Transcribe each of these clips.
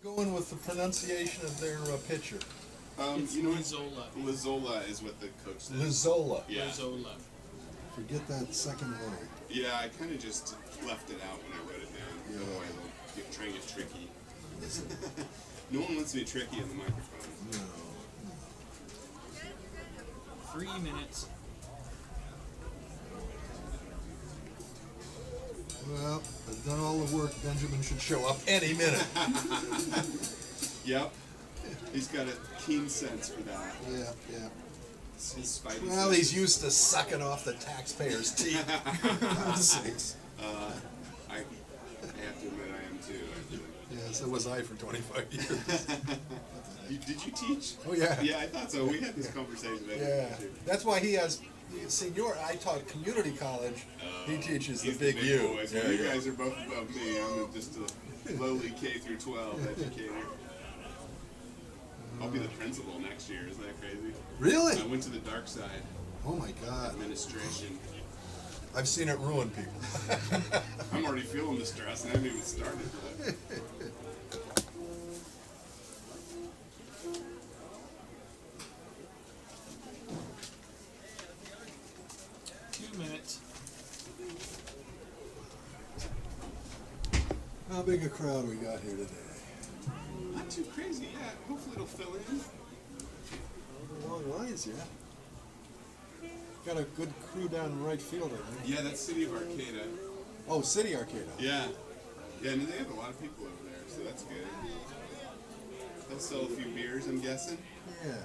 going with the pronunciation of their pitcher? It's Lizola. Lizola is what the coach said. Lizola. Yeah. Lizola. Forget that second word. Yeah, I kind of just left it out when I wrote it down. Yeah. Otherwise, I'll try and get tricky. No one wants to be tricky on the microphone. No. 3 minutes. Well, I've done all the work. Benjamin should show up any minute. Yep. He's got a keen sense for that. Yeah. His spidey Well, sense. he's used to sucking off the taxpayers' teeth. God's sakes. I have to admit I am too, actually. Yeah, so was I for 25 years. Did you teach? Oh, yeah. Yeah, I thought so. We had this conversation. Yeah. That's why he has senior. I taught community college. He teaches the He's big U. boys. Yeah, Well, you yeah. guys are both above me. I'm just a lowly K through 12 educator. I'll be the principal next year. Isn't that crazy? Really? I went to the dark side. Oh my God. Administration. I've seen it ruin people. I'm already feeling the stress and I haven't even started yet. 2 minutes. How big a crowd we got here today? Not too crazy, yeah. Hopefully it'll fill in. Long lines, yeah. Got a good crew down right field, I think. Yeah, that's City of Arcata. Oh, City Arcade. Yeah. Yeah, and they have a lot of people over there, so that's good. They'll sell a few beers, I'm guessing. Yeah.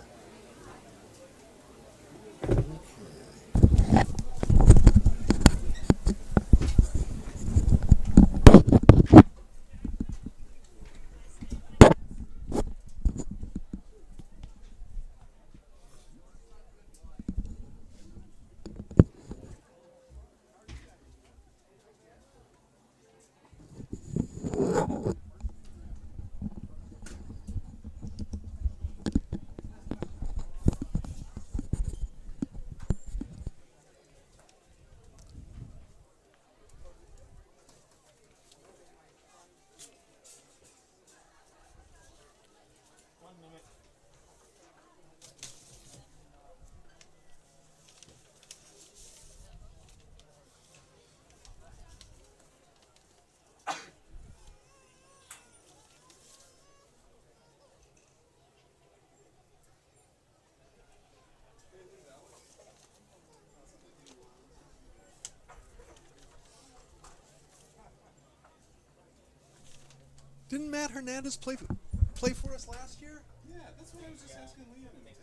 Didn't Matt Hernandez play for us last year? Yeah, that's what I was just asking Liam today.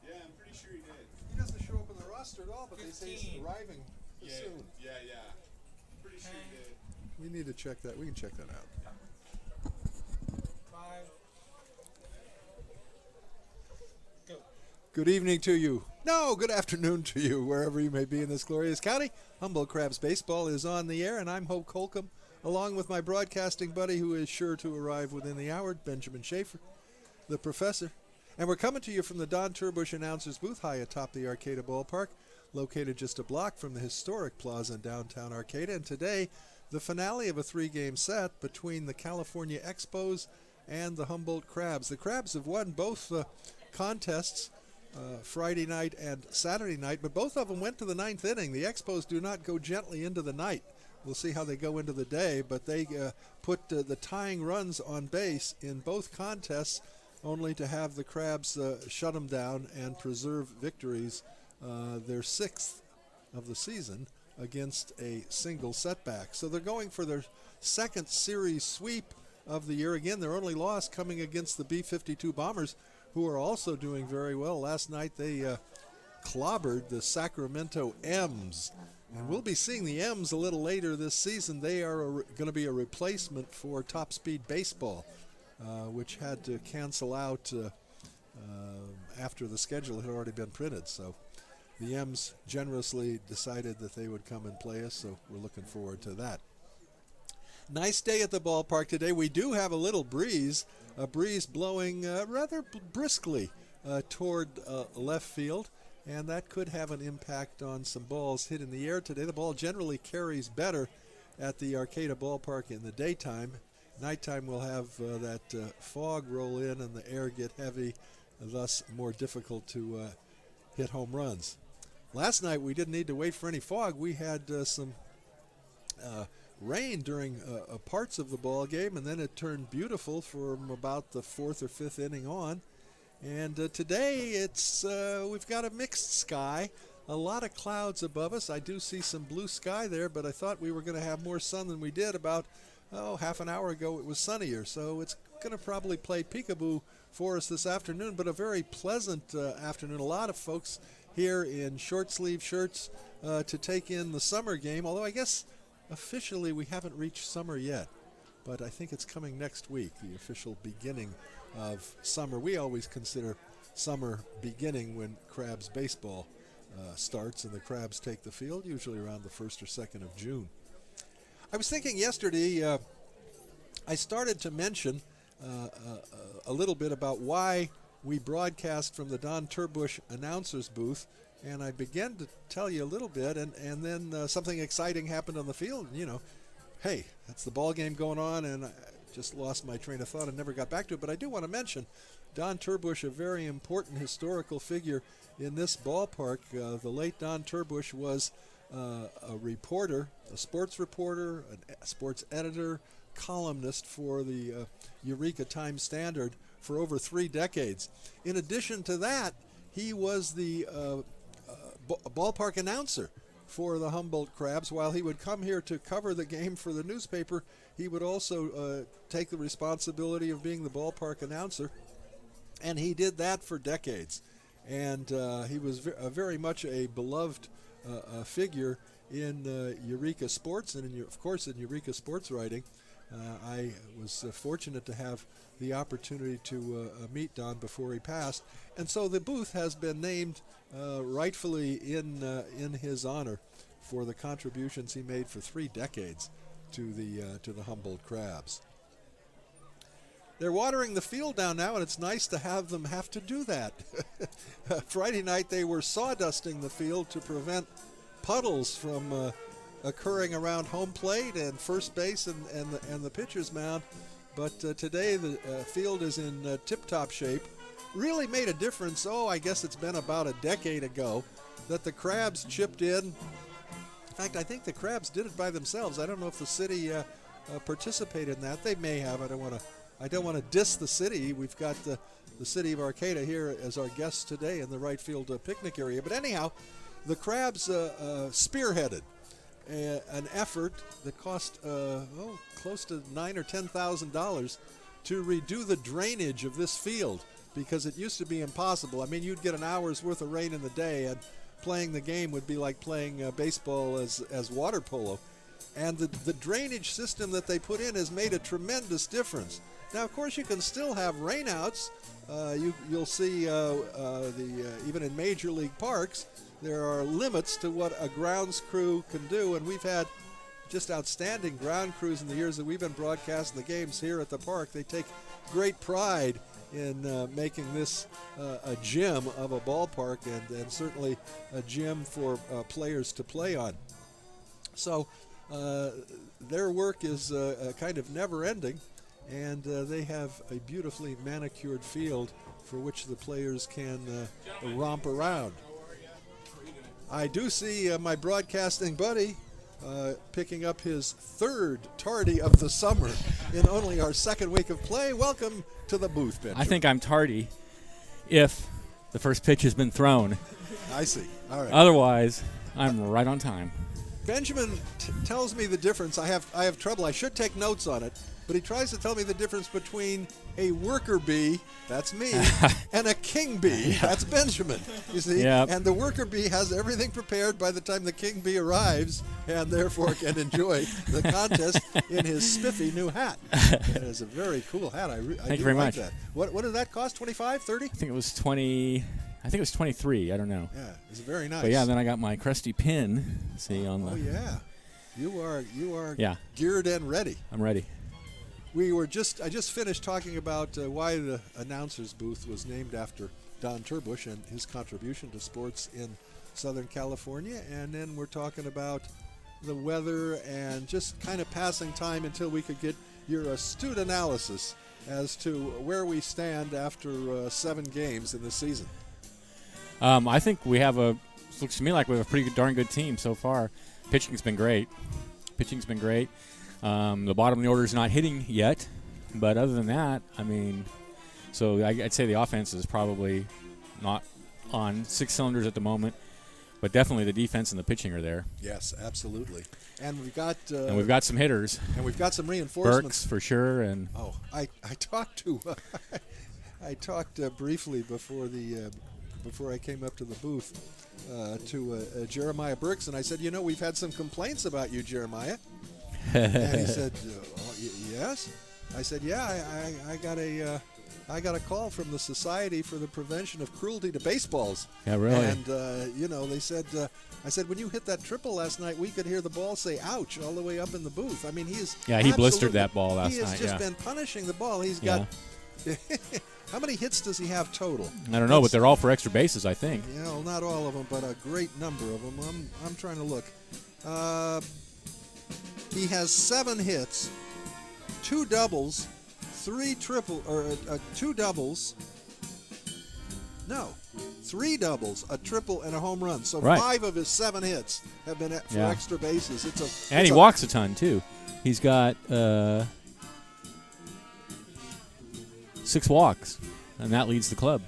Yeah, I'm pretty sure he did. He doesn't show up in the roster at all, but they say he's 15. arriving Yeah, soon. yeah. Pretty sure he did. We need to check that. We can check that out. 5. Go. Good evening to you. No, good afternoon to you, wherever you may be in this glorious county. Humboldt Crabs Baseball is on the air, and I'm Hope Holcomb, along with my broadcasting buddy who is sure to arrive within the hour, Benjamin Schaefer, the professor. And we're coming to you from the Don Turbush announcer's booth high atop the Arcata Ballpark, located just a block from the historic plaza in downtown Arcata. And today, the finale of a 3-game set between the California Expos and the Humboldt Crabs. The Crabs have won both contests, Friday night and Saturday night, but both of them went to the 9th inning. The Expos do not go gently into the night. We'll see how they go into the day, but they put the tying runs on base in both contests, only to have the Crabs shut them down and preserve victories, their 6th of the season, against a single setback. So they're going for their second series sweep of the year. Again, their only loss coming against the B-52 Bombers, who are also doing very well. Last night they clobbered the Sacramento M's. And we'll be seeing the M's a little later this season. They are going to be a replacement for Top Speed Baseball, which had to cancel out after the schedule had already been printed. So the M's generously decided that they would come and play us, so we're looking forward to that. Nice day at the ballpark today. We do have a little breeze, a breeze blowing rather briskly toward left field. And that could have an impact on some balls hit in the air today. The ball generally carries better at the Arcata Ballpark in the daytime, nighttime we'll have that fog roll in and the air get heavy, thus more difficult to hit home runs. Last night we didn't need to wait for any fog. We had some rain during parts of the ball game, and then it turned beautiful from about the 4th or 5th inning on. And today we've got a mixed sky, a lot of clouds above us. I do see some blue sky there, but I thought we were going to have more sun than we did. About half an hour ago it was sunnier, so it's going to probably play peekaboo for us this afternoon, but a very pleasant afternoon. A lot of folks here in short sleeve shirts to take in the summer game, although I guess officially we haven't reached summer yet, but I think it's coming next week, the official beginning of summer. We always consider summer beginning when Crabs baseball starts and the Crabs take the field, usually around the 1st or 2nd of June. I was thinking yesterday, I started to mention a little bit about why we broadcast from the Don Turbush announcer's booth, and I began to tell you a little bit, and then something exciting happened on the field. You know, hey, that's the ball game going on, and I just lost my train of thought and never got back to it. But I do want to mention Don Turbush, a very important historical figure in this ballpark. The late Don Turbush was a reporter, a sports reporter, a sports editor, columnist for the Eureka Times-Standard for over 3 decades. In addition to that, he was the ballpark announcer for the Humboldt Crabs. While he would come here to cover the game for the newspaper, he would also take the responsibility of being the ballpark announcer, and he did that for decades. And he was very much a beloved figure in Eureka sports and, of course, in Eureka sports writing. I was fortunate to have the opportunity to meet Don before he passed, and so the booth has been named rightfully in his honor for the contributions he made for 3 decades to the Humboldt Crabs. They're watering the field down now, and it's nice to have them have to do that. Friday night they were sawdusting the field to prevent puddles from occurring around home plate and first base and the pitcher's mound. But today the field is in tip-top shape. Really made a difference, I guess it's been about a decade ago, that the Crabs chipped in. In fact, I think the Crabs did it by themselves. I don't know if the city participated in that. They may have. I don't want to diss the city. We've got the city of Arcata here as our guests today in the right field picnic area. But anyhow, the Crabs spearheaded an effort that cost close to $9,000 or $10,000 to redo the drainage of this field, because it used to be impossible. I mean, you'd get an hour's worth of rain in the day, and playing the game would be like playing baseball as water polo. And the drainage system that they put in has made a tremendous difference. Now, of course, you can still have rainouts. You'll see even in major league parks, there are limits to what a grounds crew can do, and we've had just outstanding ground crews in the years that we've been broadcasting the games here at the park. They take great pride in making this a gym of a ballpark, and certainly a gym for players to play on. So their work is kind of never-ending, and they have a beautifully manicured field for which the players can romp around. I do see my broadcasting buddy picking up his 3rd tardy of the summer in only our 2nd week of play. Welcome to the booth, Benjamin. I think I'm tardy if the first pitch has been thrown. I see. All right. Otherwise, I'm right on time. Benjamin tells me the difference. I have trouble. I should take notes on it, but he tries to tell me the difference between a worker bee, that's me, and a king bee, that's Benjamin. You see? Yep. And the worker bee has everything prepared by the time the king bee arrives, and therefore can enjoy the contest in his spiffy new hat. It is a very cool hat. Thank you very much. That. What did that cost? $25, $30? I think it was 20. I think it was 23. I don't know. Yeah, it's very nice. But yeah, then I got my crusty pin. See on the. Oh yeah, you are Yeah. geared and ready. I'm ready. I just finished talking about why the announcer's booth was named after Don Turbush and his contribution to sports in Southern California, and then we're talking about the weather and just kind of passing time until we could get your astute analysis as to where we stand after 7 games in the season. I think we have it looks to me like we have a pretty darn good team so far. Pitching's been great. The bottom of the order is not hitting yet, but other than that, I mean, so I'd say the offense is probably not on 6 cylinders at the moment, but definitely the defense and the pitching are there. Yes, absolutely. And we've got some hitters. And we've got some reinforcements. Burks for sure. And I talked to I talked briefly before I came up to the booth to Jeremiah Burks, and I said, we've had some complaints about you, Jeremiah. And he said, yes. I said, yeah, I got a call from the Society for the Prevention of Cruelty to Baseballs. Yeah, really. And they said, I said, when you hit that triple last night, we could hear the ball say "ouch" all the way up in the booth. I mean, he blistered that ball last night. He has just been punishing the ball. He's got. How many hits does he have total? I don't know, but they're all for extra bases, I think. Not all of them, but a great number of them. I'm trying to look. He has 7 hits, 2 doubles, 3 doubles. No, 3 doubles, a triple, and a home run. So right. 5 of his 7 hits have been for extra bases. And he walks a ton too. He's got 6 walks, and that leads the club.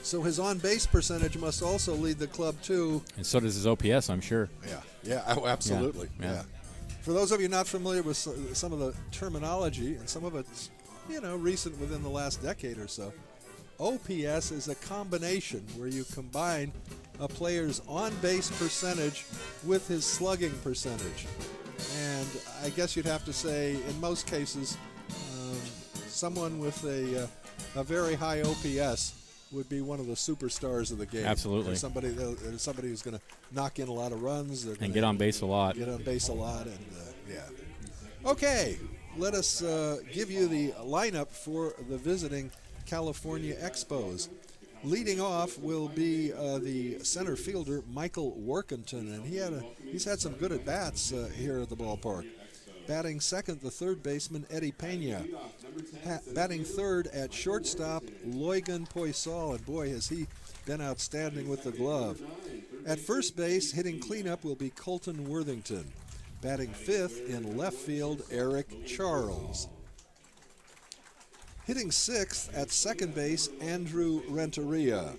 So his on-base percentage must also lead the club too. And so does his OPS, I'm sure. Yeah, absolutely. Yeah. For those of you not familiar with some of the terminology, and some of it's, recent within the last decade or so, OPS is a combination where you combine a player's on-base percentage with his slugging percentage. And I guess you'd have to say, in most cases, someone with a very high OPS would be one of the superstars of the game. Absolutely. There's somebody who's going to knock in a lot of runs. And get on base a lot. Okay, let us give you the lineup for the visiting California Expos. Leading off will be the center fielder, Michael Workington, and he's had some good at-bats here at the ballpark. Batting second, the third baseman, Eddie Pena. Batting third at shortstop, Loigan Poisol, and boy, has he been outstanding with the glove. At first base, hitting cleanup will be Colton Worthington. Batting fifth in left field, Eric Charles. Hitting sixth at second base, Andrew Renteria.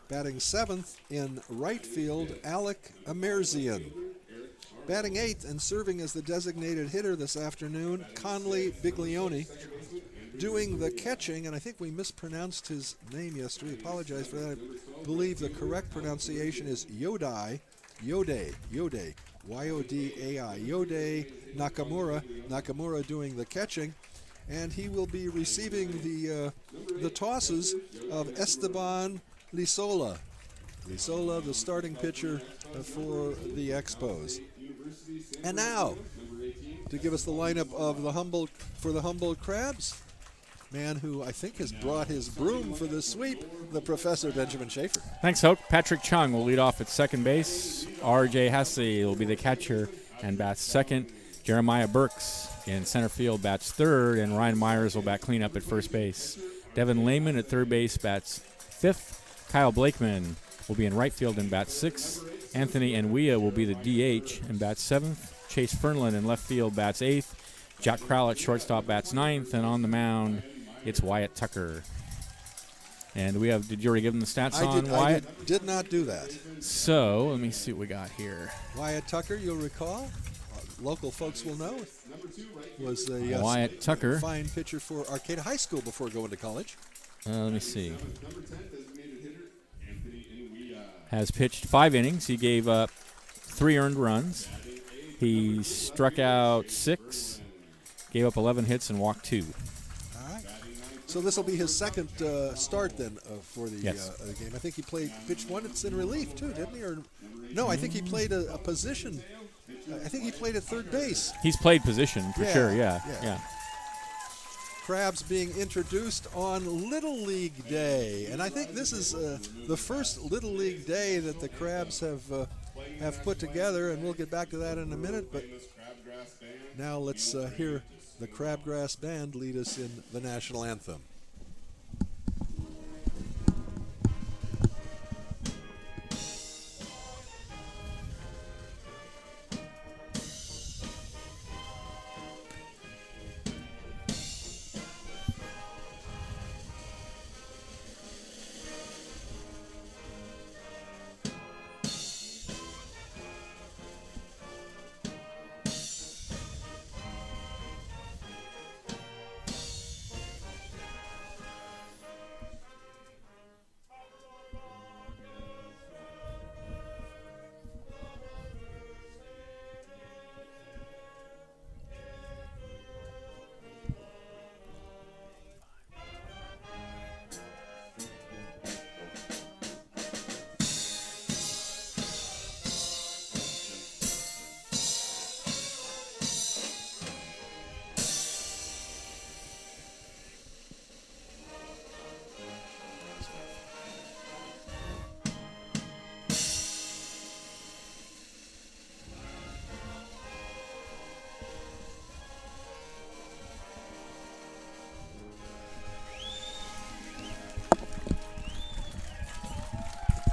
Batting seventh in right field, Alec Amerzian. Batting eighth and serving as the designated hitter this afternoon, Conley Biglione. Doing the catching, and I think we mispronounced his name yesterday. Apologize for that. I believe the correct pronunciation is Yodai, Y-O-D-A-I, Yodai Nakamura. Nakamura doing the catching, and he will be receiving the tosses of Esteban Lisola. Lisola, the starting pitcher for the Expos. And now, to give us the lineup of the Humboldt Crabs, man who I think has brought his broom for the sweep, the Professor Benjamin Schaefer. Thanks, Hope. Patrick Chung will lead off at second base. R.J. Hesse will be the catcher and bats second. Jeremiah Burks in center field bats third, and Ryan Myers will bat cleanup at first base. Devin Lehman at third base bats fifth. Kyle Blakeman will be in right field and bats sixth. Anthony Enwia will be the DH and bats seventh. Chase Fernland in left field bats eighth. Jack Crowell at shortstop bats ninth, and on the mound, it's Wyatt Tucker. And did you already give them the stats on Wyatt? I did not do that. So, let me see what we got here. Wyatt Tucker, you'll recall, local folks will know, was a Wyatt Tucker, fine pitcher for Arcata High School before going to college. Let me see. Has pitched 5 innings. He gave up 3 earned runs. He struck out 6, gave up 11 hits, and walked 2. All right. So this will be his second start then for the game. I think he pitched once in relief too, didn't he? Or no, I think he played a position. I think he played at third base. He's played position for sure. Yeah. Crabs being introduced on Little League Day, and I think this is the first Little League Day that the Crabs have have put together, and we'll get back to that in a minute. But now let's hear the Crabgrass Band lead us in the national anthem.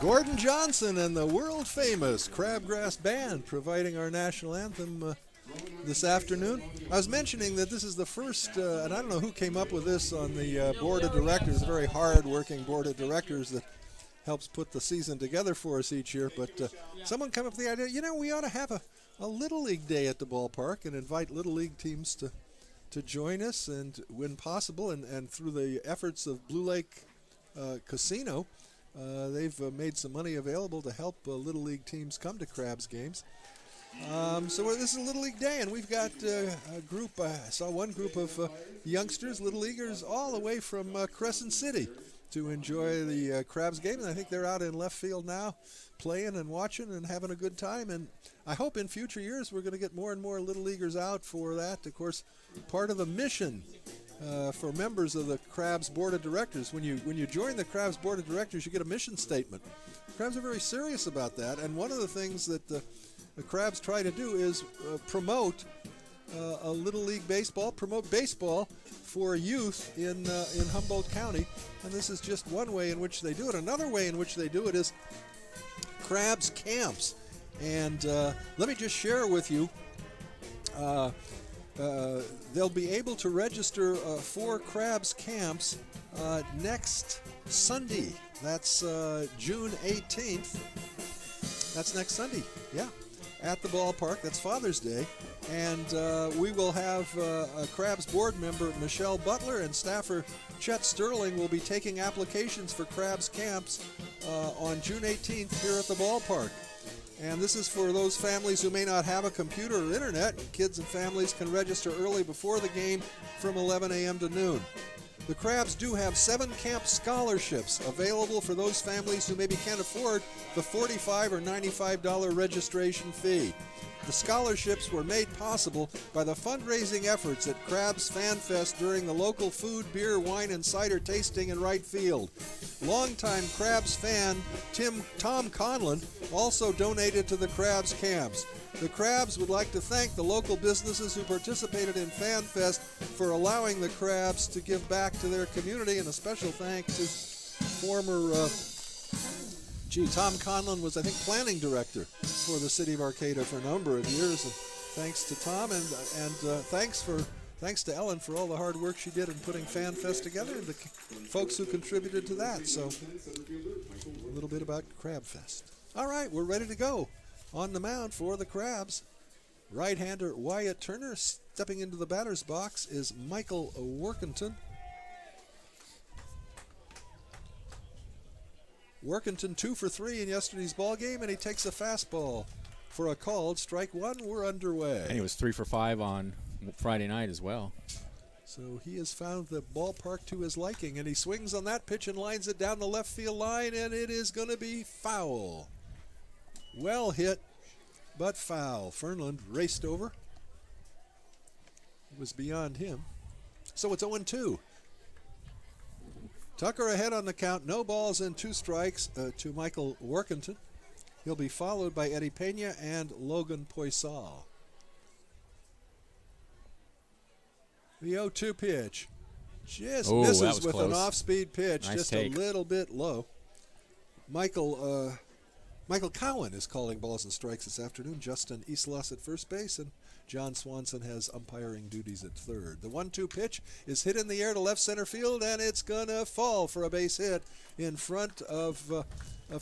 Gordon Johnson and the world-famous Crabgrass Band providing our national anthem this afternoon. I was mentioning that this is the first, and I don't know who came up with this on the board of directors, a very hard-working board of directors that helps put the season together for us each year. But someone came up with the idea, we ought to have a Little League day at the ballpark and invite Little League teams to join us, and when possible, and through the efforts of Blue Lake Casino, they've made some money available to help Little League teams come to Crabs games. So this is a Little League Day, and we've got a group, I saw one group of youngsters, Little Leaguers, all the way from Crescent City to enjoy the Crabs game, and I think they're out in left field now playing and watching and having a good time, and I hope in future years we're going to get more and more Little Leaguers out for that. Of course, part of the mission for members of the Crabs Board of Directors. When you join the Crabs Board of Directors, you get a mission statement. Crabs are very serious about that, and one of the things that the Crabs try to do is promote a Little League baseball, promote baseball for youth in Humboldt County, and this is just one way in which they do it. Another way in which they do it is Crabs camps, and let me just share with you. They'll be able to register for Crabs camps next Sunday. That's June 18th. That's next Sunday, yeah, at the ballpark. That's Father's Day. And we will have a Crabs board member, Michelle Butler, and staffer Chet Sterling will be taking applications for Crabs camps on June 18th here at the ballpark. And this is for those families who may not have a computer or internet. Kids and families can register early before the game from 11 a.m. to noon. The Crabs do have 7 camp scholarships available for those families who maybe can't afford the $45 or $95 registration fee. The scholarships were made possible by the fundraising efforts at Crabs Fan Fest during the local food, beer, wine, and cider tasting in right field. Longtime Crabs fan Tom Conlon also donated to the Crabs camps. The Crabs would like to thank the local businesses who participated in Fan Fest for allowing the Crabs to give back to their community, and a special thanks to former Tom Conlon was, I think, planning director for the city of Arcata for a number of years. And thanks to Tom, and thanks to Ellen for all the hard work she did in putting Fan Fest together, and the folks who contributed to that. So a little bit about Crab Fest. All right, we're ready to go. On the mound for the Crabs, right-hander Wyatt Turner. Stepping into the batter's box is Michael Workington. Workington 2 for 3 in yesterday's ball game, and he takes a fastball for a called strike one. We're underway. And he was 3 for 5 on Friday night as well. So he has found the ballpark to his liking, and he swings on that pitch and lines it down the left field line, and it is going to be foul. Well hit, but foul. Fernland raced over. It was beyond him. So it's 0-2. Tucker ahead on the count. No balls and 2 strikes to Michael Workington. He'll be followed by Eddie Pena and Logan Poisal. The 0-2 pitch just Oh, that misses was with an close. off-speed pitch, Nice just take. a little bit low. Michael Cowan is calling balls and strikes this afternoon. Justin Islas at first base, and John Swanson has umpiring duties at third. The 1-2 pitch is hit in the air to left center field, and it's going to fall for a base hit in front of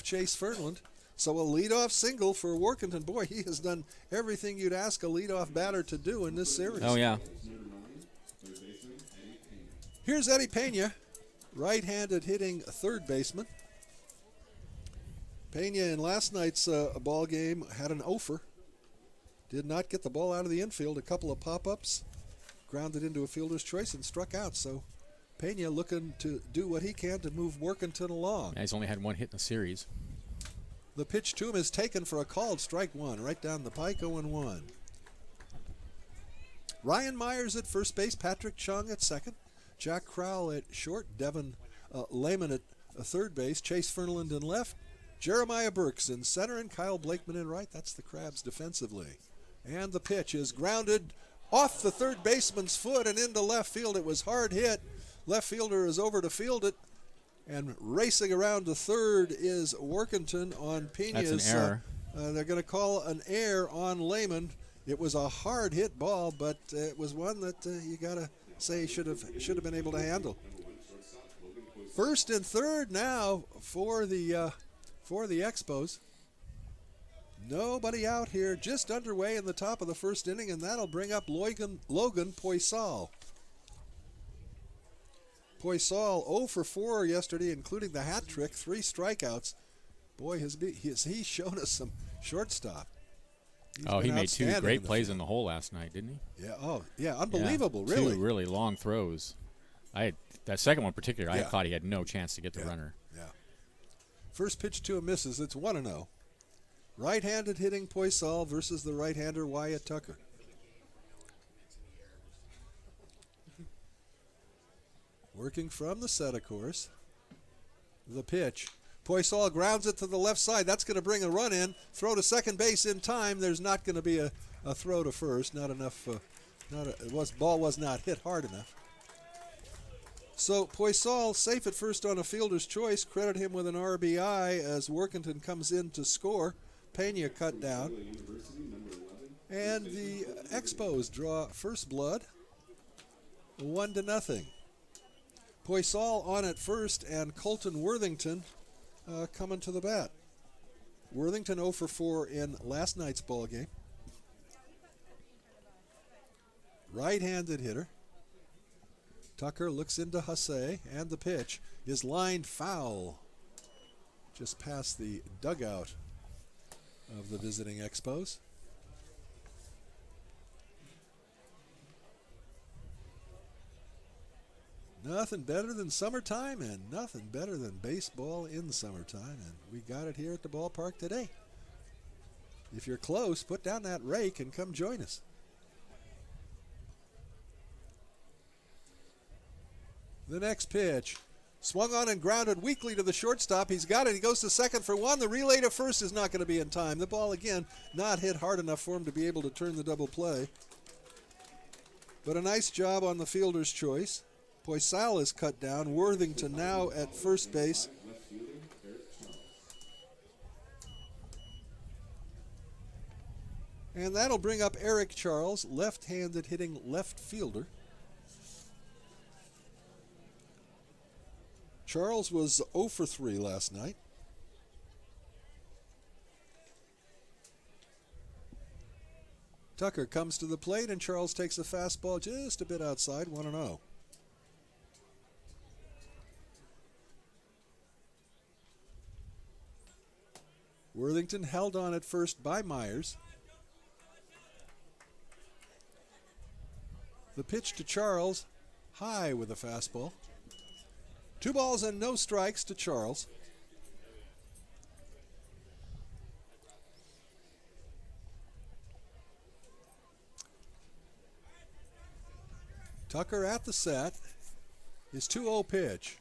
Chase Fernland. So a leadoff single for Workington. Boy, he has done everything you'd ask a leadoff batter to do in this series. Oh, yeah. Here's Eddie Pena, right-handed hitting third baseman. Pena in last night's ball game had an offer. Did not get the ball out of the infield. A couple of pop-ups, grounded into a fielder's choice and struck out. So Pena looking to do what he can to move Workington along. Yeah, he's only had one hit in the series. The pitch to him is taken for a called strike one, right down the pike, 0-1. Ryan Myers at first base, Patrick Chung at second, Jack Crowell at short, Devin Lehman at third base, Chase Fernland in left, Jeremiah Burks in center, and Kyle Blakeman in right. That's the Crabs defensively. And the pitch is grounded off the third baseman's foot and into left field. It was hard hit. Left fielder is over to field it. And racing around to third is Workington on Pena's. That's an error. They're going to call an error on Lehman. It was a hard hit ball, but it was one that you got to say should have been able to handle. First and third now for the Expos. Nobody out here, just underway in the top of the first inning, and that'll bring up Logan Poisal. Poisal 0 for 4 yesterday, including the hat trick, 3 strikeouts. Boy, has he shown us some shortstop. He made 2 great plays in the hole last night, didn't he? Yeah, unbelievable, yeah, really. 2 really long throws. That second one in particular, I thought he had no chance to get the runner. Yeah. First pitch to him misses. It's 1-0. Right-handed hitting Poisal versus the right-hander Wyatt Tucker. Working from the set, of course. The pitch. Poisal grounds it to the left side. That's going to bring a run in. Throw to second base in time. There's not going to be a throw to first. Not enough. Ball was not hit hard enough. So Poisal safe at first on a fielder's choice. Credit him with an RBI as Workington comes in to score. Pena cut down. And the Expos draw first blood. 1-0. Poisal on at first, and Colton Worthington coming to the bat. Worthington 0 for 4 in last night's ball game. Right-handed hitter. Tucker looks into Hussey, and the pitch is lined foul. Just past the dugout of the visiting Expos. Nothing better than summertime and nothing better than baseball in summertime, and we got it here at the ballpark today. If you're close, put down that rake and come join us. The next pitch, swung on and grounded weakly to the shortstop. He's got it. He goes to second for 1. The relay to first is not going to be in time. The ball, again, not hit hard enough for him to be able to turn the double play. But a nice job on the fielder's choice. Poisal is cut down. Worthington now at first base. And that'll bring up Eric Charles, left-handed hitting left fielder. Charles was 0 for 3 last night. Tucker comes to the plate, and Charles takes a fastball just a bit outside, 1-0. Worthington held on at first by Myers. The pitch to Charles, high with a fastball. 2 balls and no strikes to Charles. Tucker at the set. His 2-0 pitch.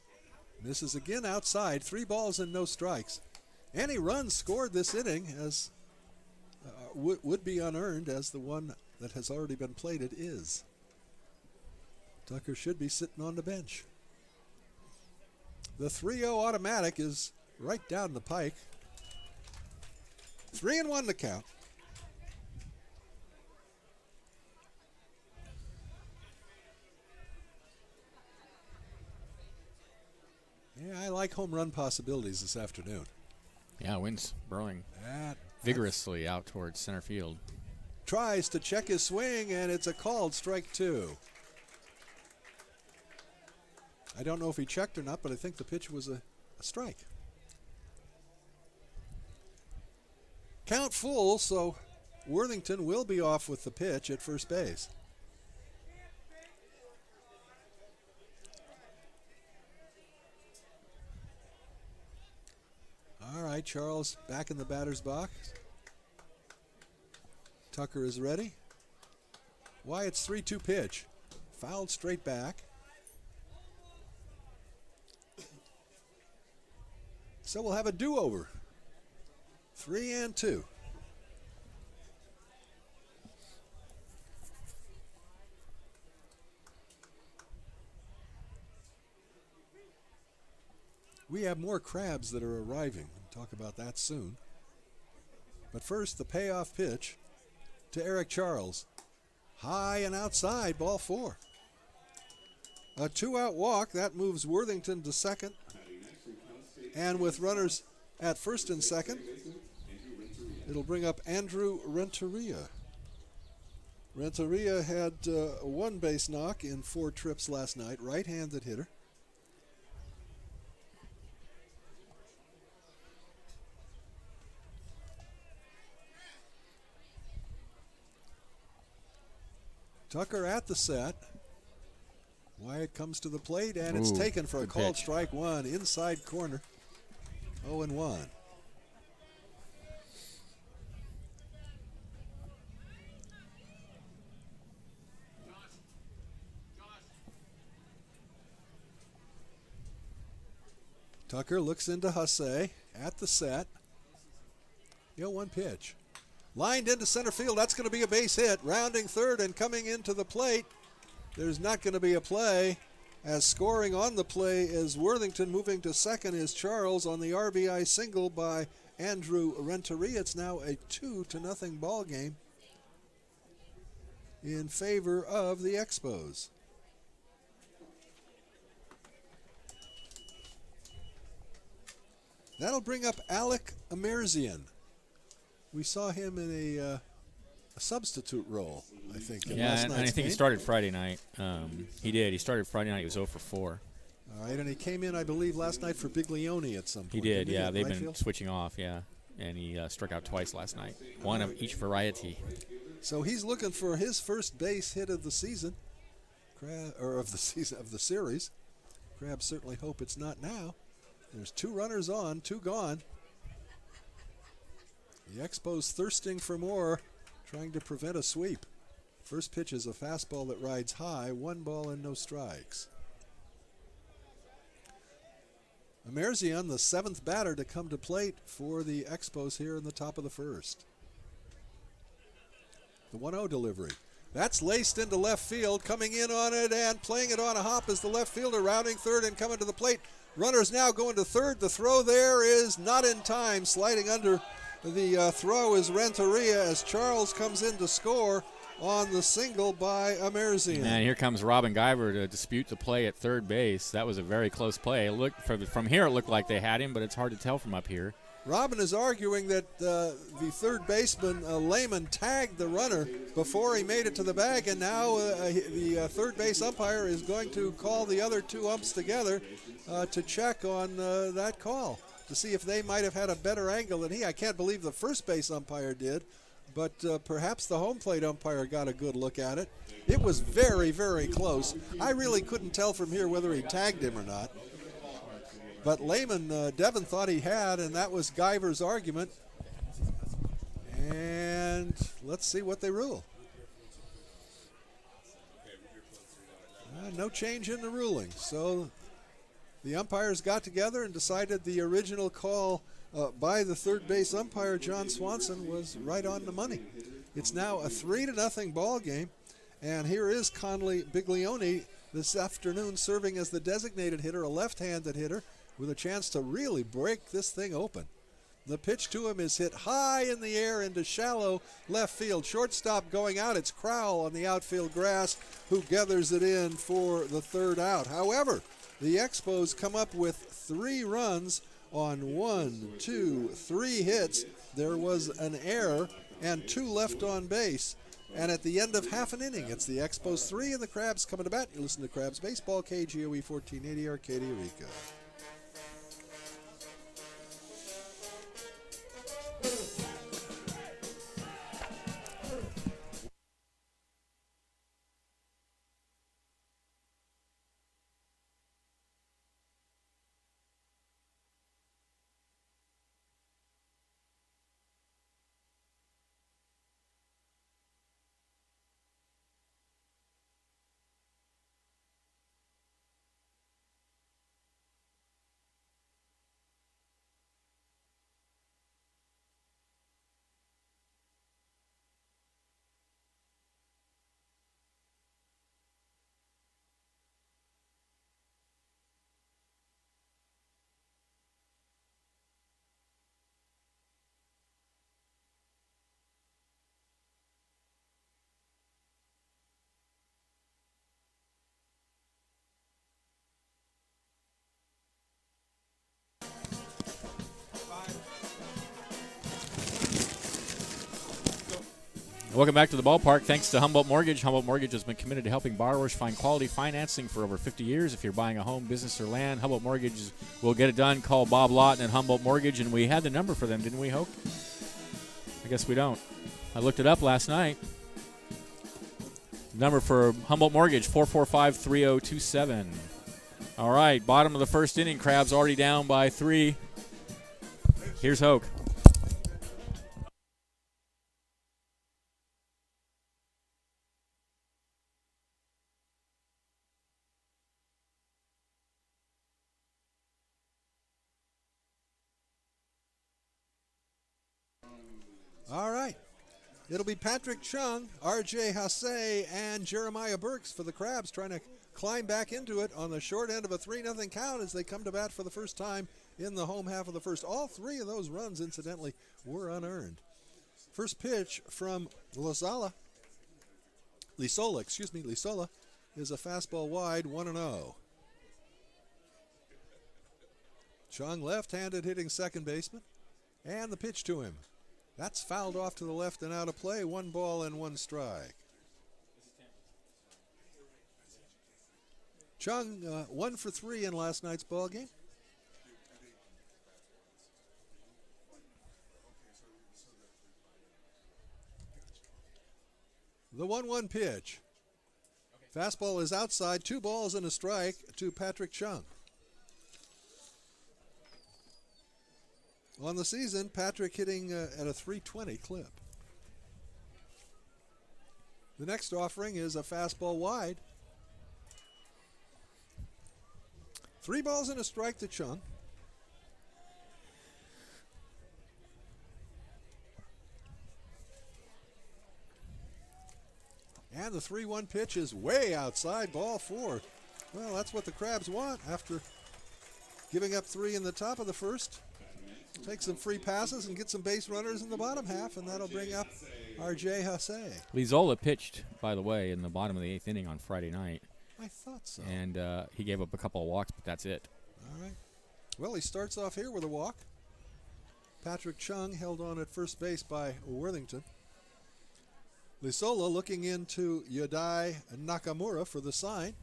Misses again outside. 3 balls and no strikes. Any runs scored this inning as would be unearned, as the one that has already been plated is. Tucker should be sitting on the bench. The 3-0 automatic is right down the pike. 3-1 to count. Yeah, I like home run possibilities this afternoon. Yeah, wind's blowing That vigorously out towards center field. tries to check his swing, and it's a called strike 2. I don't know if he checked or not, but I think the pitch was a strike. Count full, so Worthington will be off with the pitch at first base. All right, Charles back in the batter's box. Tucker is ready. Wyatt's 3-2 pitch. Fouled straight back. So we'll have a do-over. 3-2. We have more crabs that are arriving. We'll talk about that soon. But first, the payoff pitch to Eric Charles. High and outside, ball 4. A 2-out walk. That moves Worthington to second. And with runners at first and second, it'll bring up Andrew Renteria. Renteria had a one-base knock in 4 trips last night, right-handed hitter. Tucker at the set. Wyatt comes to the plate, and it's taken for a called strike 1, inside corner. 0-1. Tucker looks into Hussey at the set. 0-1 pitch. Lined into center field. That's going to be a base hit. Rounding third and coming into the plate. There's not going to be a play, as scoring on the play is Worthington. Moving to second is Charles on the RBI single by Andrew Renteria. It's now a 2-0 ball game in favor of the Expos. That'll bring up Alec Amerzian. We saw him in a substitute role, I think. Yeah, and I think he started Friday night. He did. He started Friday night. He was 0 for 4. All right, and he came in, I believe, last night for Biglione at some point. He did, yeah. They've right been field? switching off, yeah. And he struck out twice last night. One of each variety. So he's looking for his first base hit of the season, of the series. Crabs certainly hope it's not now. There's 2 runners on, 2 gone. The Expos thirsting for more, trying to prevent a sweep. First pitch is a fastball that rides high, 1 ball and no strikes. Amerzian, the 7th batter to come to plate for the Expos here in the top of the first. The 1-0 delivery. That's laced into left field, coming in on it and playing it on a hop is the left fielder, rounding third and coming to the plate. Runners now going to third. The throw there is not in time. Sliding under the throw is Renteria as Charles comes in to score on the single by Amerzian. And here comes Robin Guyver to dispute the play at third base. That was a very close play. It looked from here it looked like they had him, but it's hard to tell from up here. Robin is arguing that the third baseman, Lehman, tagged the runner before he made it to the bag, and now the third base umpire is going to call the other 2 umps together to check on that call, to see if they might have had a better angle than he. I can't believe the first base umpire did, but perhaps the home plate umpire got a good look at it. It was very, very close. I really couldn't tell from here whether he tagged him or not. But Lehman, Devin thought he had, and that was Guyver's argument. And let's see what they rule. No change in the ruling. So the umpires got together and decided the original call by the third base umpire, John Swanson, was right on the money. It's now a 3-0 ball game, and here is Conley Biglione this afternoon serving as the designated hitter, a left-handed hitter, with a chance to really break this thing open. The pitch to him is hit high in the air into shallow left field. Shortstop going out. It's Crowell on the outfield grass who gathers it in for the third out. However, the Expos come up with 3 runs on 1, 2, 3 hits. There was an error and 2 left on base. And at the end of half an inning, it's the Expos 3 and the Crabs coming to bat. You listen to Crabs Baseball, KGOE 1480, Arcadia, Rica. Welcome back to the ballpark. Thanks to Humboldt Mortgage. Humboldt Mortgage has been committed to helping borrowers find quality financing for over 50 years. If you're buying a home, business, or land, Humboldt Mortgage will get it done. Call Bob Lawton at Humboldt Mortgage, and we had the number for them, didn't we, Hope? I guess we don't. I looked it up last night. Number for Humboldt Mortgage, 445-3027. All right, bottom of the first inning. Crabs already down by 3. Here's Hoke. All right. It'll be Patrick Chung, R.J. Hasse, and Jeremiah Burks for the Crabs trying to climb back into it on the short end of a 3-0 count as they come to bat for the first time in the home half of the first. All 3 of those runs, incidentally, were unearned. First pitch from Lisola is a fastball wide, 1-0. Chung, left-handed, hitting second baseman, and the pitch to him. That's fouled off to the left and out of play. 1 ball and 1 strike. Chung 1 for 3 in last night's ball game. The 1-1 pitch. Fastball is outside. 2 balls and a strike to Patrick Chung. On the season, Patrick hitting at a 320 clip. The next offering is a fastball wide. 3 balls and a strike to Chung. And the 3-1 pitch is way outside, ball 4. Well, that's what the Crabs want after giving up 3 in the top of the first. Take some free passes and get some base runners in the bottom half, and that'll bring up R.J. Hasse. Lizola pitched, by the way, in the bottom of the 8th inning on Friday night. I thought so. And he gave up a couple of walks, but that's it. All right. Well, he starts off here with a walk. Patrick Chung held on at first base by Worthington. Lisola looking into Yadai Nakamura for the sign.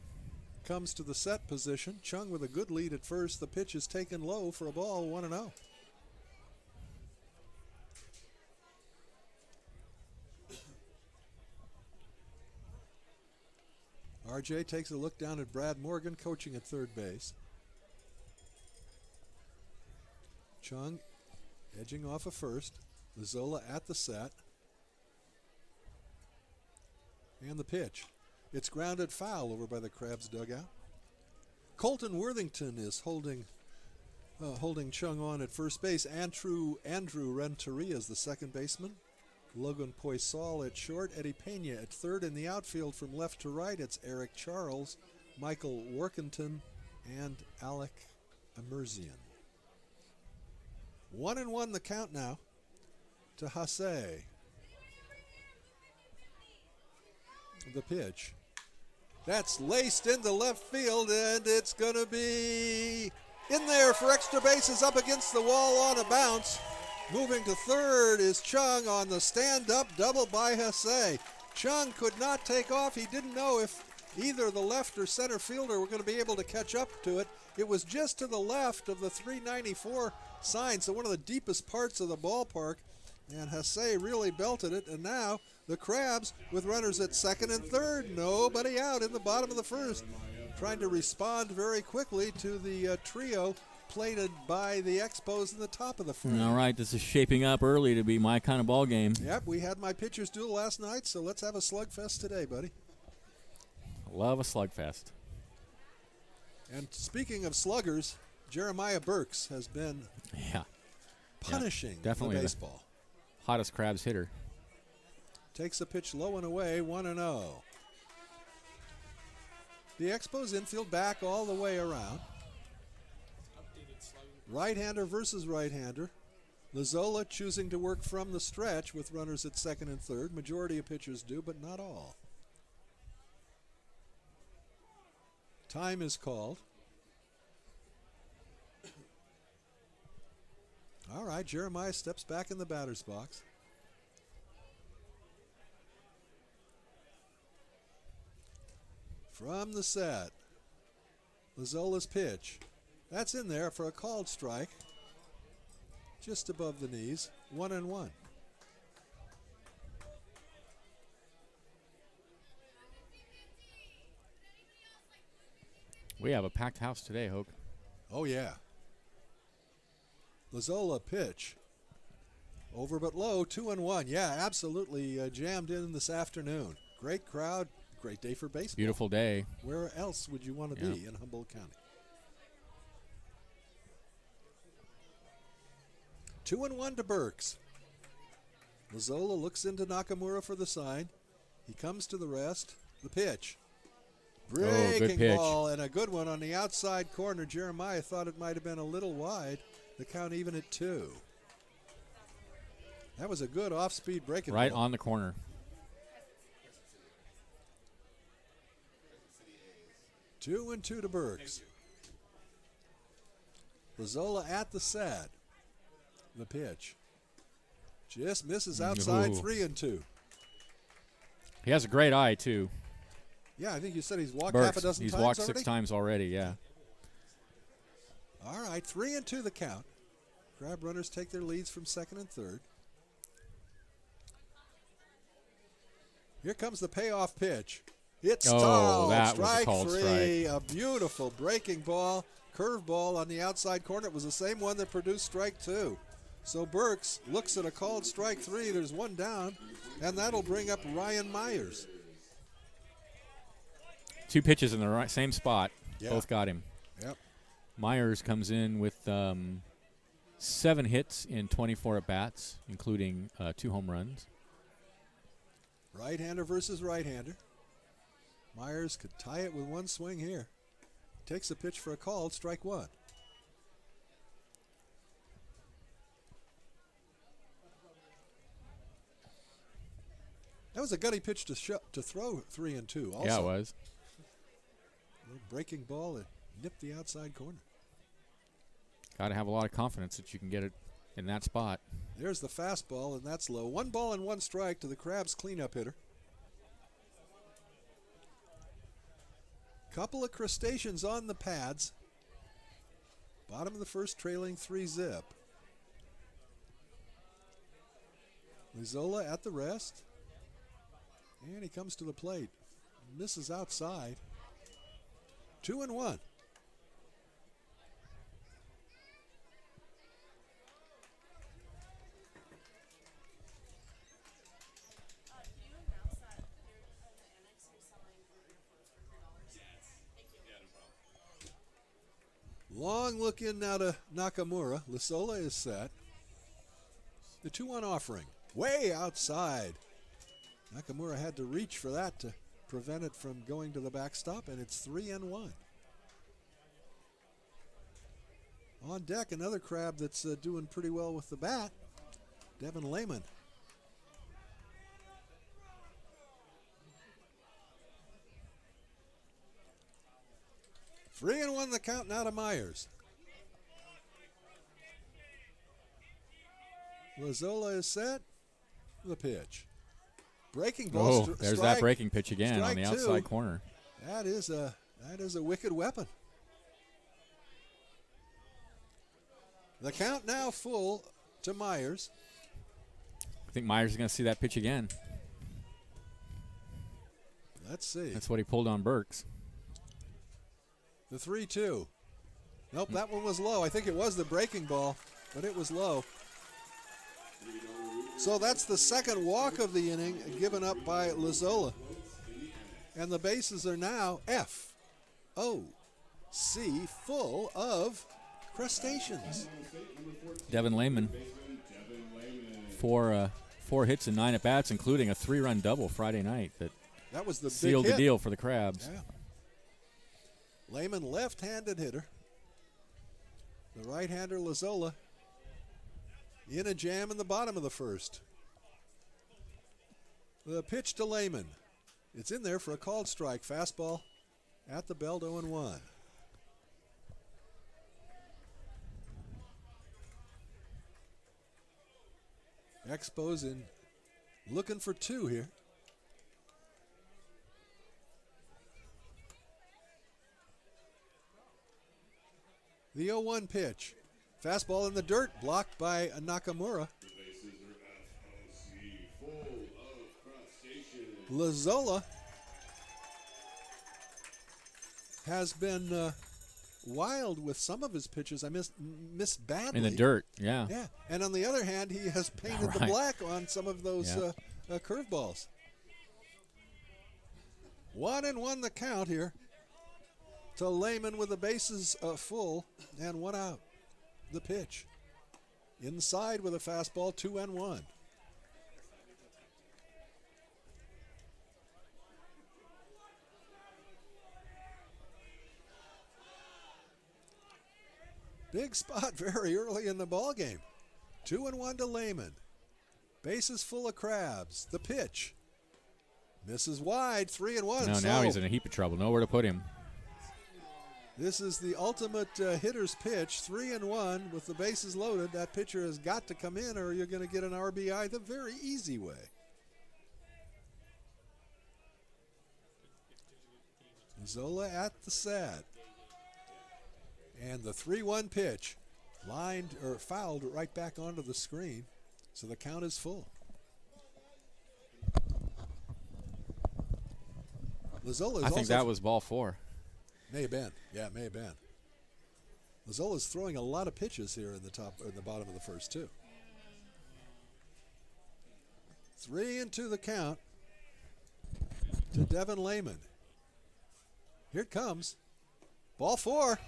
Comes to the set position. Chung with a good lead at first. The pitch is taken low for a ball, 1-0. RJ takes a look down at Brad Morgan, coaching at third base. Chung edging off of first. Lizola at the set. And the pitch. It's grounded foul over by the Crabs dugout. Colton Worthington is holding holding Chung on at first base. Andrew Renteria is the second baseman. Logan Poisol at short. Eddie Pena at third. In the outfield from left to right, it's Eric Charles, Michael Workington, and Alec Emerzian. 1-1 the count now to Hasse. The pitch. That's laced into left field, and it's going to be in there for extra bases up against the wall on a bounce. Moving to third is Chung on the stand-up double by Hasse. Chung could not take off. He didn't know if either the left or center fielder were going to be able to catch up to it. It was just to the left of the 394 sign, so one of the deepest parts of the ballpark, and Hasse really belted it. And now the Crabs with runners at second and third. Nobody out in the bottom of the first. Trying to respond very quickly to the trio plated by the Expos in the top of the first. All right, this is shaping up early to be my kind of ball game. Yep, we had my pitcher's duel last night, so let's have a slugfest today, buddy. Love a slugfest. And speaking of sluggers, Jeremiah Burks has been punishing definitely the baseball. Hottest Crabs hitter. Takes a pitch low and away, 1-0. The Expos infield back all the way around. Right-hander versus right-hander. Lazola choosing to work from the stretch with runners at second and third. Majority of pitchers do, but not all. Time is called. All right, Jeremiah steps back in the batter's box. From the set, Lazola's pitch. That's in there for a called strike. Just above the knees, 1-1. We have a packed house today, Hoke. Oh, yeah. Lazola pitch. Over but low, 2-1. Yeah, absolutely jammed in this afternoon. Great crowd, great day for baseball. Beautiful day. Where else would you want to be in Humboldt County? 2-1 to Burks. Lazola looks into Nakamura for the sign. He comes to the rest. The pitch. Breaking good pitch. ball and a good one on the outside corner. Jeremiah thought it might have been a little wide. The count even at 2. That was a good off-speed breaking Right ball. on the corner. 2-2 to Burks. Lazola at the set. The pitch. Just misses outside, 3-2. He has a great eye, too. Yeah, I think you said he's walked Burks, half a dozen he's times walked already. 6 times already, yeah. All right, 3-2 the count. Crab runners take their leads from second and third. Here comes the payoff pitch. It's stalled. That was a Strike called 3. strike. A beautiful breaking ball, curve ball on the outside corner. It was the same one that produced strike 2. So Burks looks at a called strike 3. There's one down, and that'll bring up Ryan Myers. 2 pitches in the same spot. Yeah. Both got him. Yep. Myers comes in with 7 hits in 24 at-bats, including 2 home runs. Right-hander versus right-hander. Myers could tie it with one swing here. Takes a pitch for a called strike 1. That was a gutty pitch to throw 3-2 also. Yeah, it was. A little breaking ball that nipped the outside corner. Got to have a lot of confidence that you can get it in that spot. There's the fastball, and that's low. 1 ball and 1 strike to the Crabs cleanup hitter. Couple of crustaceans on the pads. Bottom of the first trailing 3-zip. Lazola at the rest. And he comes to the plate. Misses outside. 2-1. Long look in now to Nakamura. Lasola is set. The 2-1 offering. Way outside. Nakamura had to reach for that to prevent it from going to the backstop, and it's 3-1. On deck, another Crab that's doing pretty well with the bat, Devin Lehman. Three and one the count now to Myers. Lazola is set. The pitch. Breaking ball. There's that breaking pitch again on the outside two. corner. That is a wicked weapon. The count now full to Myers. I think Myers is going to see that pitch again. Let's see. That's what he pulled on Burks. The 3-2. Nope, that one was low. I think it was the breaking ball, but it was low. So that's the second walk of the inning given up by Lazola. And the bases are now F-O-C, full of crustaceans. Devin Lehman, four hits and 9 at-bats, including a 3-run double Friday night that was the sealed big the hit. deal for the Crabs. Yeah. Lehman, left-handed hitter. The right-hander, Lazola, in a jam in the bottom of the first. The pitch to Lehman. It's in there for a called strike. Fastball at the belt, 0-1. Expos in looking for 2 here. The 0-1 pitch. Fastball in the dirt, blocked by Nakamura. Lazola has been wild with some of his pitches. I missed badly. In the dirt, yeah. Yeah, and on the other hand, he has painted the black on some of those curveballs. 1-1 the count here to Lehman with the bases full and 1 out. The pitch. Inside with a fastball, 2-1. Big spot very early in the ball game. 2-1 to Lehman. Bases full of Crabs. The pitch. Misses wide, 3-1. No, now he's in a heap of trouble. Nowhere to put him. This is the ultimate hitter's pitch, 3-1 with the bases loaded. That pitcher has got to come in or you're going to get an RBI the very easy way. Zola at the set. And the 3-1 pitch lined or fouled right back onto the screen. So the count is full. Lazola is I think that was ball 4. May have been. Yeah, it may have been. Lazzola's throwing a lot of pitches here in the bottom of the first, too. 3-2 the count to Devin Lehman. Here it comes. Ball 4.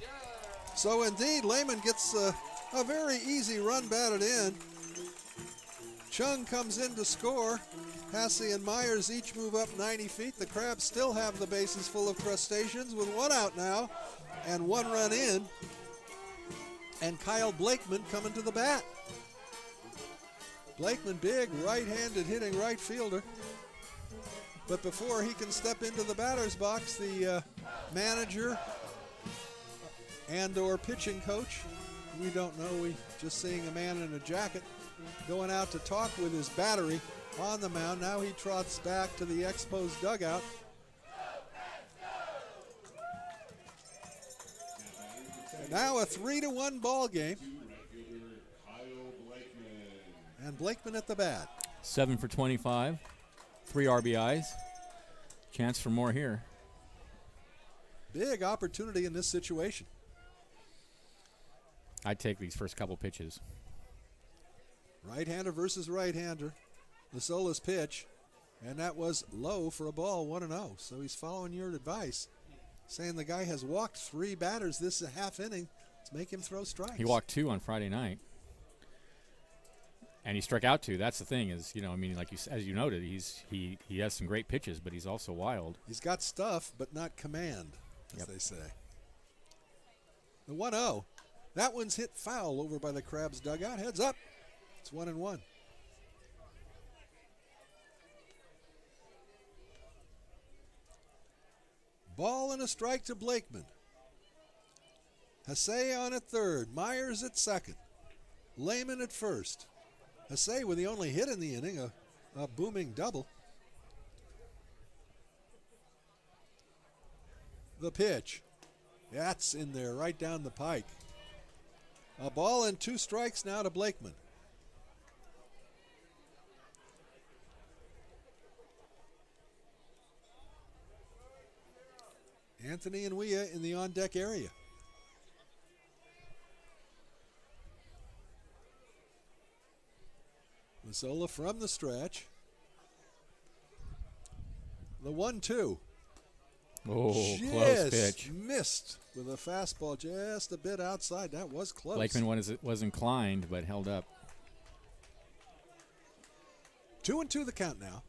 So indeed, Lehman gets a very easy run batted in. Chung comes in to score. Hasse and Myers each move up 90 feet. The Crabs still have the bases full of crustaceans with 1 out now and 1 run in. And Kyle Blakeman coming to the bat. Blakeman, big right-handed hitting right fielder. But before he can step into the batter's box, the manager and or pitching coach, we don't know, we just seeing a man in a jacket going out to talk with his battery on the mound. Now he trots back to the Expos dugout. Now a 3-1 ball game. And Blakeman at the bat. 7 for 25, 3 RBIs. Chance for more here. Big opportunity in this situation. I'd take these first couple pitches. Right-hander versus right-hander. Lasola's pitch, and that was low for a ball, 1-0. So he's following your advice, saying the guy has walked 3 batters this half inning. It's Let's make him throw strikes. He walked 2 on Friday night. And he struck out 2. That's the thing is, I mean, like as you noted, he has some great pitches, but he's also wild. He's got stuff, but not command, as they say. The 1-0. That one's hit foul over by the Crabs dugout. Heads up. It's 1-1. Ball and a strike to Blakeman. Hasse on at third. Myers at second. Lehman at first. Hasse with the only hit in the inning, a booming double. The pitch. That's in there, right down the pike. A ball and 2 strikes now to Blakeman. Anthony and Weah in the on-deck area. Mazzola from the stretch. The 1-2. Oh, just close pitch. Missed with a fastball just a bit outside. That was close. Blakeman was inclined but held up. 2-2 the count now.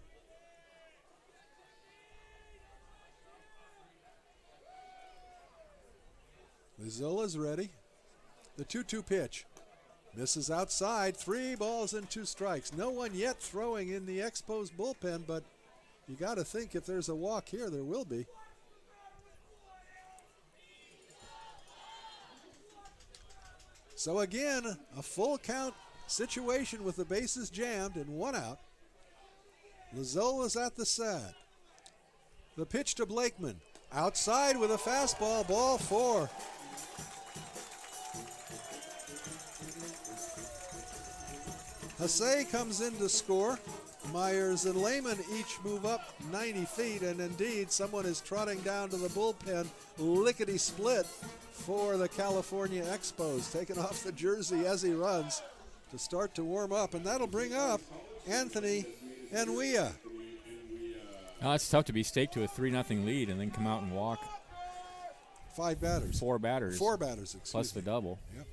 Mazzola's ready. The 2-2 pitch. Misses outside. 3 balls and 2 strikes. No one yet throwing in the Expos bullpen, but you got to think if there's a walk here, there will be. So again, a full count situation with the bases jammed and 1 out. Mazzola's at the set. The pitch to Blakeman. Outside with a fastball. Ball 4. Hasse comes in to score. Myers and Lehman each move up 90 feet, and indeed someone is trotting down to the bullpen, lickety-split for the California Expos, taking off the jersey as he runs to start to warm up, and that'll bring up Anthony and Weah. Oh, it's tough to be staked to a 3-0 lead and then come out and walk. 5 batters. 4 batters. 4 batters, excuse plus me. the double. Yep.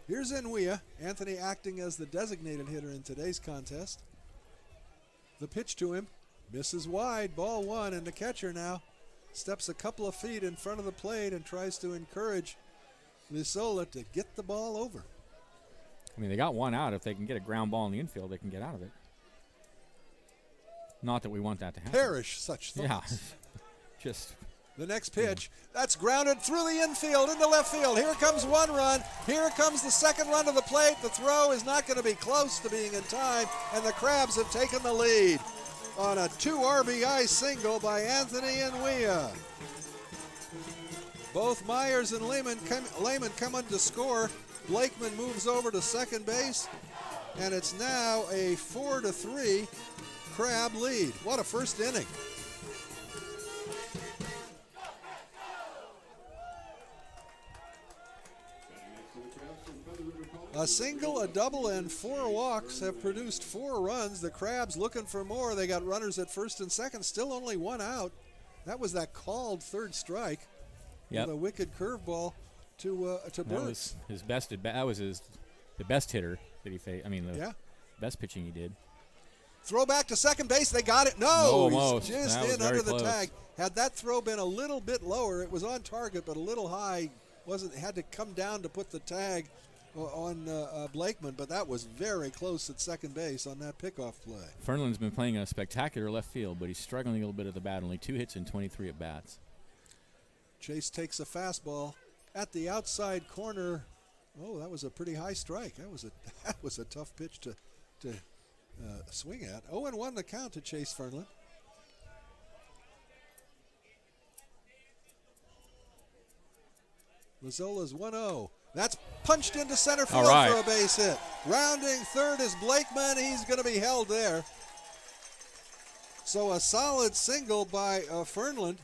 Here's Weah, Anthony acting as the designated hitter in today's contest. The pitch to him, misses wide, ball 1, and the catcher now steps a couple of feet in front of the plate and tries to encourage Mazzola to get the ball over. I mean, they got 1 out. If they can get a ground ball in the infield, they can get out of it. Not that we want that to happen. Perish such thoughts. Yeah. Just... The next pitch, that's grounded through the infield into left field. Here comes 1 run. Here comes the second run to the plate. The throw is not going to be close to being in time, and the Crabs have taken the lead on a 2 RBI single by Anthony and Weah. Both Myers and Lehman come on to score. Blakeman moves over to second base, and it's now a 4-3 Crab lead. What a first inning. A single, a double, and 4 walks have produced 4 runs. The Crabs looking for more. They got runners at first and second. Still only 1 out. That was that called third strike. Yep. With a wicked curveball to That Burks. was his best. That was the best hitter that he faced. I mean, the best pitching he did. Throw back to second base. They got it. No, almost. He's just That was in under very the close. tag. Had that throw been a little bit lower, it was on target, but a little high. Had to come down to put the tag on Blakeman, but that was very close at second base on that pickoff play. Fernland's been playing a spectacular left field, but he's struggling a little bit at the bat. Only 2 hits in 23 at bats. Chase takes a fastball at the outside corner. Oh, that was a pretty high strike. That was a tough pitch to swing at. 0-1 the count to Chase Fernland. Mazzola's 1-0. That's punched into center field for a base hit. Rounding third is Blakeman. He's going to be held there. So a solid single by Fernland.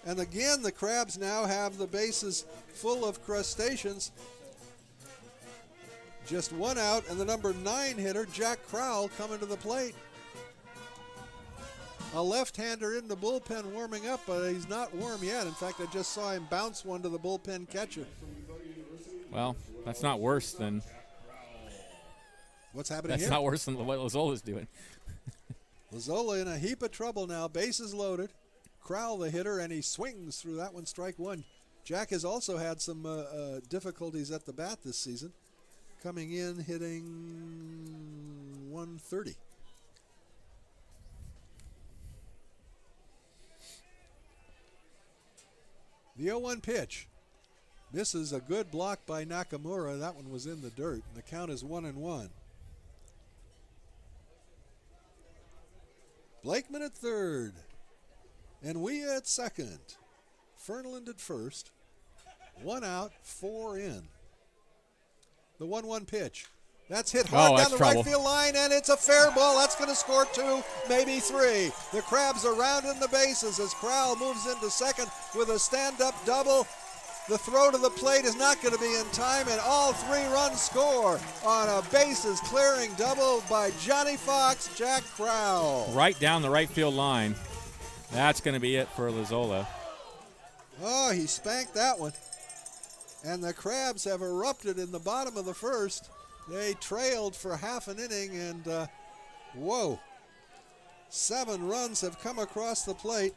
And again, the Crabs now have the bases full of crustaceans. Just 1 out, and the number 9 hitter, Jack Crowell, coming to the plate. A left-hander in the bullpen warming up, but he's not warm yet. In fact, I just saw him bounce one to the bullpen catcher. Well, that's not worse than What's happening that's here? not worse than what Lozola's doing. Lazola in a heap of trouble now. Bases loaded. Crowell the hitter, and he swings through that one, strike one. Jack has also had some difficulties at the bat this season. Coming in, hitting 130. The 0-1 pitch. This is a good block by Nakamura. That one was in the dirt. The count is 1-1. Blakeman at third. And we at second. Fernland at first. 1 out, 4 in. The 1-1 pitch. That's hit hard down the right field line, and it's a fair ball. That's going to score 2, maybe 3. The Crabs are rounding the bases as Crowell moves into second with a stand-up double. The throw to the plate is not going to be in time, and all 3 runs score on a bases-clearing double by Johnny Fox, Jack Crowell. Right down the right field line. That's going to be it for Lazola. Oh, he spanked that one. And the Crabs have erupted in the bottom of the first. They trailed for half an inning, and whoa. 7 runs have come across the plate.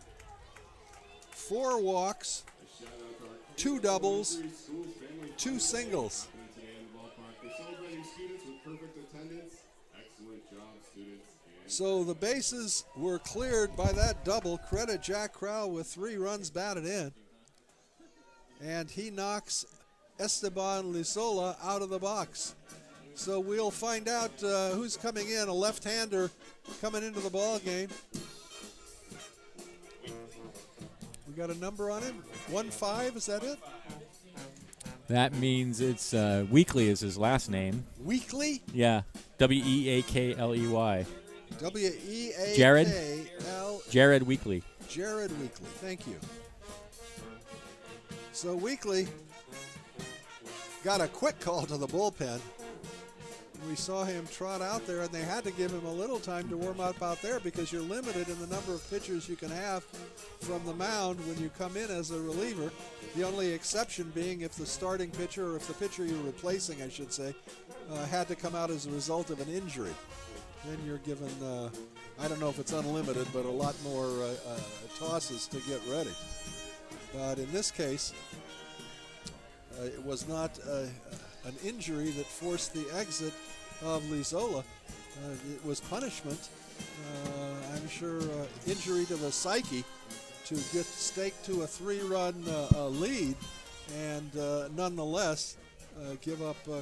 4 walks, 2 doubles, 2 singles. So the bases were cleared by that double. Credit Jack Crowell with 3 runs batted in. And he knocks Esteban Lizola out of the box. So we'll find out who's coming in. A left-hander coming into the ball game. We got a number on him. 1-5, is that it? That means it's Weekley is his last name. Weekley? Yeah, Weakley. W-E-A-K-L. Jared Weekley. Jared Weekley, thank you. So Weekley got a quick call to the bullpen. We saw him trot out there, and they had to give him a little time to warm up out there because you're limited in the number of pitchers you can have from the mound when you come in as a reliever. The only exception being if the starting pitcher, or if the pitcher you're replacing, I should say, had to come out as a result of an injury. Then you're given, I don't know if it's unlimited, but a lot more tosses to get ready. But in this case, it was not an injury that forced the exit of Lizola. It was punishment. I'm sure injury to the psyche to get staked to a 3-run lead and nonetheless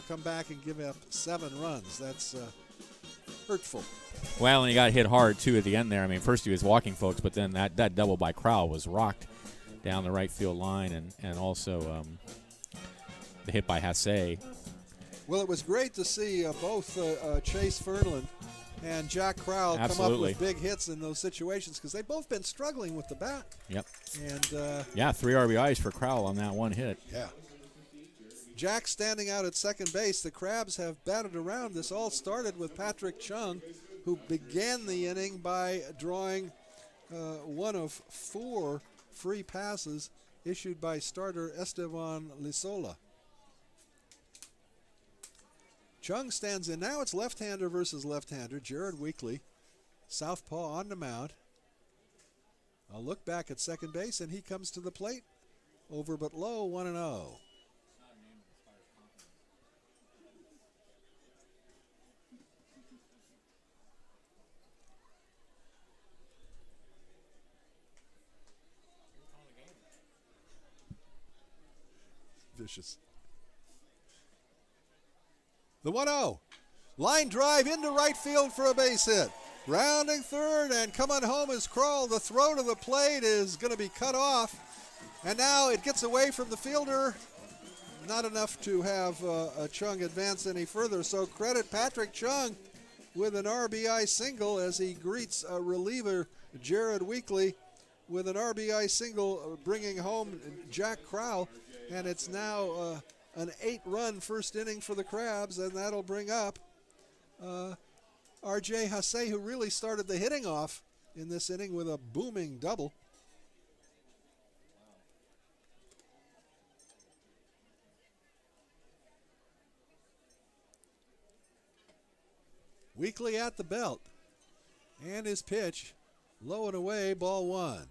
come back and give up 7 runs. That's hurtful. Well, and he got hit hard, too, at the end there. I mean, first he was walking folks, but then that double by Crowell was rocked down the right field line, and also the hit by Hasse. Well, it was great to see both Chase Fernland and Jack Crowell come up with big hits in those situations because they've both been struggling with the bat. Yep. And 3 RBIs for Crowell on that one hit. Yeah. Jack standing out at second base. The Crabs have batted around. This all started with Patrick Chung, who began the inning by drawing one of 4 free passes issued by starter Esteban Lizola. Chung stands in. Now it's left-hander versus left-hander. Jared Weekley, southpaw on the mound. A look back at second base, and he comes to the plate. Over but low, 1-0. Vicious. The 1-0. Line drive into right field for a base hit. Rounding third and coming home is Kroll. The throw to the plate is going to be cut off. And now it gets away from the fielder. Not enough to have Chung advance any further. So credit Patrick Chung with an RBI single as he greets a reliever, Jared Weekley, with an RBI single bringing home Jack Crowell. And it's now an 8-run first inning for the Crabs, and that'll bring up R.J. Hasse, who really started the hitting off in this inning with a booming double. Weekly at the belt. And his pitch, low and away, ball one.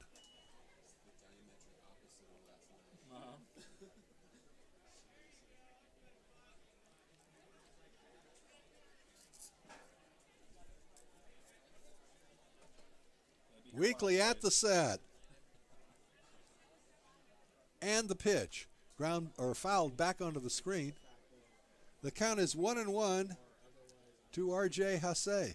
Weekly at the set. And the pitch. Ground or fouled back onto the screen. The count is 1-1 to R.J. Hasse.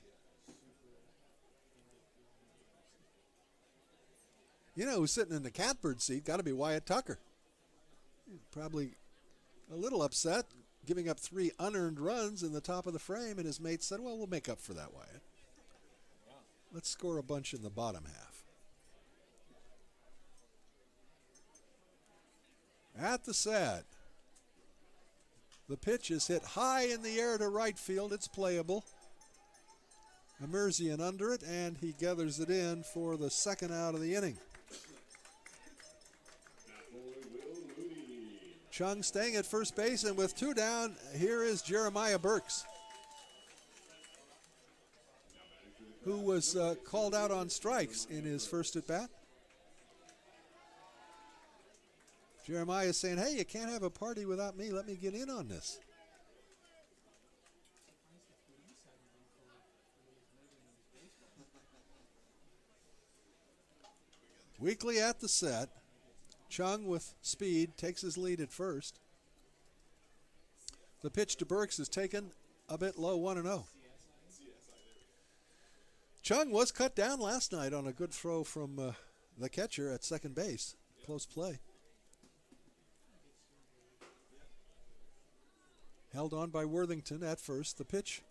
You know who's sitting in the catbird seat? Got to be Wyatt Tucker. Probably a little upset, giving up 3 unearned runs in the top of the frame, and his mate said, well, we'll make up for that, Wyatt. Let's score a bunch in the bottom half. At the set. The pitch is hit high in the air to right field. It's playable. Emerzian under it, and he gathers it in for the second out of the inning. Chung staying at first base, and with 2 down, here is Jeremiah Burks, who was called out on strikes in his first at-bat. Jeremiah is saying, hey, you can't have a party without me. Let me get in on this. Weekly at the set. Chung with speed takes his lead at first. The pitch to Burks is taken a bit low, 1-0. Chung was cut down last night on a good throw from the catcher at second base. Close play. Held on by Worthington at first. The pitch.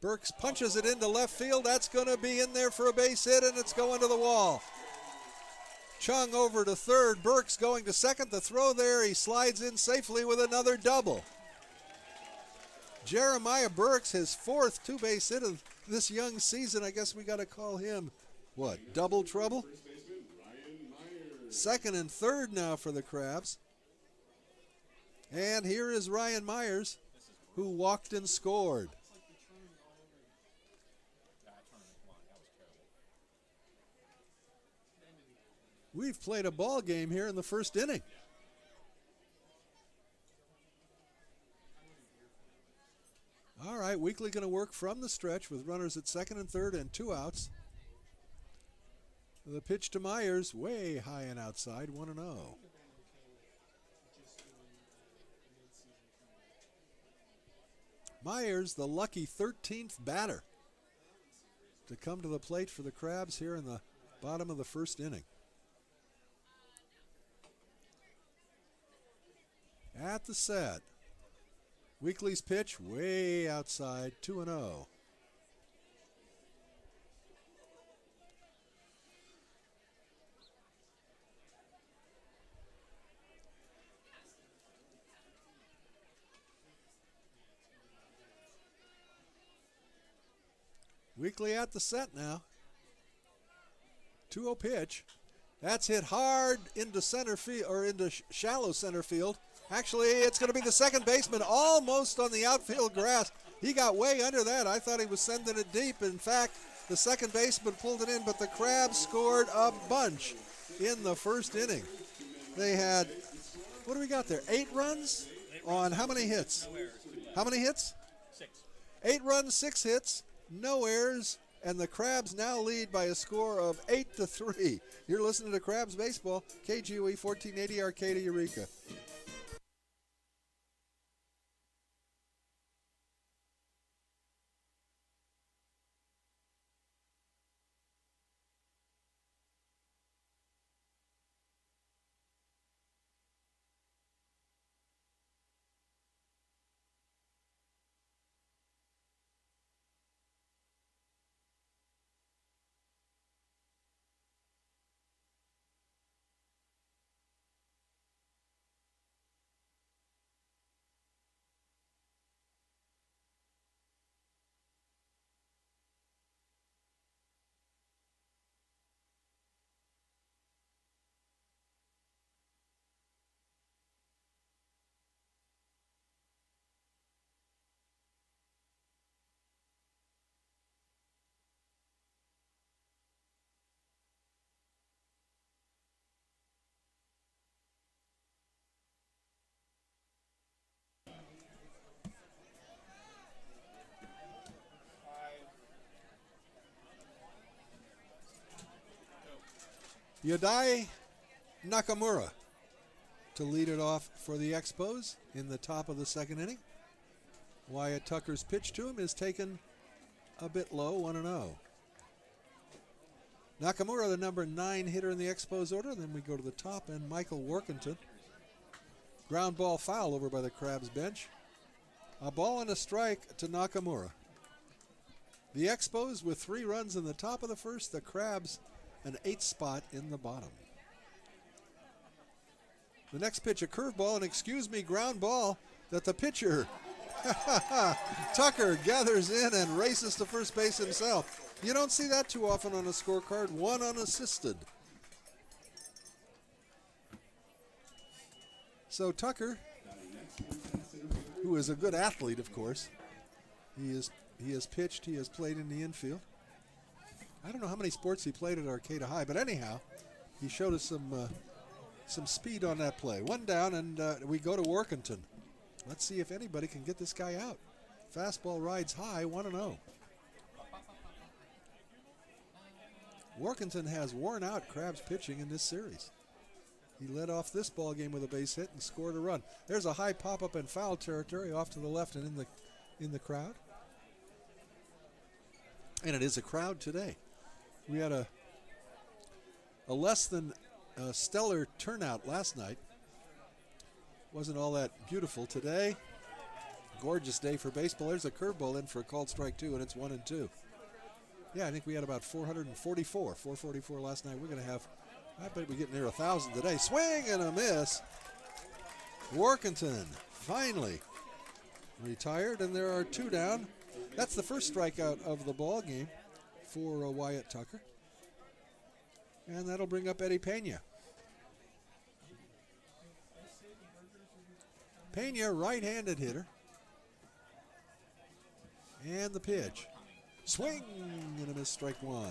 Burks punches it into left field. That's going to be in there for a base hit, and it's going to the wall. Chung over to third. Burks going to second. The throw there. He slides in safely with another double. Jeremiah Burks, his 4th 2-base hit of this young season. I guess we got to call him, what, double trouble? Second and third now for the Crabs. And here is Ryan Myers, who walked and scored. We've played a ball game here in the first inning. All right, Weekly going to work from the stretch with runners at second and third and 2 outs. The pitch to Myers, way high and outside, 1-0. Myers, the lucky 13th batter to come to the plate for the Crabs here in the bottom of the first inning. At the set. Weekly's pitch way outside, 2-0. Weekly at the set now. 2-0 pitch. That's hit hard into center field, or into shallow center field. Actually, it's going to be the second baseman almost on the outfield grass. He got way under that. I thought he was sending it deep. In fact, the second baseman pulled it in, but the Crabs scored a bunch in the first inning. They had, what do we got there, 8 runs on how many hits? How many hits? 6. 8 runs, 6 hits, no errors, and the Crabs now lead by a score of 8-3. You're listening to Crabs Baseball, KGOE 1480 Arcata, Eureka. Yadai Nakamura to lead it off for the Expos in the top of the second inning. Wyatt Tucker's pitch to him is taken a bit low, 1-0. Nakamura, the number 9 hitter in the Expos order. Then we go to the top, and Michael Workington. Ground ball foul over by the Crabs bench. A ball and a strike to Nakamura. The Expos with 3 runs in the top of the first. The Crabs an 8th spot in the bottom. The next pitch, a curveball, and excuse me, ground ball that the pitcher, Tucker, gathers in and races to first base himself. You don't see that too often on a scorecard, 1 unassisted. So Tucker, who is a good athlete, of course, he has pitched, he has played in the infield. I don't know how many sports he played at Arcata High, but anyhow, he showed us some speed on that play. 1 down, and we go to Workington. Let's see if anybody can get this guy out. Fastball rides high, 1-0. Workington has worn out Crabs pitching in this series. He led off this ball game with a base hit and scored a run. There's a high pop-up in foul territory off to the left and in the crowd. And it is a crowd today. We had a less than stellar turnout last night. Wasn't all that beautiful today. Gorgeous day for baseball. There's a curveball in for a called strike 2, and it's 1-2. Yeah, I think we had about 444 last night. We're going to have, I bet we get near 1,000 today. Swing and a miss. Workington finally retired, and there are 2 down. That's the first strikeout of the ball game for Wyatt Tucker. And that'll bring up Eddie Pena. Pena, right-handed hitter. And the pitch. Swing and a miss, strike 1.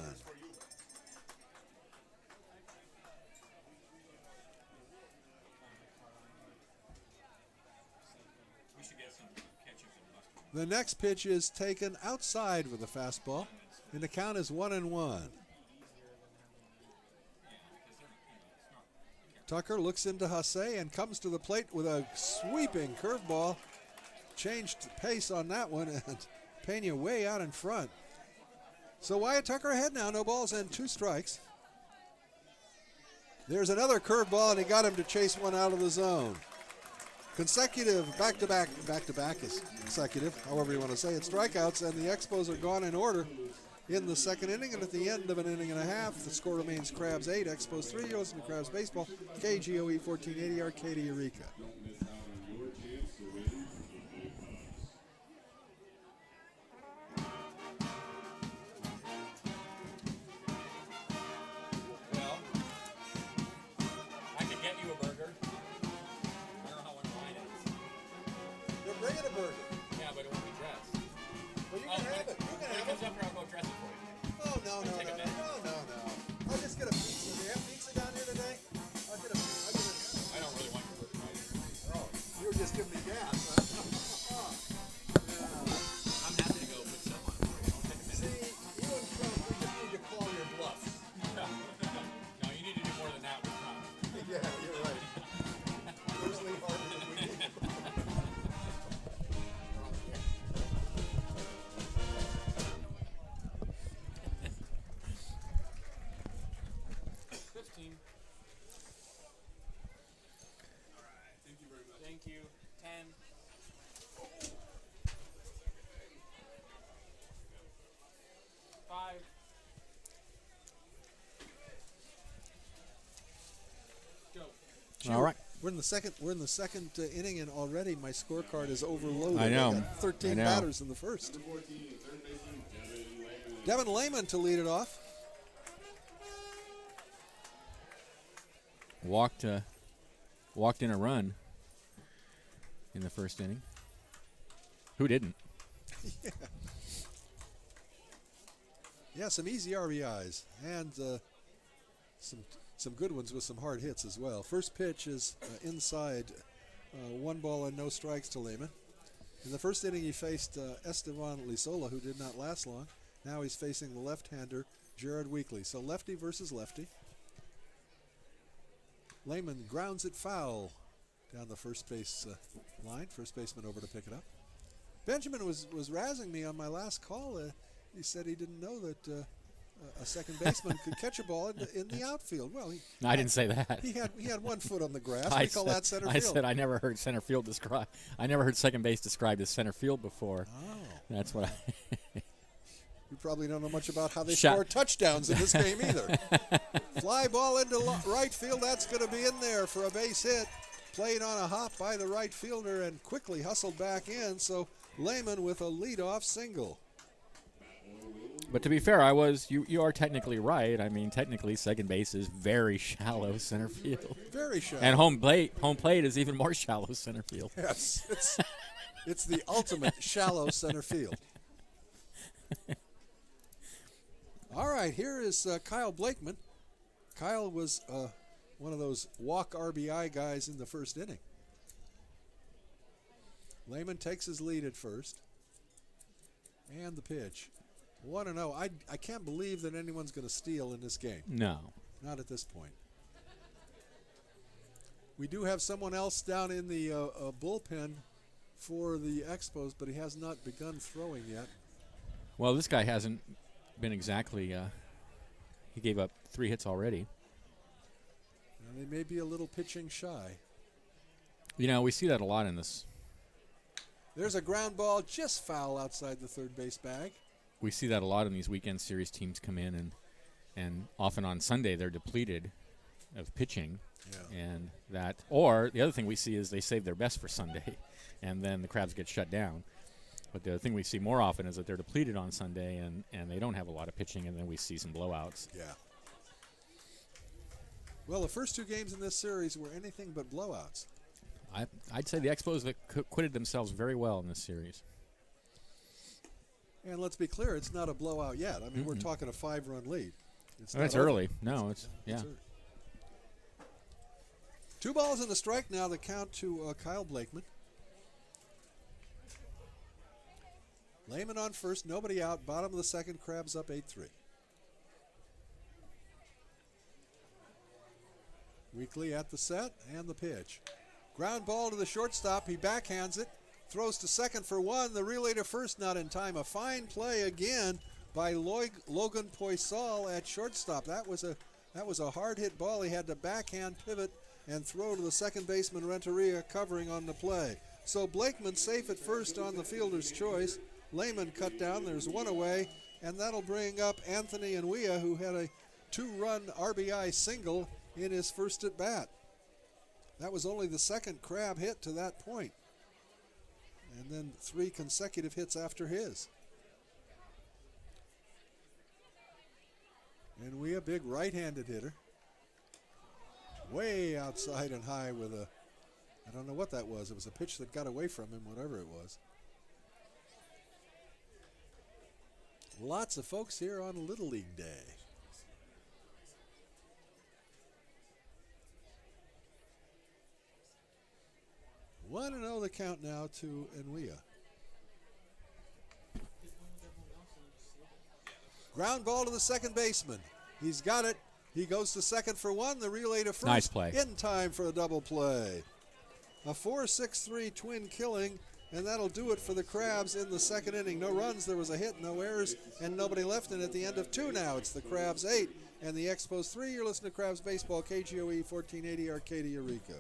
The next pitch is taken outside with a fastball, and the count is 1-1. Tucker looks into Hasse and comes to the plate with a sweeping curveball. Changed pace on that one, and Pena way out in front. So Wyatt Tucker ahead now, no balls and 2 strikes. There's another curveball, and he got him to chase one out of the zone. Consecutive, back-to-back is consecutive, however you want to say it, strikeouts, and the Expos are gone in order in the second inning, and at the end of an inning and a half, the score remains Crabs 8, Expos 3. You're listening to Crabs Baseball, KGOE 1480, Arcadia, Eureka. Well, I could get you a burger. I don't know how much wine is. They're bringing a burger. Yeah, but it won't be dressed. Well, you can have it. You can When it have comes it. up here, I'll go dress it for you. Oh, no. Take a minute. I'll just get a pizza. Do you have pizza down here today? I'll get a I don't really want your burger either. Oh, you were just giving me gas, huh? I'm happy to go put some on it for you. I'll take a minute. See, you and Trump, we just need to call your bluff. No, you need to do more than that with Trump. Yeah, you're right. Personally harder than we need. 15. Thank you. 10. Five. Go. All right. We're in the second inning, and already my scorecard is overloaded. I know. got 13 I know. batters in the first. Devin Lehman to lead it off. Walked in a run in the first inning. Who didn't? Yeah, some easy RBIs and some good ones with some hard hits as well. First pitch is inside, 1 ball and no strikes to Lehman. In the first inning, he faced Esteban Lisola, who did not last long. Now he's facing the left-hander Jared Weekly. So lefty versus lefty. Lehman grounds it foul down the first base line. First baseman over to pick it up. Benjamin was razzing me on my last call. He said he didn't know that a second baseman could catch a ball in the outfield. Well, No, I didn't say that. he had 1 foot on the grass. We call that center field. I said I never heard center field described. I never heard second base described as center field before. Oh. That's what You probably don't know much about how they Shot. score touchdowns in this game either. Fly ball into right field. That's going to be in there for a base hit. Played on a hop by the right fielder and quickly hustled back in. So Lehman with a leadoff single. But to be fair, you are technically right. I mean, technically, second base is very shallow center field. Very shallow. And home plate is even more shallow center field. Yes, it's the ultimate shallow center field. All right, here is Kyle Blakeman. Kyle was one of those walk RBI guys in the first inning. Lehman takes his lead at first. And the pitch. 1-0. I can't believe that anyone's going to steal in this game. No. Not at this point. We do have someone else down in the bullpen for the Expos, but he has not begun throwing yet. Well, this guy hasn't been exactly. He gave up 3 hits already. And they may be a little pitching shy. You know, we see that a lot in this. There's a ground ball just foul outside the third base bag. We see that a lot in these weekend series. Teams come in and often on Sunday they're depleted of pitching. Yeah. And that, or the other thing we see is they save their best for Sunday, and then the Crabs get shut down. But the other thing we see more often is that they're depleted on Sunday and they don't have a lot of pitching, and then we see some blowouts. Yeah. Well, the first 2 games in this series were anything but blowouts. I'd say the Expos have acquitted themselves very well in this series. And let's be clear, it's not a blowout yet. I mean, we're talking a 5-run lead. That's early. No, it's yeah. Early. 2 balls and a strike now, the count to Kyle Blakeman. Lehman on first, nobody out. Bottom of the second, Crabs up 8-3. Weekly at the set and the pitch. Ground ball to the shortstop. He backhands it. Throws to second for 1. The relay to first not in time. A fine play again by Logan Poisal at shortstop. That was a hard hit ball. He had to backhand pivot and throw to the second baseman Renteria covering on the play. So Blakeman safe at first on the fielder's choice. Lehman cut down. There's 1 away, and that'll bring up Anthony Nwia, who had a 2-run RBI single in his first at bat. That was only the second Crab hit to that point. And then 3 consecutive hits after his. And we a big right-handed hitter. Way outside and high with I don't know what that was. It was a pitch that got away from him, whatever it was. Lots of folks here on Little League Day. One and 0 the count now to Nwia. Ground ball to the second baseman. He's got it. He goes to second for 1. The relay to first. Nice play. In time for a double play. A 4-6-3 twin killing, and that'll do it for the Crabs in the second inning. No runs, there was a hit, no errors, and nobody left. And at the end of 2 now, it's the Crabs 8 and the Expos 3. You're listening to Crabs Baseball, KGOE 1480 Arcadia, Eureka.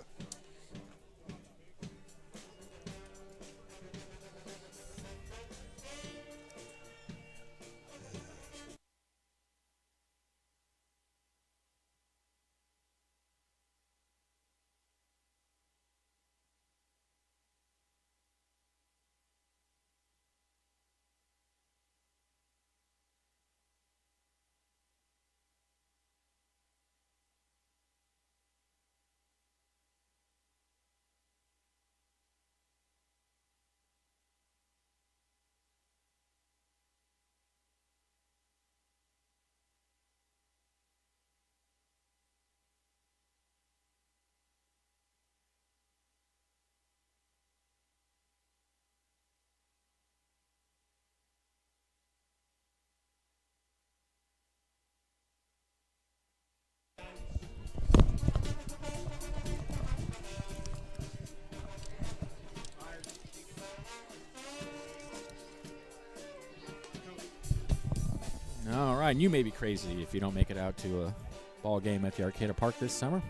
right, and you may be crazy if you don't make it out to a ball game at the Arcata Park this summer.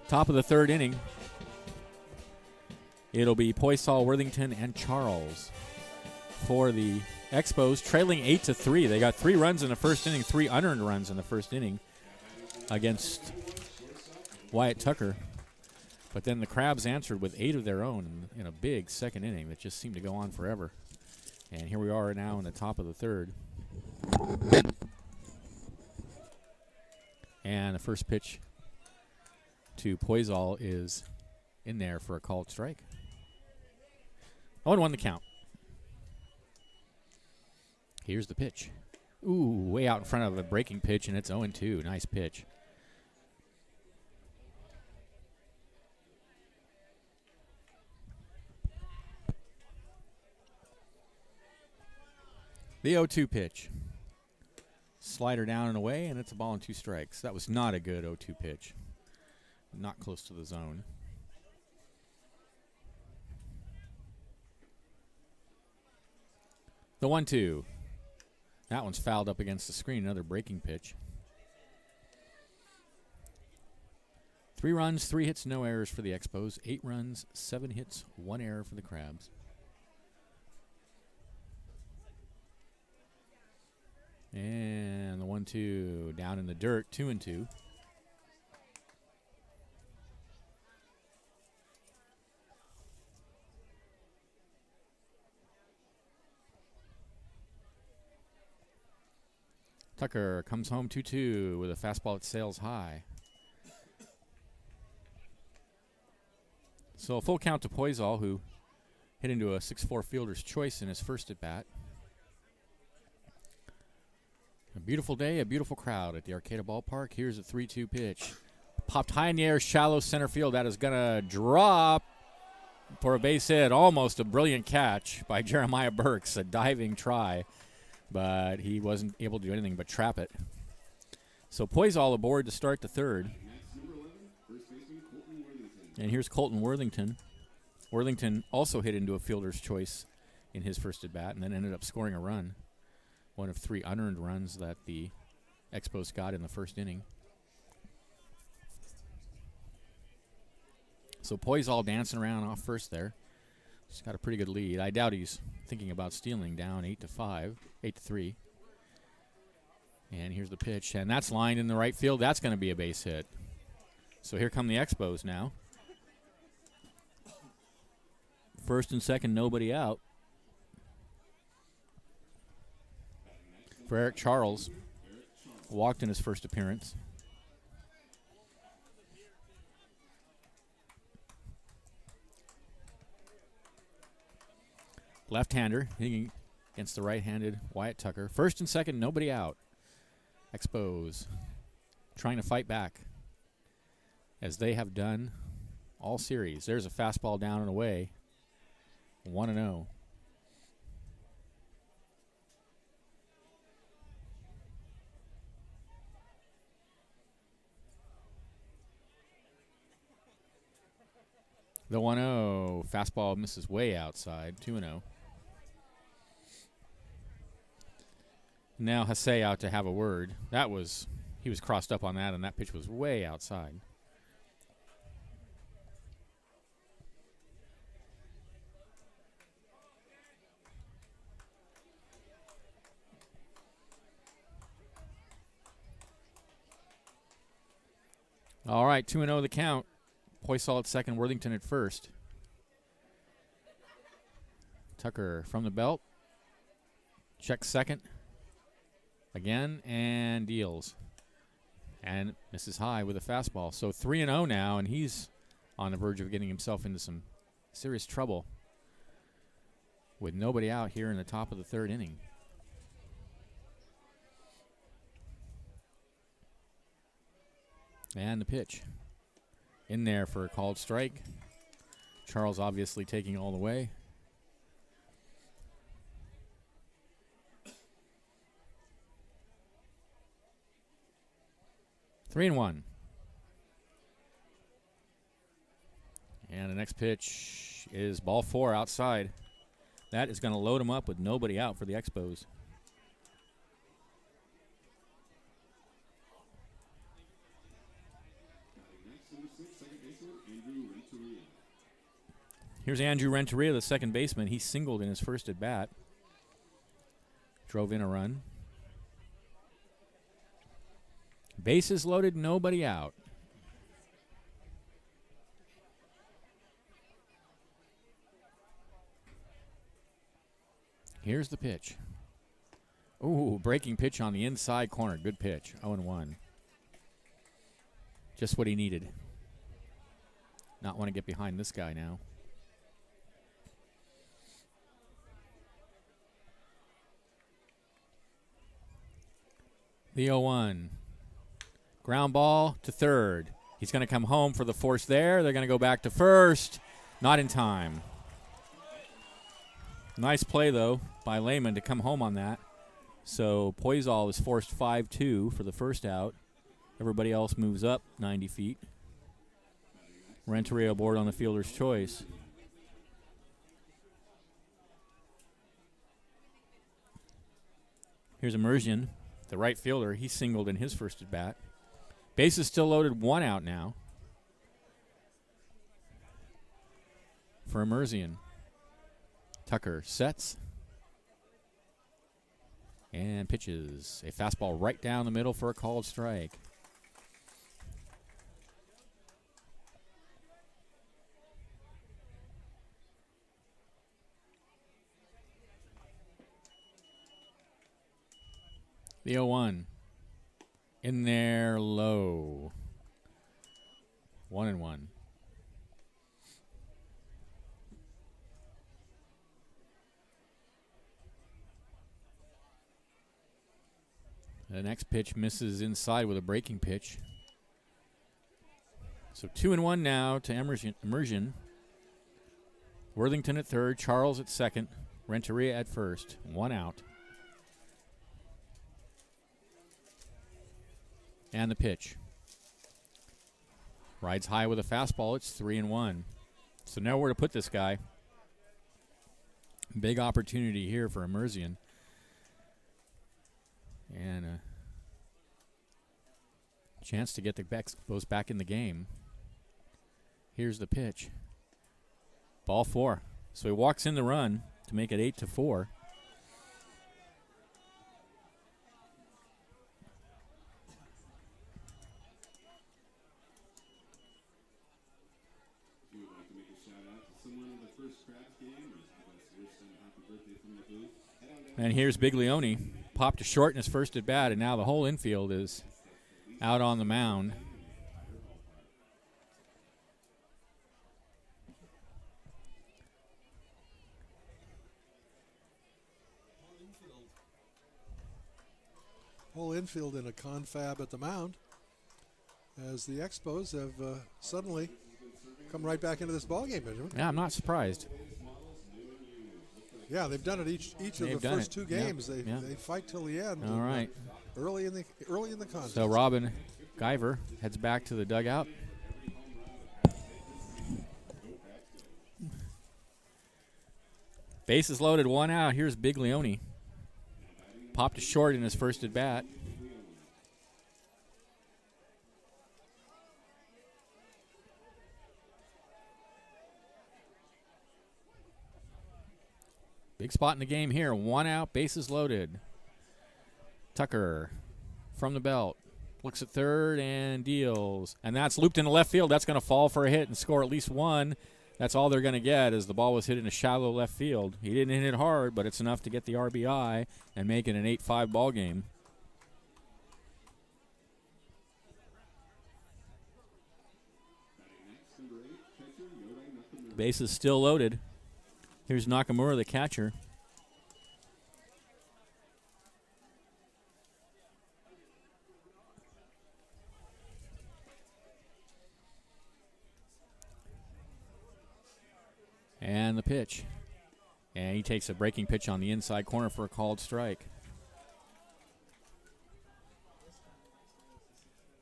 Top of the third inning. It'll be Poisal, Worthington, and Charles for the Expos, trailing 8-3. They got 3 runs in the first inning, 3 unearned runs in the first inning against Wyatt Tucker. But then the Crabs answered with 8 of their own in a big second inning that just seemed to go on forever. And here we are now in the top of the third. And the first pitch to Poisal is in there for a called strike. 0-1 the count. Here's the pitch. Ooh, way out in front of a breaking pitch, and it's 0-2. Nice pitch. The 0-2 pitch. Slider down and away, and it's a ball and 2 strikes. That was not a good 0-2 pitch. Not close to the zone. The 1-2. That one's fouled up against the screen. Another breaking pitch. 3 runs, 3 hits, no errors for the Expos. 8 runs, 7 hits, 1 error for the Crabs. And the 1-2 down in the dirt, 2-2. Tucker comes home 2-2 with a fastball that sails high. So a full count to Poisal, who hit into a 6-4 fielder's choice in his first at bat. A beautiful day, a beautiful crowd at the Arcata Ballpark. Here's a 3-2 pitch. Popped high in the air, shallow center field. That is going to drop for a base hit. Almost a brilliant catch by Jeremiah Burks, a diving try. But he wasn't able to do anything but trap it. So Poisal aboard to start the third. And here's Colton Worthington. Worthington also hit into a fielder's choice in his first at bat and then ended up scoring a run. One of 3 unearned runs that the Expos got in the first inning. So Poisal dancing around off first there. He's got a pretty good lead. I doubt he's thinking about stealing, down 8-3. And here's the pitch, and that's lined in the right field. That's going to be a base hit. So here come the Expos now. First and second, nobody out. For Eric Charles, walked in his first appearance. Left-hander hitting against the right-handed Wyatt Tucker. First and second, nobody out. Expos trying to fight back, as they have done all series. There's a fastball down and away. 1-0. The 1-0. Fastball misses way outside. 2-0. Now Hasse out to have a word. He was crossed up on that, and that pitch was way outside. All right, 2-0 the count. Poisal at second, Worthington at first. Tucker from the belt. Checks second. Again, and deals. And misses high with a fastball. So 3-0 now, and he's on the verge of getting himself into some serious trouble with nobody out here in the top of the third inning. And the pitch. In there for a called strike. Charles obviously taking all the way. Three and one. And the next pitch is ball 4 outside. That is going to load him up with nobody out for the Expos. Here's Andrew Renteria, the second baseman. He singled in his first at bat. Drove in a run. Bases loaded, nobody out. Here's the pitch. Ooh, breaking pitch on the inside corner. Good pitch. 0-1. Just what he needed. Not want to get behind this guy now. The 0-1. Ground ball to third. He's going to come home for the force there. They're going to go back to first. Not in time. Nice play, though, by Lehman to come home on that. So Poisal is forced 5-2 for the first out. Everybody else moves up 90 feet. Renteria aboard on the fielder's choice. Here's Immersion, the right fielder. He singled in his first at bat. Base is still loaded, 1 out now for Immersion. Tucker sets and pitches a fastball right down the middle for a called strike. The 0-1 in there low. 1-1. The next pitch misses inside with a breaking pitch. So 2-1 now to Immersion. Worthington at third, Charles at second, Renteria at first. 1 out. And the pitch. Rides high with a fastball. It's 3-1. So now where to put this guy. Big opportunity here for Immersion. And a chance to get the Expos back in the game. Here's the pitch. Ball 4. So he walks in the run to make it 8-4. And here's Biglione. Popped to short in his first at bat, and now the whole infield is out on the mound. Whole infield in a confab at the mound, as the Expos have suddenly come right back into this ballgame, Benjamin. Yeah, I'm not surprised. Yeah, they've done it each of the first 2 games. Yep. They fight till the end. All right. Early in the contest. So Robin Guyver heads back to the dugout. Bases loaded, 1 out. Here's Biglione. Popped to short in his first at bat. Big spot in the game here. 1 out, bases loaded. Tucker from the belt. Looks at third and deals. And that's looped into left field. That's going to fall for a hit and score at least 1. That's all they're going to get, as the ball was hit in a shallow left field. He didn't hit it hard, but it's enough to get the RBI and make it an 8-5 ball game. Base is still loaded. Here's Nakamura, the catcher. And the pitch. And he takes a breaking pitch on the inside corner for a called strike.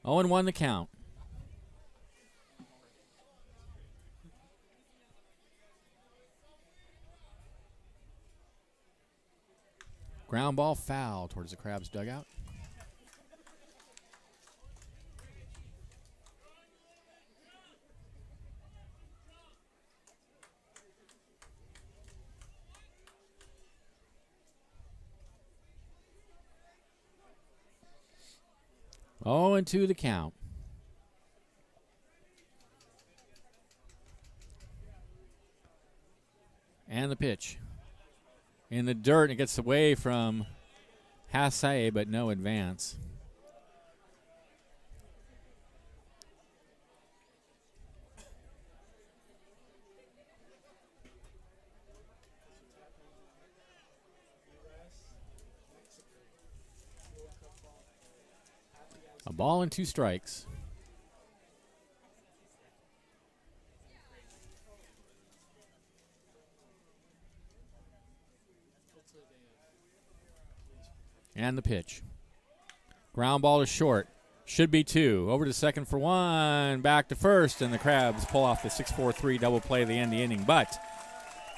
0-1 the count. Ground ball foul towards the Crabs dugout. 0-2 the count. And the pitch. In the dirt, and it gets away from Hasse, but no advance. A ball and 2 strikes. And the pitch. Ground ball is short. Should be 2. Over to second for 1. Back to first, and the Crabs pull off the 6-4-3 double play at the end of the inning. But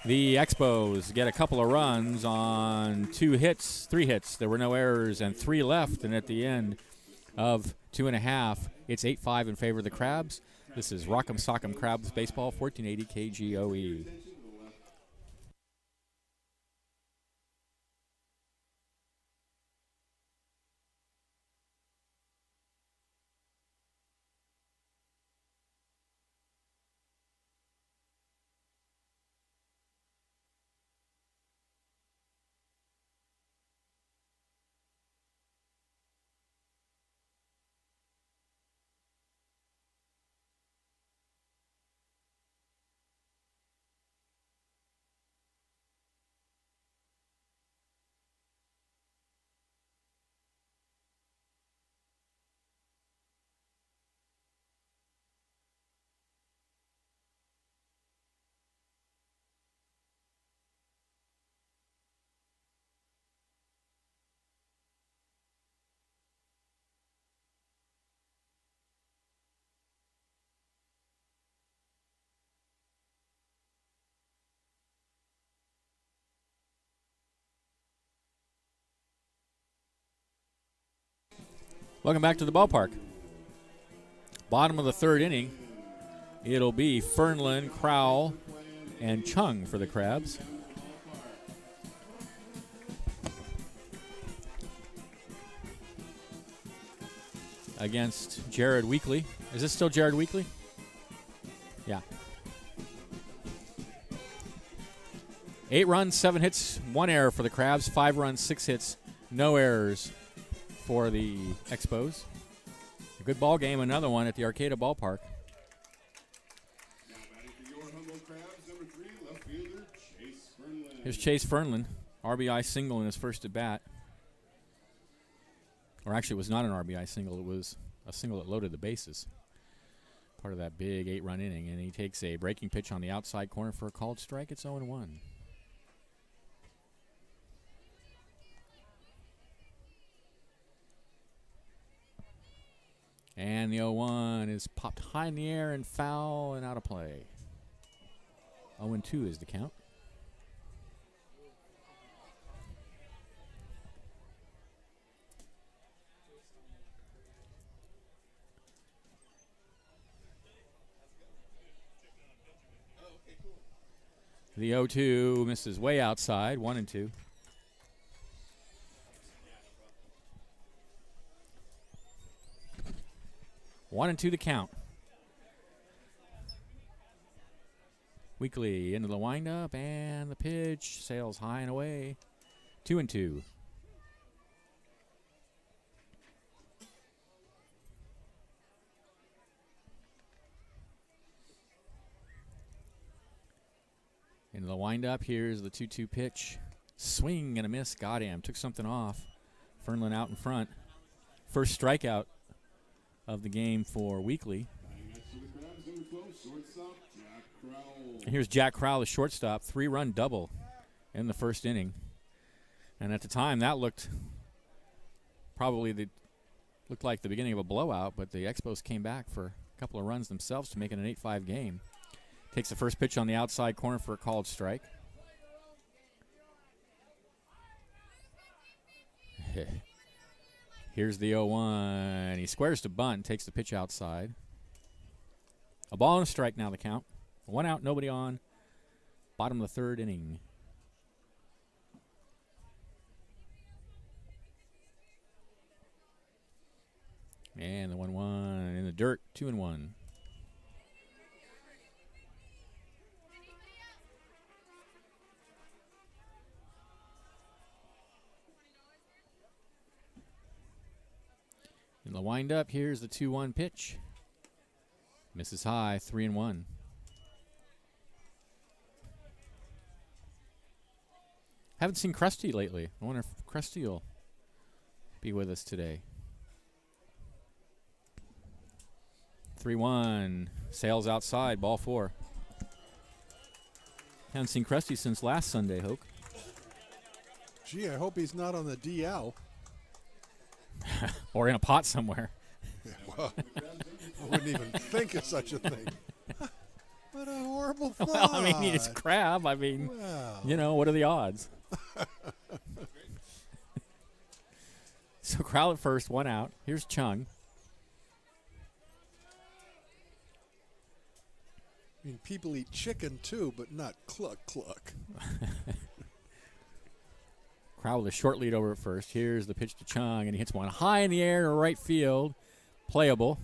the Expos get a couple of runs on 3 hits. There were no errors and 3 left, and at the end of 2.5, it's 8-5 in favor of the Crabs. This is Rock'em Sock'em Crabs Baseball, 1480 KGOE. Welcome back to the ballpark. Bottom of the 3rd inning. It'll be Fernlin, Crowell, and Chung for the Crabs. Against Jared Weekly. Is this still Jared Weekly? Yeah. 8 runs, 7 hits, 1 error for the Crabs. 5 runs, 6 hits, no errors for the Expos. A good ball game, another one at the Arcata Ballpark. Now batting for your Humboldt Crabs, number 3, left fielder Chase Fernlin. Here's Chase Fernlin, RBI single in his first at bat. Or actually, it was not an RBI single. It was a single that loaded the bases. Part of that big 8-run inning. And he takes a breaking pitch on the outside corner for a called strike. It's 0-1. And the 0-1 is popped high in the air and foul and out of play. 0-2 is the count. The 0-2 misses way outside, 1-2. One and 2 the count. Weekly into the windup, and the pitch sails high and away. 2-2. Into the windup, here's the 2-2 pitch. Swing and a miss, got him, took something off. Fernlin out in front. First strikeout of the game for Weekly. And here's Jack Crowell, the shortstop, 3-run double in the first inning. And at the time, that looked like the beginning of a blowout, but the Expos came back for a couple of runs themselves to make it an 8-5 game. Takes the first pitch on the outside corner for a called strike. Here's the 0-1. He squares to bunt and takes the pitch outside. A ball and a strike now the count. 1 out, nobody on. Bottom of the 3rd inning. And the 1-1 in the dirt, 2-1. In the windup, here's the 2-1 pitch. Misses high, 3-1. Haven't seen Krusty lately. I wonder if Krusty will be with us today. 3-1. Sails outside, ball 4. Haven't seen Krusty since last Sunday, Hoke. Gee, I hope he's not on the DL. Or in a pot somewhere. Yeah, well, I wouldn't even think of such a thing. What a horrible thought. Well, I mean, it's crab. I mean, Wow. you know, what are the odds? So Crowell at first, 1 out. Here's Chung. I mean, people eat chicken too, but not cluck cluck. Crowell with a short lead over at first. Here's the pitch to Chung, and he hits one high in the air to right field. Playable.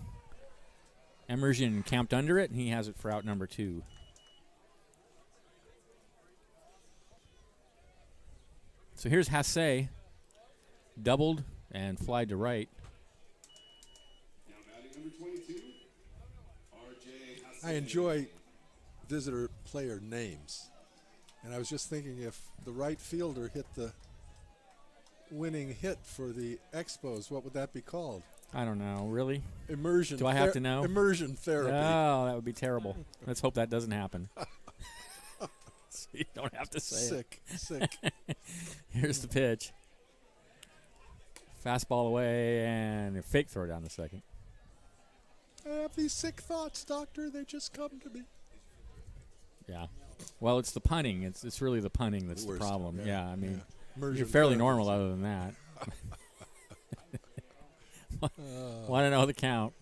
Emerson camped under it, and he has it for out number 2. So here's Hasse. Doubled and flied to right. Now batting number 22, R.J. I enjoy visitor player names. And I was just thinking if the right fielder hit the winning hit for the Expos, what would that be called? I don't know. Really? Immersion. Do I have to know? Immersion therapy. Oh, that would be terrible. Let's hope that doesn't happen. So you don't have to say Sick. it. Here's the pitch. Fastball away and a fake throw down the second. I have these sick thoughts, doctor. They just come to me. Yeah. Well, it's the punting. It's really the punting that's the Worst. problem. Yeah, I mean, Immersion you're fairly therapy. normal other than that. Want to know the count.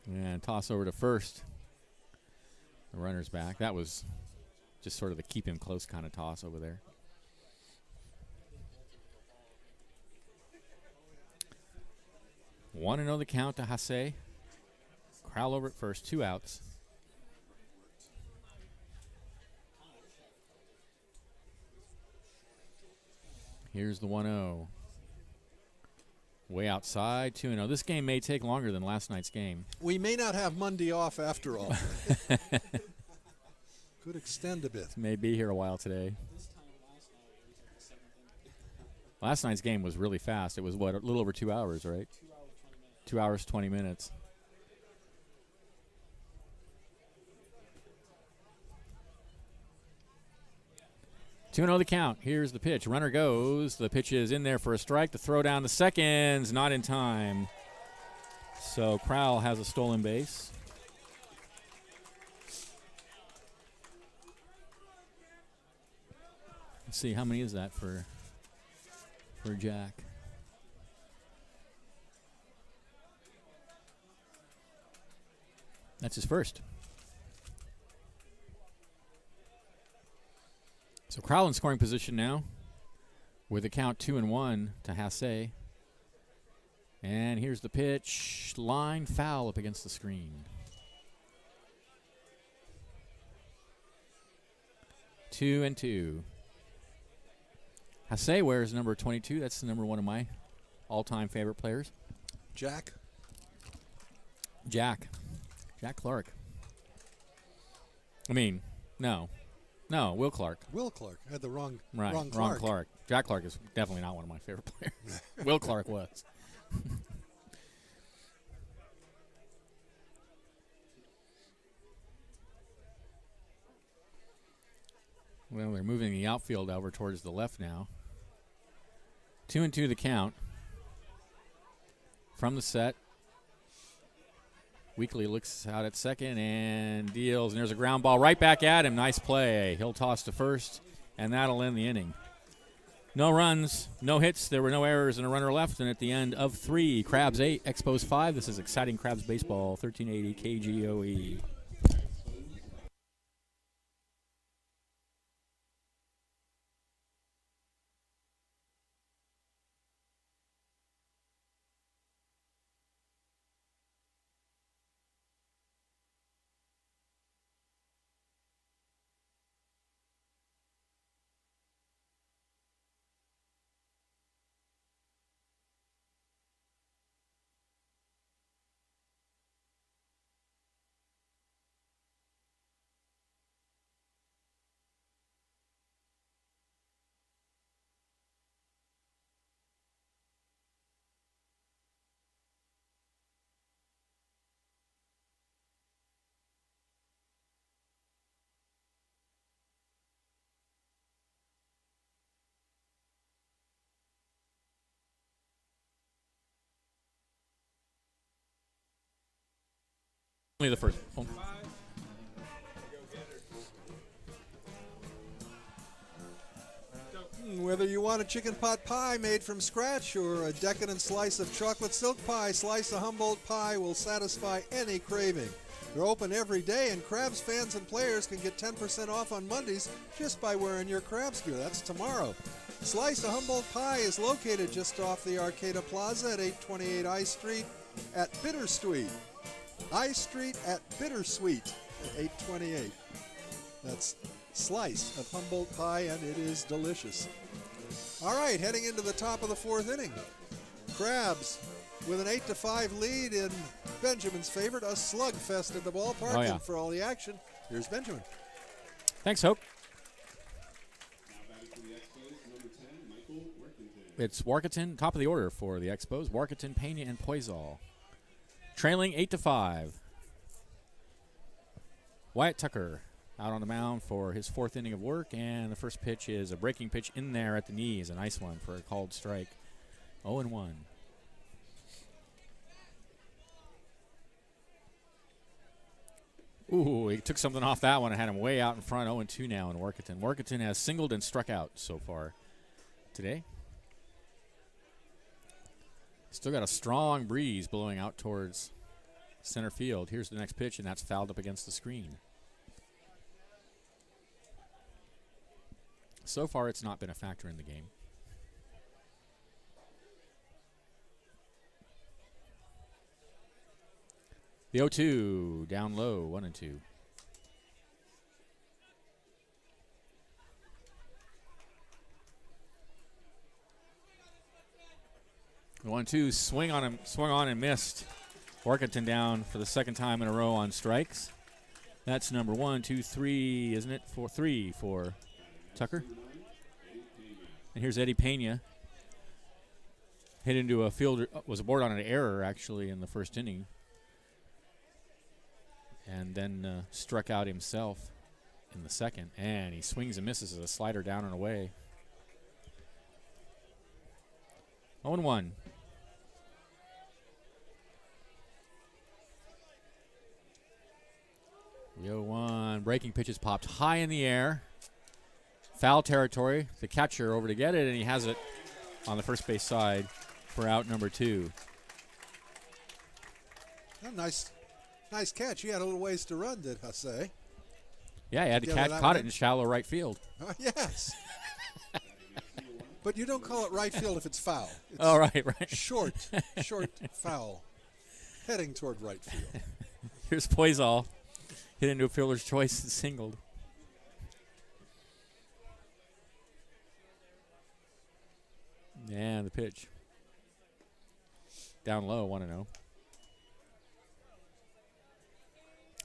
And toss over to first. The runner's back. That was just sort of the keep him close kind of toss over there. Want to know the count to Hasse. Crowell over at first. 2 outs. Here's the 1-0. Way outside, 2-0. This game may take longer than last night's game. We may not have Monday off after all. Could extend a bit. May be here a while today. Last night's game was really fast. It was, what, a little over 2 hours, right? 2 hours, 20 minutes. Two and 0 the count. Here's the pitch. Runner goes. The pitch is in there for a strike. The throw down to seconds. Not in time. So Crowell has a stolen base. Let's see, how many is that for Jack? That's his first. So Crowell in scoring position now with a count 2-1 to Hasse. And here's the pitch. Line foul up against the screen. 2-2. Hasse wears number 22. That's the number 1 of my all-time favorite players. Jack? Jack Clark. I mean, no, Will Clark. Will Clark. I had the wrong Right, wrong Clark. Jack Clark is definitely not one of my favorite players. Will Clark was. Well, they're moving the outfield over towards the left now. 2-2 the count. From the set. Weekly looks out at second and deals, and there's a ground ball right back at him. Nice play. He'll toss to first, and that'll end the inning. No runs, no hits. There were no errors and a runner left, and at the end of 3, Crabs 8, Expos 5. This is exciting Crabs baseball, 1380 KGOE. Only the first. Oh. Whether you want a chicken pot pie made from scratch or a decadent slice of chocolate silk pie, Slice of Humboldt Pie will satisfy any craving. They're open every day, and Crabs fans and players can get 10% off on Mondays just by wearing your Crabs gear. That's tomorrow. Slice of Humboldt Pie is located just off the Arcata Plaza at 828 I Street at Bittersweet. I Street at Bittersweet at 828. That's Slice of Humboldt Pie, and it is delicious. All right, heading into the top of the fourth inning. Crabs with an 8-5 lead in Benjamin's favorite, a slugfest at the ballpark. Oh, yeah. And for all the action, here's Benjamin. Thanks, Hope. Now batting for the Expos, number 10, Michael Workington. It's Warkentin, top of the order for the Expos. Warkentin, Pena, and Poisal. Trailing 8-5. Wyatt Tucker out on the mound for his fourth inning of work, and the first pitch is a breaking pitch in there at the knees. A nice one for a called strike. 0-1. Ooh, he took something off that one and had him way out in front. 0-2 now in Workington. Workington has singled and struck out so far today. Still got a strong breeze blowing out towards center field. Here's the next pitch, and that's fouled up against the screen. So far, it's not been a factor in the game. The 0-2, down low, 1-2. The 1-2 swung on and missed. Workington down for the second time in a row on strikes. That's number 1, 2, 3, isn't it? 3 for Tucker. And here's Eddie Pena. Hit into a fielder, was aboard on an error actually in the first inning. And then struck out himself in the second. And he swings and misses a slider down and away. 0-1. The 0-1. Breaking pitch is popped high in the air. Foul territory. The catcher over to get it, and he has it on the first base side for out number 2. Oh, nice catch. He had a little ways to run, did Jose? Yeah, he had to catch, caught it in shallow right field. Yes. But you don't call it right field if it's foul. It's Oh, right. short foul, heading toward right field. Here's Poisal. Hit into a fielder's choice and singled. And the pitch. Down low, 1-0.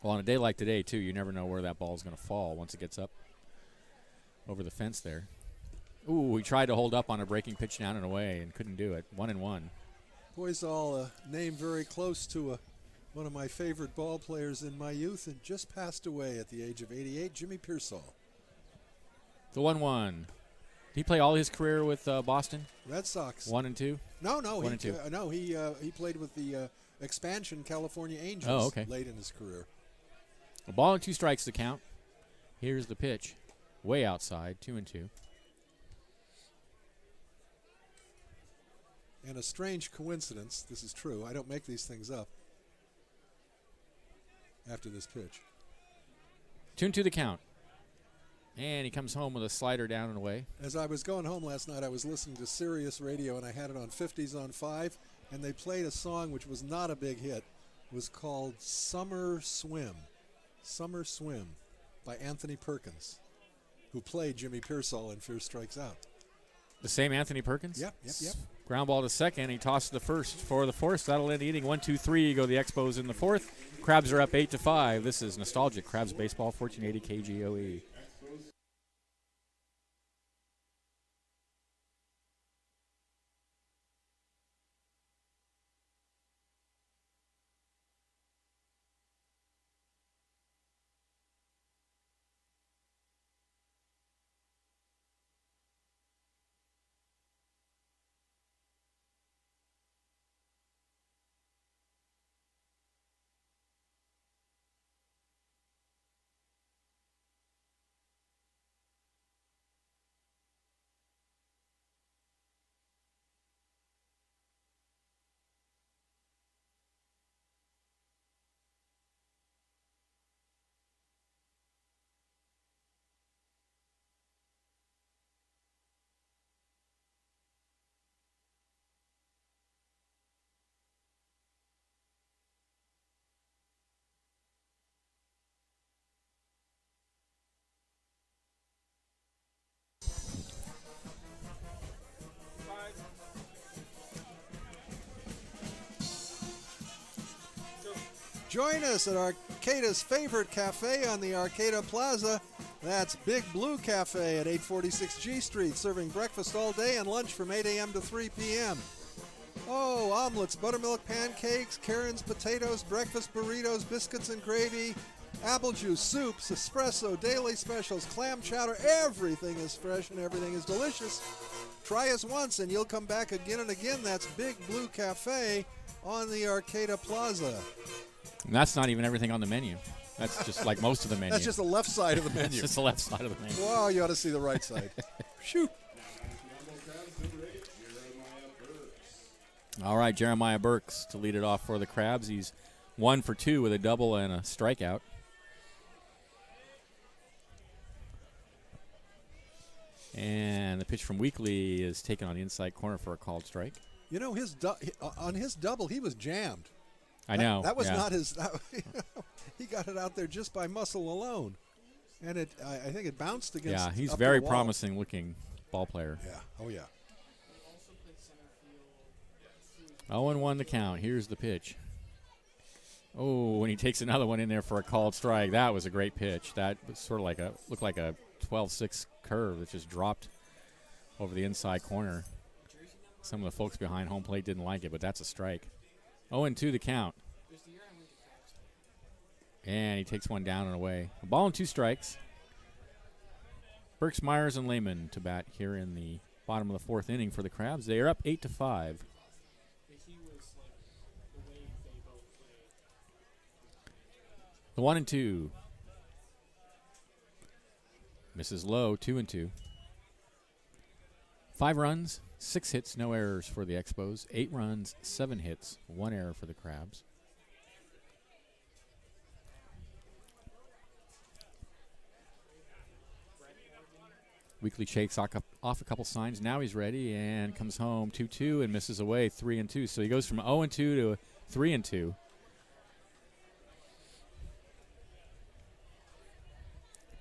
Well, on a day like today, too, you never know where that ball is going to fall once it gets up over the fence there. Ooh, he tried to hold up on a breaking pitch down and away and couldn't do it. 1-1. Poisal, a name very close to one of my favorite ball players in my youth, and just passed away at the age of 88, Jimmy Pearsall. The 1-1. Did he play all his career with Boston? Red Sox. 1 and 2? No, 1 and 2. He played with the expansion California Angels. Oh, okay. Late in his career. A ball and 2 strikes to count. Here's the pitch. Way outside, 2-2. And a strange coincidence, this is true, I don't make these things up, after this pitch. 2-2 the count. And he comes home with a slider down and away. As I was going home last night, I was listening to Sirius Radio, and I had it on 50s on 5, and they played a song which was not a big hit. It was called Summer Swim. Summer Swim by Anthony Perkins, who played Jimmy Pearsall in Fear Strikes Out. The same Anthony Perkins? Yep. Ground ball to second. He tossed the first for the fourth. That'll end the inning. 1-2-3. Go the Expos in the fourth. Crabs are up 8-5. This is Nostalgic Crabs Baseball, 1480 KGOE. Join us at Arcata's favorite cafe on the Arcata Plaza. That's Big Blue Cafe at 846 G Street, serving breakfast all day and lunch from 8 a.m. to 3 p.m. Oh, omelets, buttermilk pancakes, Karen's potatoes, breakfast burritos, biscuits and gravy, apple juice, soups, espresso, daily specials, clam chowder. Everything is fresh and everything is delicious. Try us once and you'll come back again and again. That's Big Blue Cafe on the Arcata Plaza. And that's not even everything on the menu. That's just like most of the menu. That's just the left side of the That's menu. just the left side of the menu. Wow, you ought to see the right side. Shoot. All right, Jeremiah Burks to lead it off for the Crabs. He's 1 for 2 with a double and a strikeout. And the pitch from Weekly is taken on the inside corner for a called strike. You know, on his double, he was jammed. I know. That was not his. He got it out there just by muscle alone, and I think it bounced against. Yeah, he's up very the wall. promising looking ball player. Yeah. Oh yeah. 0-1 the count. Here's the pitch. Oh, when he takes another one in there for a called strike, that was a great pitch. That was sort of looked like a 12-6 curve that just dropped over the inside corner. Some of the folks behind home plate didn't like it, but that's a strike. 0-2 the count. And he takes one down and away. A ball and 2 strikes. Burks, Myers, and Lehman to bat here in the bottom of the 4th inning for the Crabs. They are up 8-5. The 1-2. Misses low, 2-2. 5 runs, 6 hits, no errors for the Expos. 8 runs, 7 hits, 1 error for the Crabs. Weekly shakes off a couple signs. Now he's ready and comes home 2-2 and misses away 3-2. So he goes from 0-2 to 3-2.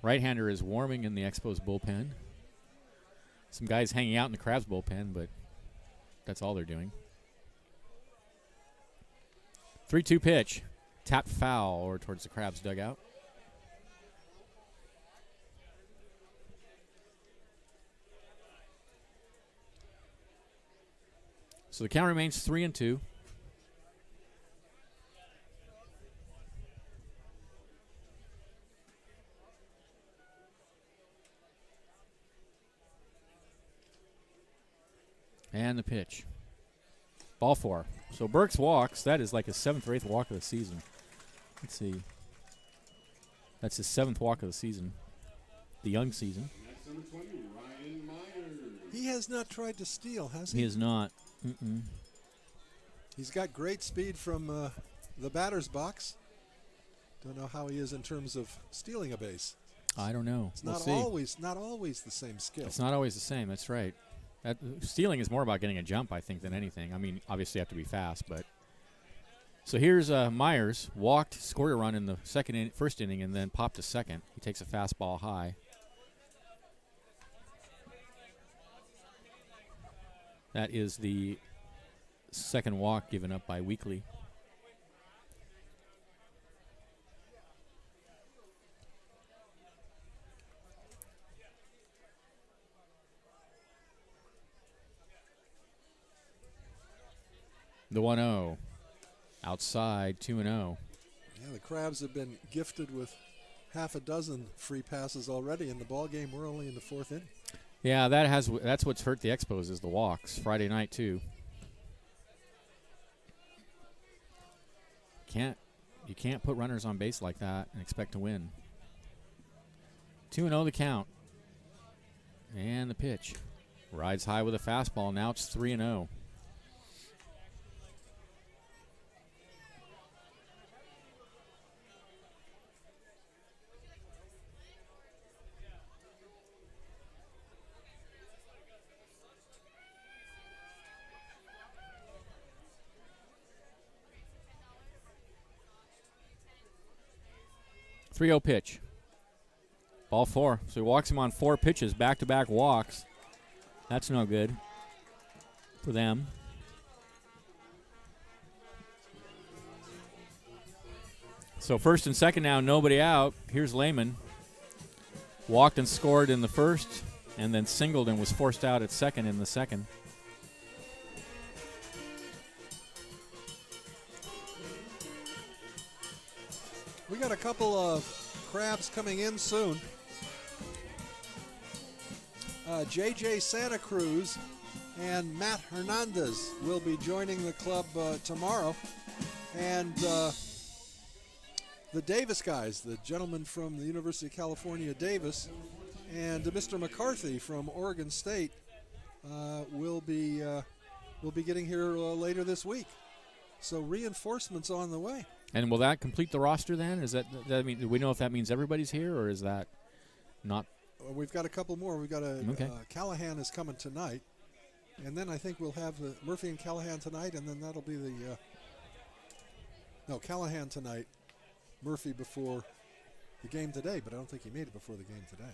Right-hander is warming in the Expos bullpen. Some guys hanging out in the Crabs bullpen, but that's all they're doing. 3-2 pitch. Tapped foul or towards the Crabs dugout. So the count remains 3-2. And the pitch. Ball 4. So Burks walks. That is like his 7th or 8th walk of the season. Let's see. That's his 7th walk of the season. The young season. He has not tried to steal, has he? He has not. Mm-mm. He's got great speed from the batter's box. Don't know how he is in terms of stealing a base. I don't know. It's We'll not see. always the same skill. It's not always the same. That's right. Stealing is more about getting a jump, I think, than anything. I mean, obviously you have to be fast, but. So here's Myers. Walked, scored a run in the first inning, and then popped to second. He takes a fastball high. That is the second walk given up by Weekly. The 1-0. Outside, 2-0. Yeah, the Crabs have been gifted with half a dozen free passes already in the ball game. We're only in the 4th inning. Yeah, that's what's hurt the Expos is the walks. Friday night too. You can't put runners on base like that and expect to win. 2-0 the count. And the pitch. Rides high with a fastball. Now it's 3-0. .30 pitch. Ball 4. So he walks him on 4 pitches, back-to-back walks. That's no good for them. So first and second now, nobody out. Here's Lehman. Walked and scored in the first, and then singled and was forced out at second in the second. We got a couple of crabs coming in soon. JJ Santa Cruz and Matt Hernandez will be joining the club tomorrow. And the Davis guys, the gentleman from the University of California, Davis, and Mr. McCarthy from Oregon State will be getting here later this week. So reinforcements on the way. And will that complete the roster then? Is that mean? Do we know if that means everybody's here, or is that not? We've got a couple more. We've got Callahan is coming tonight, and then I think we'll have Murphy and Callahan tonight, and then that'll be Callahan tonight, Murphy before the game today, but I don't think he made it before the game today.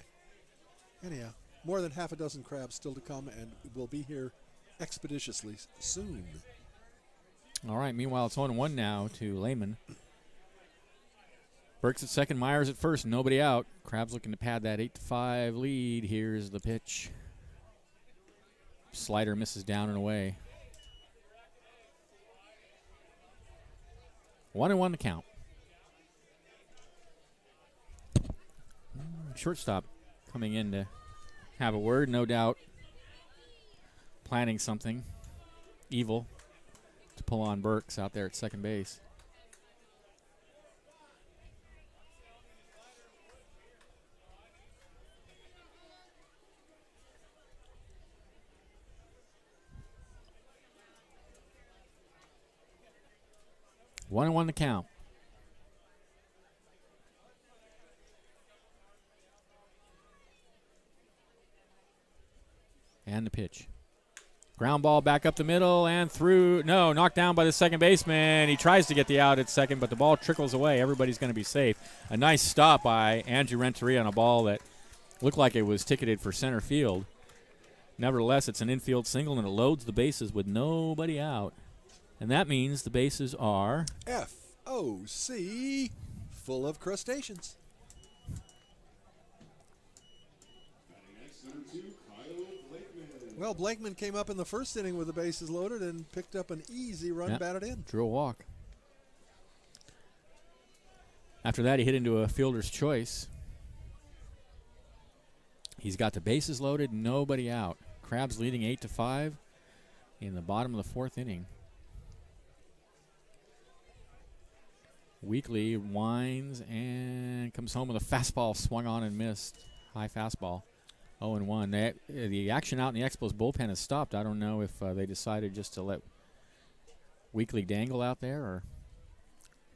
Anyhow, more than half a dozen crabs still to come, and will be here expeditiously soon. All right, meanwhile, it's 1-1 now to Lehman. Burks at second, Myers at first, nobody out. Crabs looking to pad that 8-5 lead. Here's the pitch. Slider misses down and away. 1-1 the count. Shortstop coming in to have a word, no doubt. Planning something evil to pull on Burks out there at second base. One and one to count. And the pitch. Ground ball back up the middle and through. No, knocked down by the second baseman. He tries to get the out at second, but the ball trickles away. Everybody's going to be safe. A nice stop by Andrew Renteria on a ball that looked like it was ticketed for center field. Nevertheless, it's an infield single, and it loads the bases with nobody out. And that means the bases are FOC, full of crustaceans. Well, Blakeman came up in the first inning with the bases loaded and picked up an easy run, batted in. Drew a walk. After that, he hit into a fielder's choice. He's got the bases loaded, nobody out. Crabs leading 8-5 in the bottom of the fourth inning. Weekly winds and comes home with a fastball swung on and missed. High fastball. 0-1. The action out in the Expos bullpen has stopped. I don't know if they decided just to let Weekly dangle out there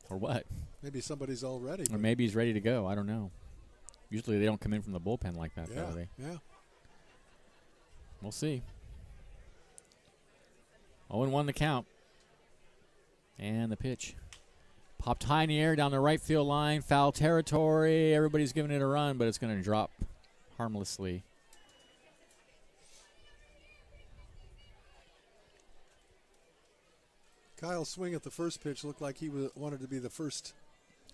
or what. Maybe somebody's all ready. Or maybe he's ready to go. I don't know. Usually they don't come in from the bullpen like that, though, they? Yeah. We'll see. 0-1 the count. And the pitch. Popped high in the air down the right field line. Foul territory. Everybody's giving it a run, but it's going to drop harmlessly. Kyle's swing at the first pitch looked like he wanted to be the first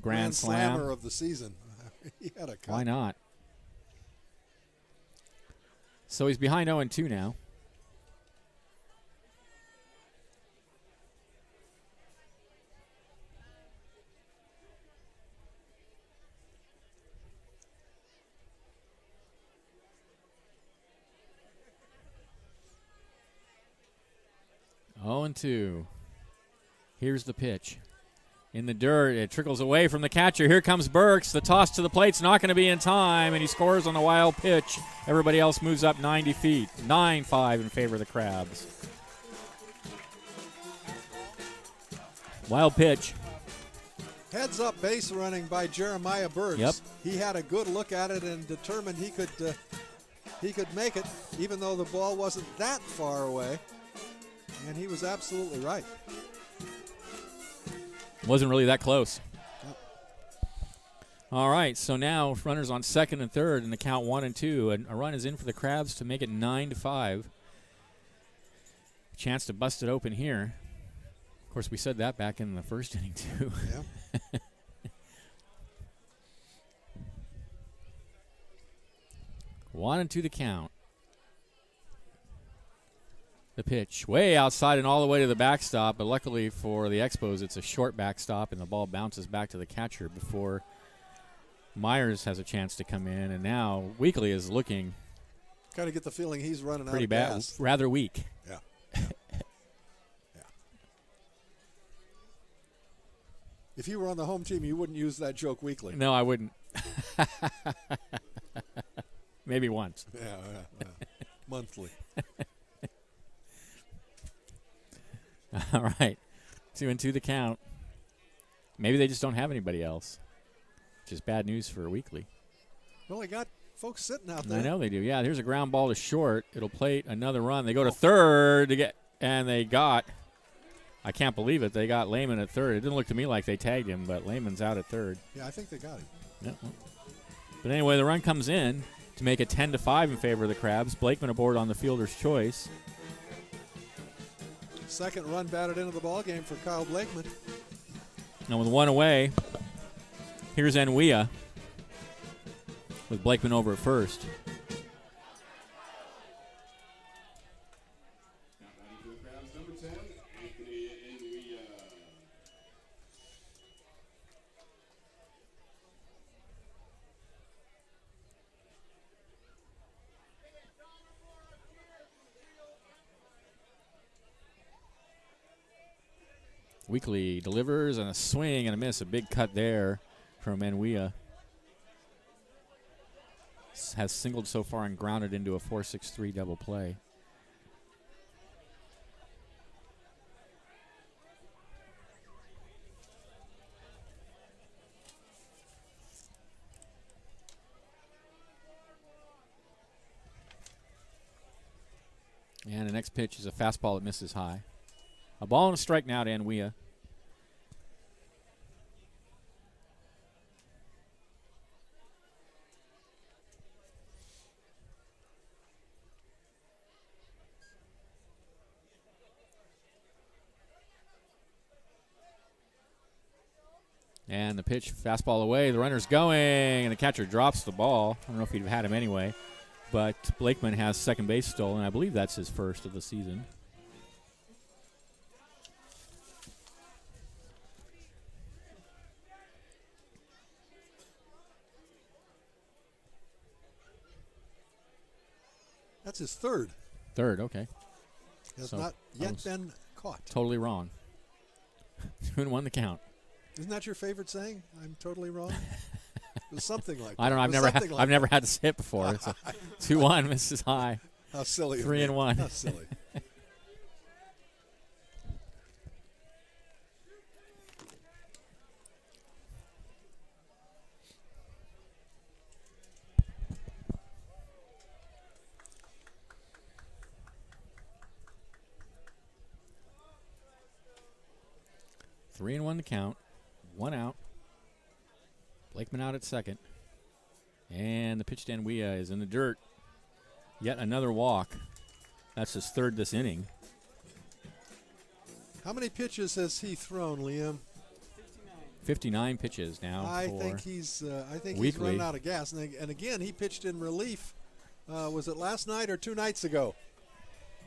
Grand slammer of the season. He had a cut. Why not? So he's behind 0-2 now. Oh, and 2. Here's the pitch. In the dirt, it trickles away from the catcher. Here comes Burks. The toss to the plate's not going to be in time, and he scores on the wild pitch. Everybody else moves up 90 feet. 9-5 in favor of the Crabs. Wild pitch. Heads up base running by Jeremiah Burks. Yep. He had a good look at it and determined he could make it, even though the ball wasn't that far away. And he was absolutely right. Wasn't really that close. Yep. All right, so now runners on second and third in the count 1-2. And a run is in for the Crabs to make it 9-5. Chance to bust it open here. Of course, we said that back in the first inning, too. Yeah. 1-2 the count. The pitch way outside and all the way to the backstop, but luckily for the Expos, it's a short backstop, and the ball bounces back to the catcher before Myers has a chance to come in. And now Weekly is looking Kind of get the feeling he's running pretty out of bad, gas. rather weak. Yeah. If you were on the home team, you wouldn't use that joke weekly. No, I wouldn't. Maybe once. Yeah. Monthly. All right. 2-2 the count. Maybe they just don't have anybody else. Which is bad news for Weekly. Well, they got folks sitting out there. I know they do. Yeah, here's a ground ball to short. It'll plate another run. They go to third to get, and they got, I can't believe it, they got Lehman at third. It didn't look to me like they tagged him, but Lehman's out at third. Yeah, I think they got him. Yeah. But anyway, the run comes in to make it 10-5 in favor of the Crabs. Blakeman aboard on the fielder's choice. Second run batted into the ball game for Kyle Blakeman. Now with one away, here's Enwea with Blakeman over at first. Now batting for the Crabs, number 10, Anthony Enwea. Weekly delivers and a swing and a miss. A big cut there from Enwea. Has singled so far and grounded into a 4-6-3 double play. And the next pitch is a fastball that misses high. A ball and a strike now to Enwea. And the pitch, fastball away. The runner's going, and the catcher drops the ball. I don't know if he'd have had him anyway. But Blakeman has second base stolen. I believe that's his first of the season. That's his third. Third, okay. Has So, not yet was- been caught. Totally wrong. 2-1 the count. Isn't that your favorite saying? I'm totally wrong. It was something like that. I don't know. It was something like I've never had to say it before. It's a 2-1 misses high. How silly. of 3-1. me. How silly. Three and 1 to count. One out. Blakeman out at second. And the pitch to Enwea is in the dirt. Yet another walk. That's his third this inning. How many pitches has he thrown, Liam? 59 pitches now. I for think he's Weekly. running out of gas. And again, he pitched in relief. Was it last night or 2 nights ago?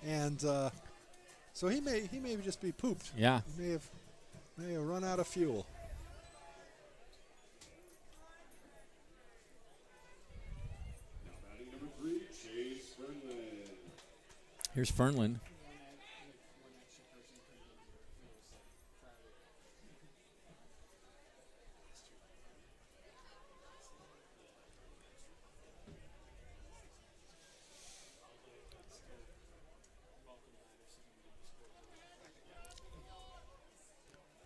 And so he may just be pooped. Yeah. He may have run out of fuel. Now batting number 3, Chase Fernley. Here's Fernland.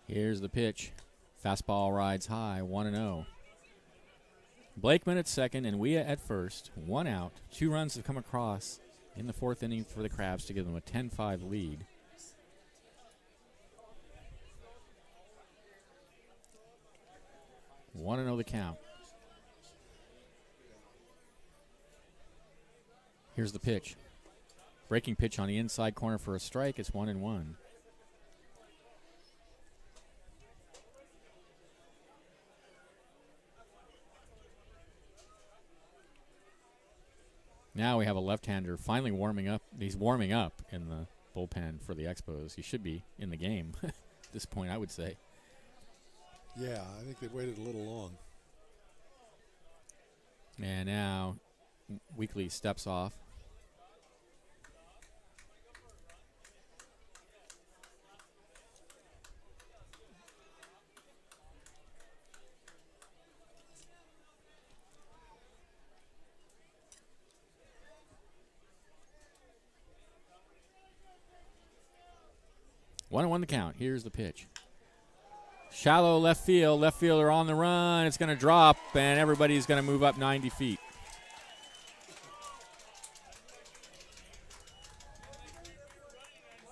Here's the pitch. Fastball rides high, 1-0. Blakeman at second and Enwea at first. One out. 2 runs have come across in the 4th inning for the Crabs to give them a 10-5 lead. One and 0 the count. Here's the pitch. Breaking pitch on the inside corner for a strike. It's 1-1. Now we have a left-hander finally warming up. He's warming up in the bullpen for the Expos. He should be in the game at this point, I would say. Yeah, I think they waited a little long. And now Weekly steps off. One and one the count. Here's the pitch. Shallow left field. Left fielder on the run. It's going to drop, and everybody's going to move up 90 feet.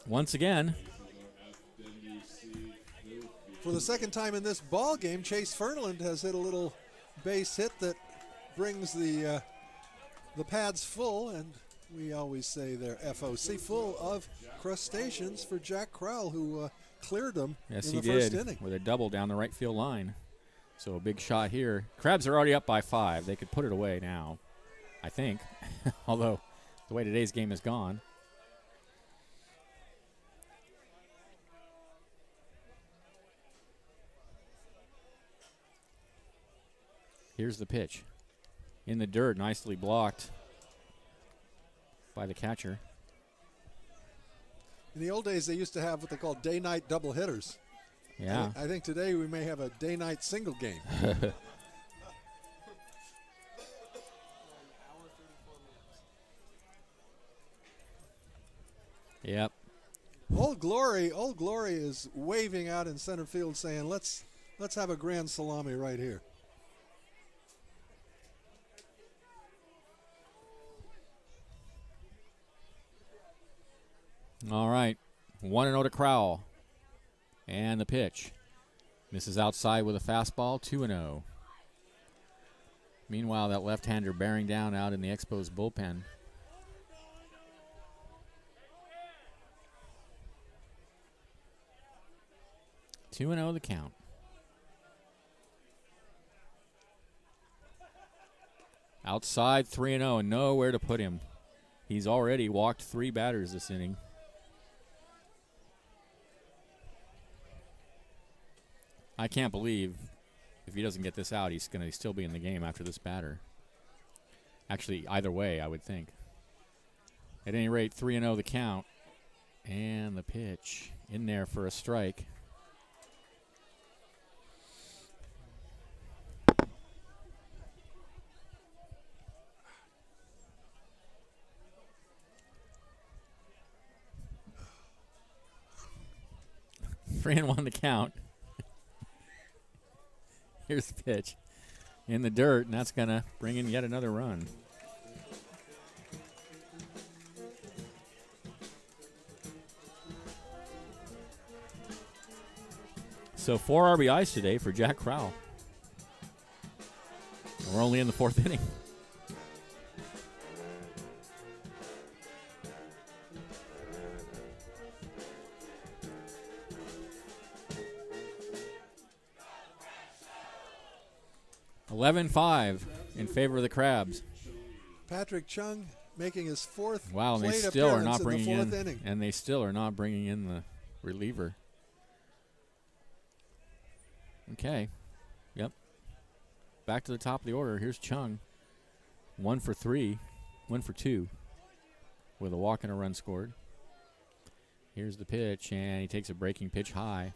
Once again. For the second time in this ball game, Chase Fernland has hit a little base hit that brings the pads full, and we always say they're FOC, full of crustaceans for Jack Crowell, who cleared them in the first inning. With a double down the right field line. So a big shot here. Crabs are already up by 5. They could put it away now, I think, although the way today's game has gone. Here's the pitch. In the dirt, nicely blocked by the catcher. In the old days, they used to have what they call day-night double hitters. Yeah. I think today we may have a day-night single game. Yep. Old Glory is waving out in center field saying, let's have a grand salami right here. All right, 1-0 to Crowell. And the pitch. Misses outside with a fastball, 2-0. Meanwhile, that left-hander bearing down out in the Expos bullpen. Two and 0 the count. Outside 3-0 and nowhere to put him. He's already walked 3 batters this inning. I can't believe if he doesn't get this out, he's going to still be in the game after this batter. Actually, either way, I would think. At any rate, 3-0 the count. And the pitch in there for a strike. Three and 1 the count. Here's the pitch in the dirt, and that's going to bring in yet another run. So 4 RBIs today for Jack Crowell. We're only in the 4th inning. (11-5) in favor of the Crabs. Patrick Chung making his 4th Wow, and they plate still are appearance not in bringing the 4th in, inning. and they still are not bringing in the reliever. Okay, yep. Back to the top of the order. Here's Chung, 1 for 3, 1 for 2, with a walk and a run scored. Here's the pitch, and he takes a breaking pitch high.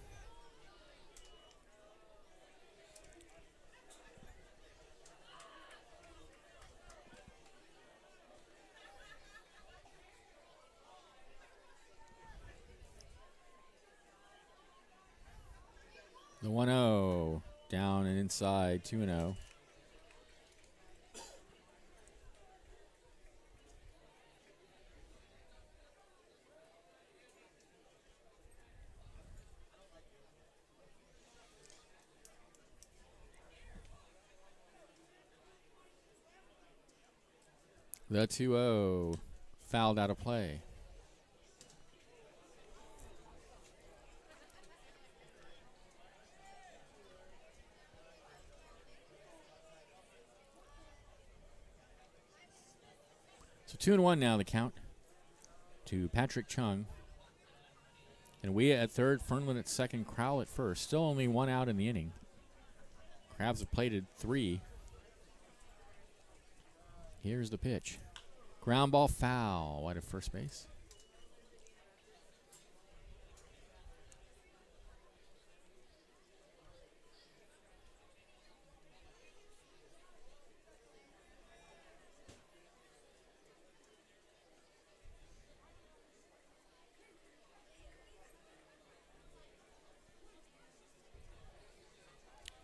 The 1-0, down and inside, 2-0. The 2-0, fouled out of play. So 2-1 now, the count to Patrick Chung. And we at third, Fernlund at second, Crowell at first. Still only one out in the inning. Crabs have plated 3. Here's the pitch. Ground ball foul, wide of first base.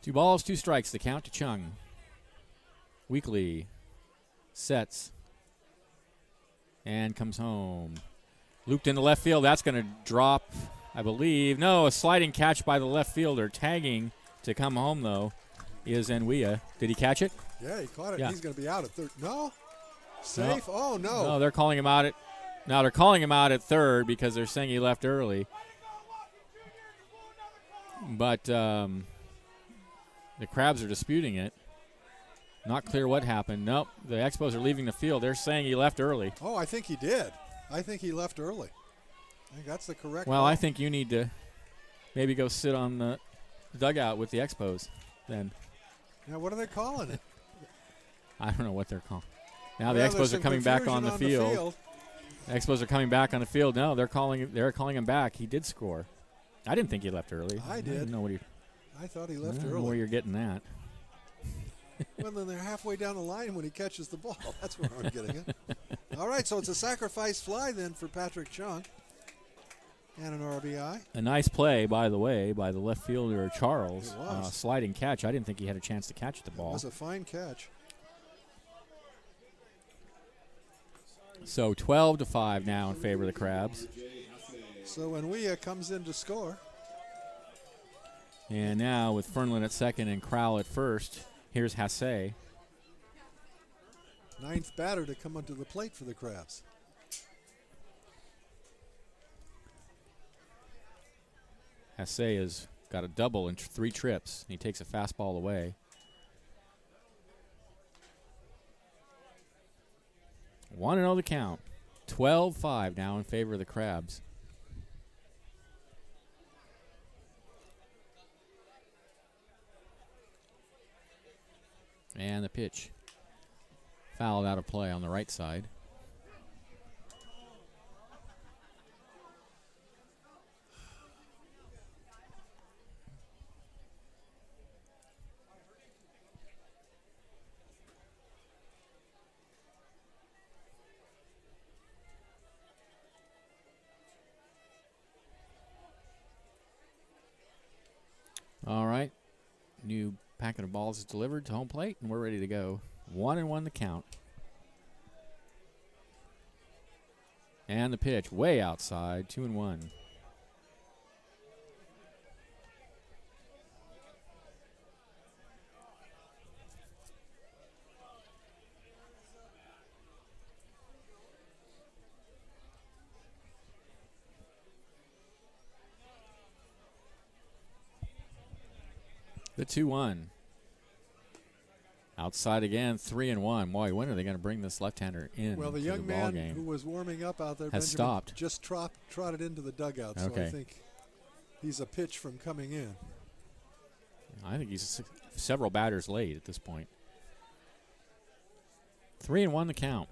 Two balls, 2 strikes, the count to Chung. Weekly sets and comes home. Looped into left field. That's going to drop, I believe. No, a sliding catch by the left fielder. Tagging to come home, though, is Enwia. Did he catch it? Yeah, he caught it. Yeah. He's going to be out at third. No? Safe? No. Oh, no. No, they're calling him out at. Now they're calling him out at third because they're saying he left early. But the Crabs are disputing it. Not clear what happened. Nope, the Expos are leaving the field. They're saying he left early. Oh, I think he did. I think he left early. I think that's the correct Well, call. I think you need to maybe go sit on the dugout with the Expos then. Now, what are they calling it? I don't know what they're calling. Now the Well, there's Expos are some coming back confusion on the field. The Expos are coming back on the field. No, they're calling him back. He did score. I didn't think he left early. I did. didn't know what he. I thought he I left don't know where early. you're getting that. Well, then they're halfway down the line when he catches the ball. That's where I'm getting it. All right, so it's a sacrifice fly then for Patrick Chung and an RBI. A nice play, by the way, by the left fielder Charles. It was. Sliding catch. I didn't think he had a chance to catch the It ball. was a fine catch. So 12-5 now in favor of the Crabs. So Enwia comes in to score. And now with Fernlund at second and Crowell at first, here's Hasse. Ninth batter to come onto the plate for the Crabs. Hasse has got a double in 3 trips. He takes a fastball away. 1-0 the count. 12-5 now in favor of the Crabs. And the pitch. Fouled out of play on the right side. All right. New packet of balls is delivered to home plate, and we're ready to go. 1-1 the count. And the pitch way outside, 2-1. The 2-1. Outside again, 3-1. Boy, when are they going to bring this left-hander in? Well, the to young the ball man game? who was warming up out there, Has Benjamin, stopped. just trotted into the dugout. So I Okay. think he's a pitch from coming in. I think he's several batters late at this point. 3-1 the count.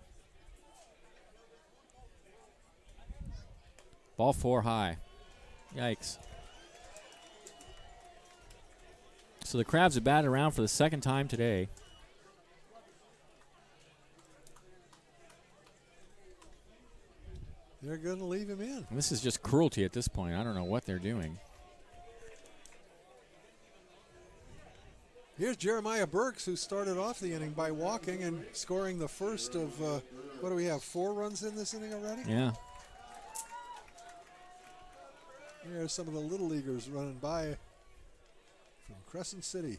Ball 4 high. Yikes. So the Crabs have batted around for the second time today. They're going to leave him in. And this is just cruelty at this point. I don't know what they're doing. Here's Jeremiah Burks, who started off the inning by walking and scoring the first of, what do we have, 4 runs in this inning already? Yeah. Here's some of the little leaguers running by from Crescent City.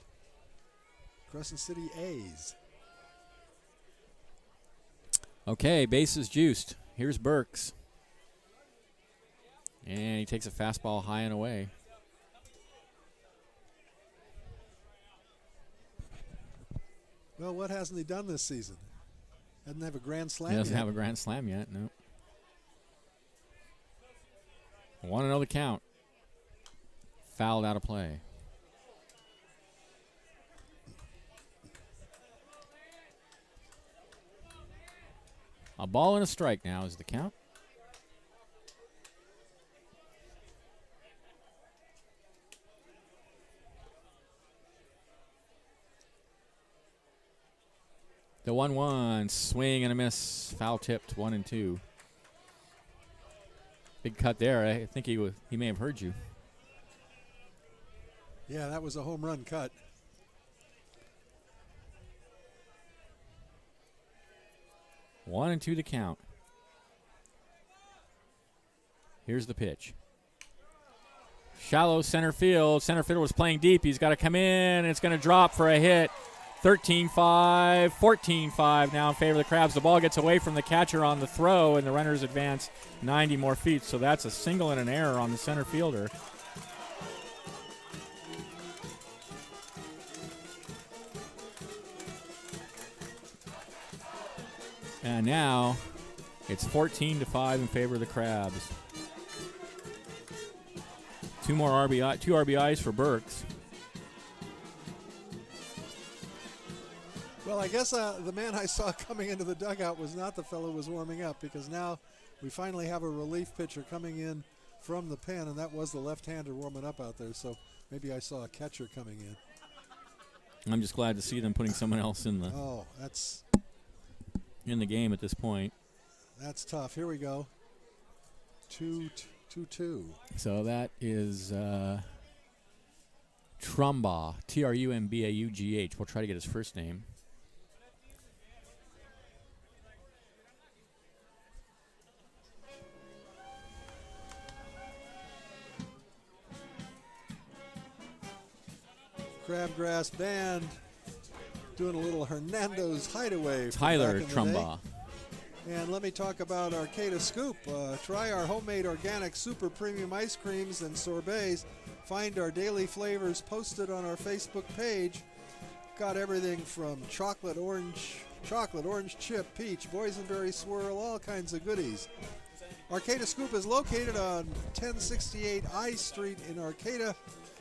Crescent City A's. Okay, bases juiced. Here's Burks. And he takes a fastball high and away. Well, what hasn't he done this season? Doesn't have a grand slam. He doesn't yet. have a grand slam yet. No. 1-0 the count. Fouled out of play. A ball and a strike now is the count. The 1-1 swing and a miss, foul tipped 1-2. Big cut there. I think he may have heard you. Yeah, that was a home run cut. One and two to count. Here's the pitch. Shallow center field. Center fielder was playing deep. He's got to come in, and it's going to drop for a hit. 13-5, 14-5 now in favor of the Crabs. The ball gets away from the catcher on the throw, and the runners advance 90 more feet. So that's a single and an error on the center fielder. And now it's 14-5 in favor of the Crabs. Two RBIs for Burks. Well, I guess the man I saw coming into the dugout was not the fellow who was warming up, because now we finally have a relief pitcher coming in from the pen, and that was the left-hander warming up out there. So maybe I saw a catcher coming in. I'm just glad to see them putting someone else in the game at this point. That's tough. Here we go. 2-2. So that is Trumbaugh, Trumbaughh. We'll try to get his first name. Crabgrass Band doing a little Hernando's Hideaway. Tyler Trumbaugh. And let me talk about Arcata Scoop. Try our homemade organic super premium ice creams and sorbets. Find our daily flavors posted on our Facebook page. Got everything from chocolate, orange chip, peach, boysenberry swirl, all kinds of goodies. Arcata Scoop is located on 1068 I Street in Arcata.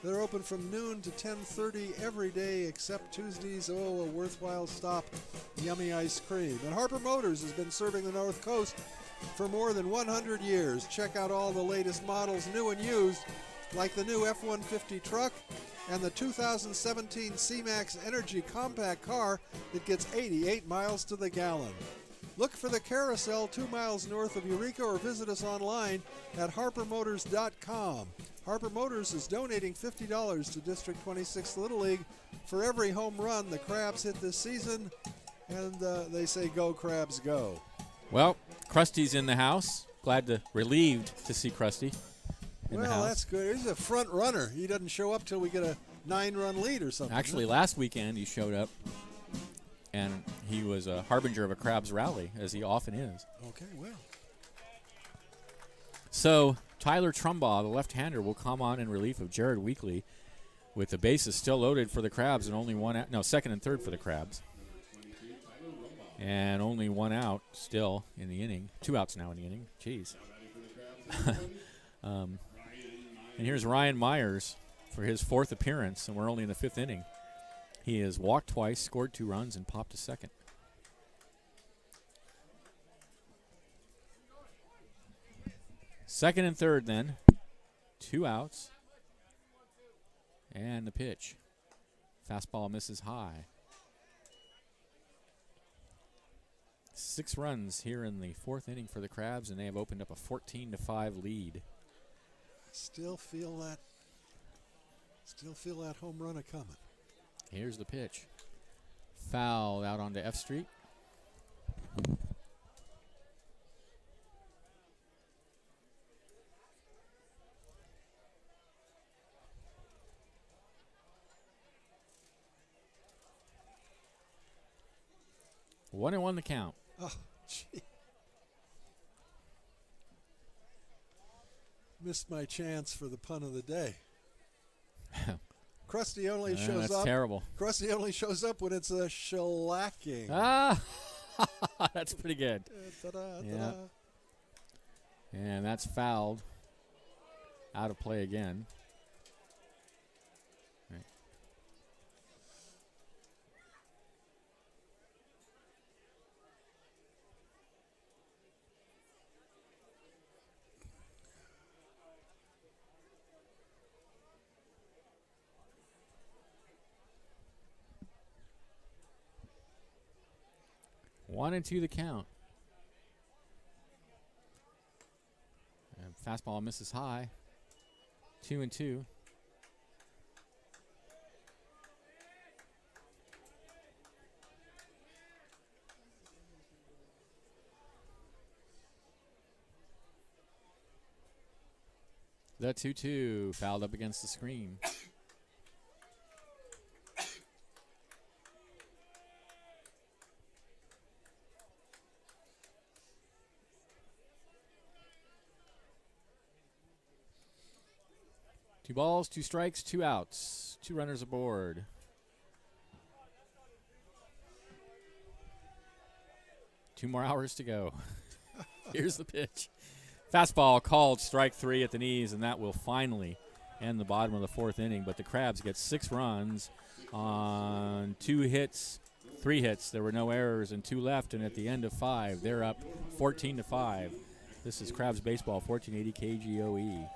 They're open from noon to 10:30 every day except Tuesdays. Oh, a worthwhile stop. Yummy ice cream. And Harper Motors has been serving the North Coast for more than 100 years. Check out all the latest models, new and used, like the new F-150 truck and the 2017 C-Max Energy compact car that gets 88 miles to the gallon. Look for the Carousel 2 miles north of Eureka or visit us online at harpermotors.com. Harper Motors is donating $50 to District 26 Little League for every home run the Crabs hit this season, and they say go Crabs go. Well, Krusty's in the house. Relieved to see Krusty in the house. Well, that's good. He's a front runner. He doesn't show up till we get a 9-run lead or something. Actually, last weekend he showed up, and he was a harbinger of a Crabs rally, as he often is. Okay, well. So Tyler Trumbaugh, the left-hander, will come on in relief of Jared Weekly, with the bases still loaded for the Crabs and only second and third for the Crabs. And only one out still in the inning. 2 outs now in the inning. Jeez. And here's Ryan Myers for his 4th appearance, and we're only in the 5th inning. He has walked twice, scored 2 runs, and popped a second. Second and third then. 2 outs. And the pitch. Fastball misses high. 6 runs here in the 4th inning for the Crabs, and they have opened up a 14-5 lead. Still feel that home run a-coming. Here's the pitch. Foul out onto F Street. One and one the count. Oh, gee. Missed my chance for the pun of the day. Krusty only shows that's up. Terrible. Krusty only shows up when it's a shellacking. Ah! That's pretty good. Ta-da, Yeah. ta-da. And that's fouled. Out of play again. Right. One and two the count. And fastball misses high. 2-2. The 2-2 fouled up against the screen. Two balls, two strikes, two outs. Two runners aboard. Two more hours to go. Here's the pitch. Fastball called, strike three at the knees, and that will finally end the bottom of the fourth inning. But the Crabs get 6 runs on 2 hits, 3 hits. There were no errors and 2 left, and at the end of 5, they're up 14-5. This is Crabs Baseball, 1480 KGOE.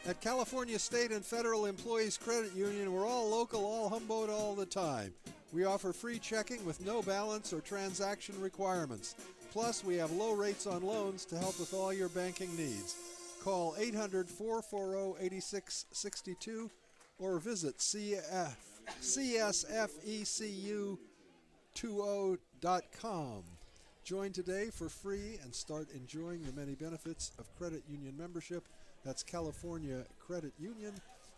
At California State and Federal Employees Credit Union, we're all local, all Humboldt, all the time. We offer free checking with no balance or transaction requirements. Plus, we have low rates on loans to help with all your banking needs. Call 800-440-8662 or visit csfecu20.com. Join today for free and start enjoying the many benefits of credit union membership. That's California Credit Union.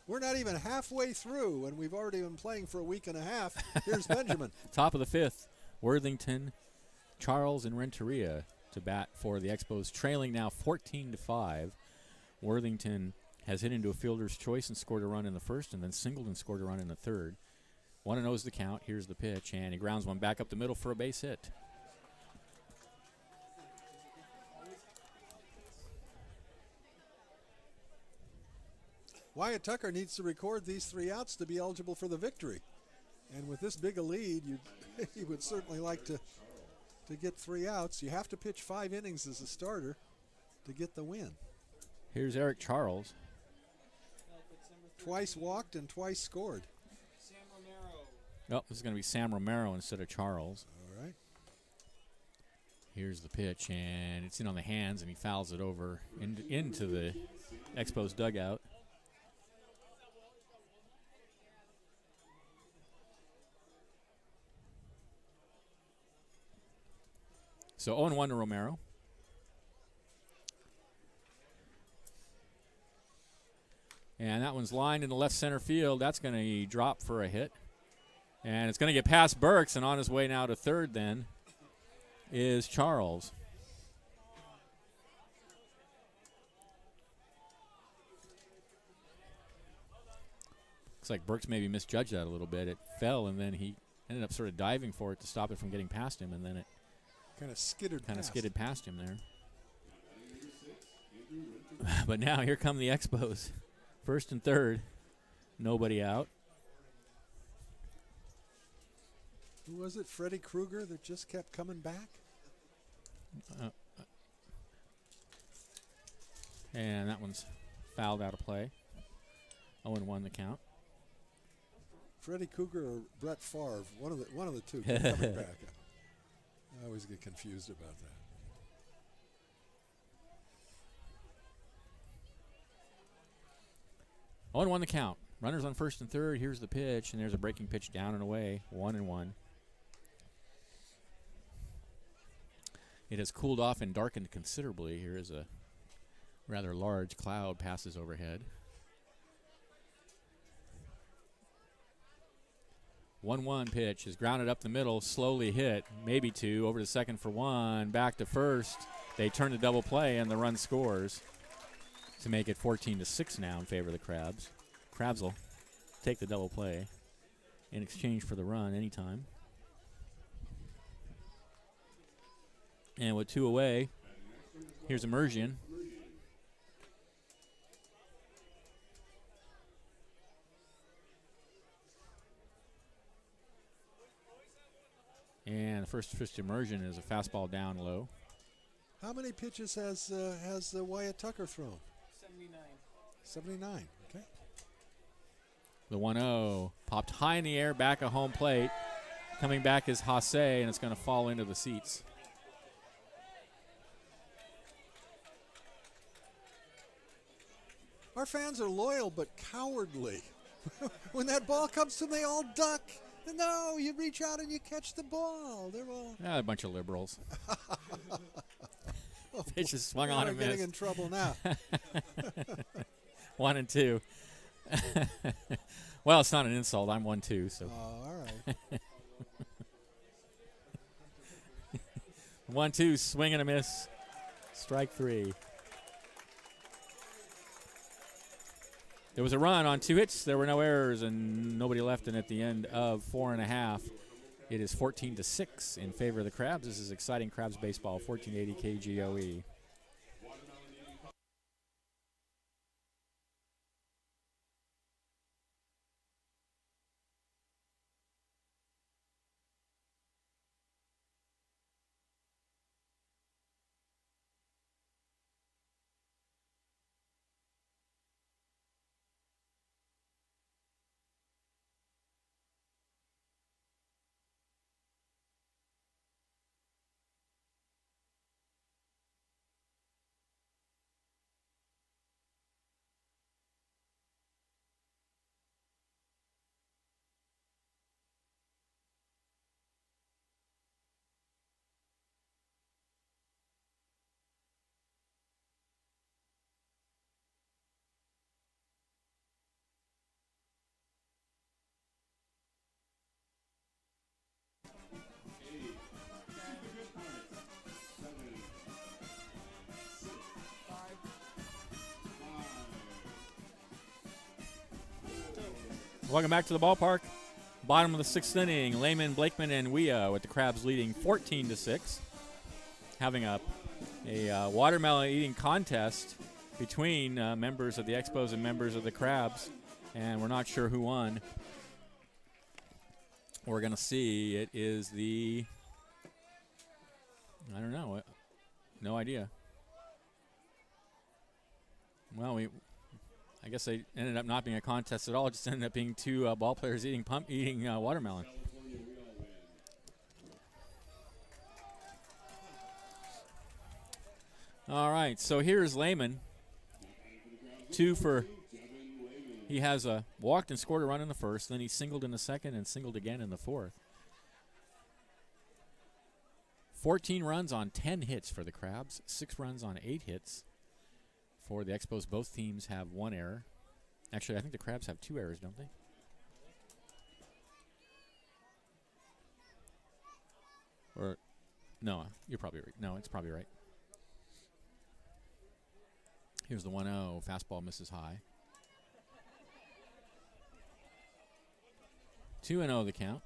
We're not even halfway through, and we've already been playing for a week and a half. Here's Benjamin. Top of the 5th, Worthington, Charles, and Renteria to bat for the Expos, trailing now 14-5. Worthington has hit into a fielder's choice and scored a run in the first, and then singled and scored a run in the third. 1-0 is the count. Here's the pitch, and he grounds one back up the middle for a base hit. Wyatt Tucker needs to record these 3 outs to be eligible for the victory. And with this big a lead, he would certainly like to get 3 outs. You have to pitch 5 innings as a starter to get the win. Here's Eric Charles. Twice walked and twice scored. Sam Romero. Oh, this is going to be Sam Romero instead of Charles. All right. Here's the pitch, and it's in on the hands, and he fouls it over into the Expos dugout. So 0-1 to Romero. And that one's lined in the left center field. That's going to drop for a hit. And it's going to get past Burks, and on his way now to third then is Charles. Looks like Burks maybe misjudged that a little bit. It fell, and then he ended up sort of diving for it to stop it from getting past him, and then it Kind of skittered kind of past. skidded past him there. But now here come the Expos. First and third. Nobody out. Who was it? Freddy Krueger that just kept coming back? And that one's fouled out of play. 0-1 the count. Freddy Krueger or Brett Favre? One of the two kept coming back. I always get confused about that. Oh, and 1 the count. Runners on first and third. Here's the pitch, and there's a breaking pitch down and away. 1-1. It has cooled off and darkened considerably. Here is a rather large cloud passes overhead. 1-1 pitch is grounded up the middle, slowly hit, maybe 2, over to second for 1, back to first. They turn the double play, and the run scores to make it 14-6 now in favor of the Crabs. Crabs will take the double play in exchange for the run anytime. And with 2 away, here's Immersion. And the first pitch to Immersion is a fastball down low. How many pitches has Wyatt Tucker thrown? 79. 79. Okay. The 1-0 popped high in the air, back of home plate. Coming back is Hasse, and it's going to fall into the seats. Our fans are loyal but cowardly. When that ball comes to them, they all duck. No, you reach out and you catch the ball. They're all A bunch of liberals. Pitch is swung on we're and getting missed. in trouble now. 1-2. Well, it's not an insult. I'm 1-2, so. All right. 1-2, swing and a miss. Strike 3. There was a run on 2 hits. There were no errors and nobody left. And at the end of 4.5, it is 14-6 in favor of the Crabs. This is exciting Crabs baseball, 1480 KGOE. Welcome back to the ballpark. Bottom of the 6th inning, Lehman, Blakeman, and Weah with the Crabs leading 14-6. Having a watermelon eating contest between members of the Expos and members of the Crabs, and we're not sure who won. We're going to see. It is the, I don't know, no idea. Well, I guess they ended up not being a contest at all. It just ended up being 2 ball players eating watermelon. All right, so here's Lehman. 2 for. He has walked and scored a run in the first. Then he singled in the second and singled again in the fourth. 14 runs on 10 hits for the Crabs. 6 runs on 8 hits. For the Expos, both teams have 1 error. Actually, I think the Crabs have 2 errors, don't they? Or, no, you're probably right. No, it's probably right. Here's the 1-0. Fastball misses high. 2-0 the count.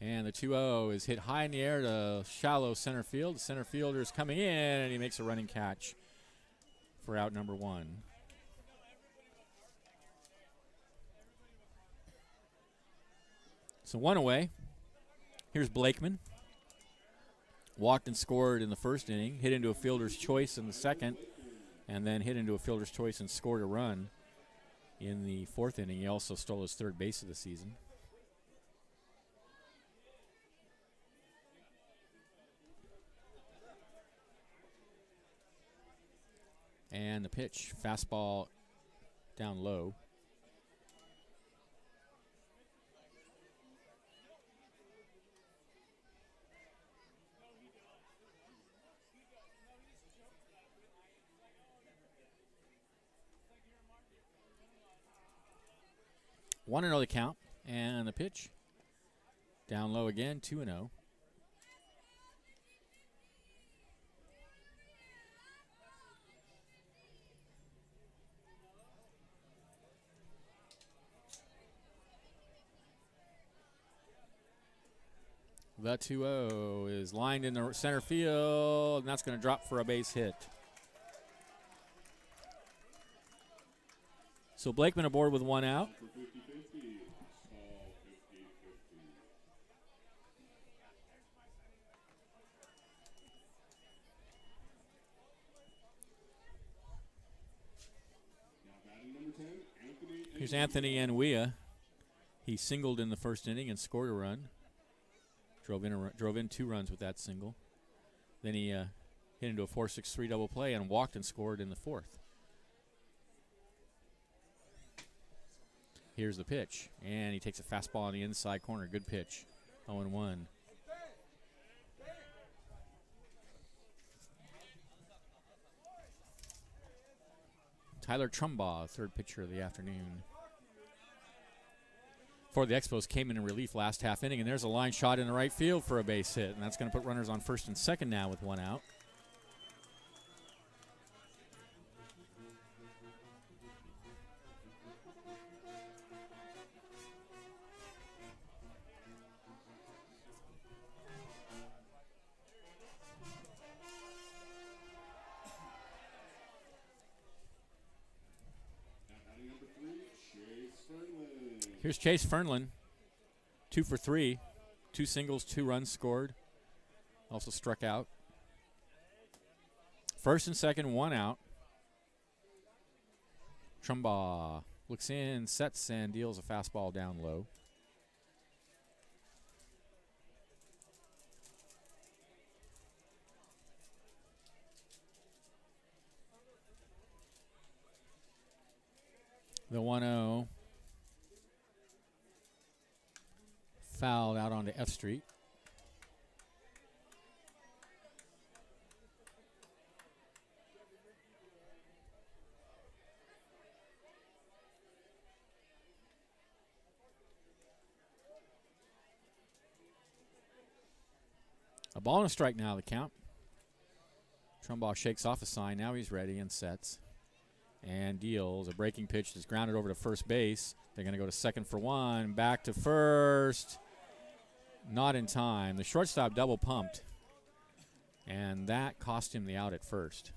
And the 2-0 is hit high in the air to shallow center field. The center fielder is coming in, and he makes a running catch for out number 1. So 1 away. Here's Blakeman. Walked and scored in the first inning, hit into a fielder's choice in the second, and then hit into a fielder's choice and scored a run in the fourth inning. He also stole his third base of the season. And the pitch, fastball down low. One and 0 the count, and the pitch down low again, 2-0. The 2-0 is lined in the center field, and that's going to drop for a base hit. So Blakeman aboard with 1 out. Here's Anthony Anuia. He singled in the first inning and scored a run. Drove in 2 runs with that single. Then he hit into a 4-6-3 double play and walked and scored in the fourth. Here's the pitch, and he takes a fastball on the inside corner. Good pitch, 0-1. Tyler Trumbaugh, third pitcher of the afternoon. For the Expos, came in relief last half inning, and there's a line shot in the right field for a base hit, and that's going to put runners on first and second now with 1 out. Here's Chase Fernlin, 2 for 3, 2 singles, 2 runs scored. Also struck out. First and second, 1 out. Trumbaugh looks in, sets, and deals a fastball down low. The 1-0. Fouled out onto F Street. A ball and a strike now, the count. Trumbaugh shakes off a sign. Now he's ready and sets. And deals a breaking pitch that's grounded over to first base. They're going to go to second for 1. Back to first. Not in time. The shortstop double pumped, and that cost him the out at first.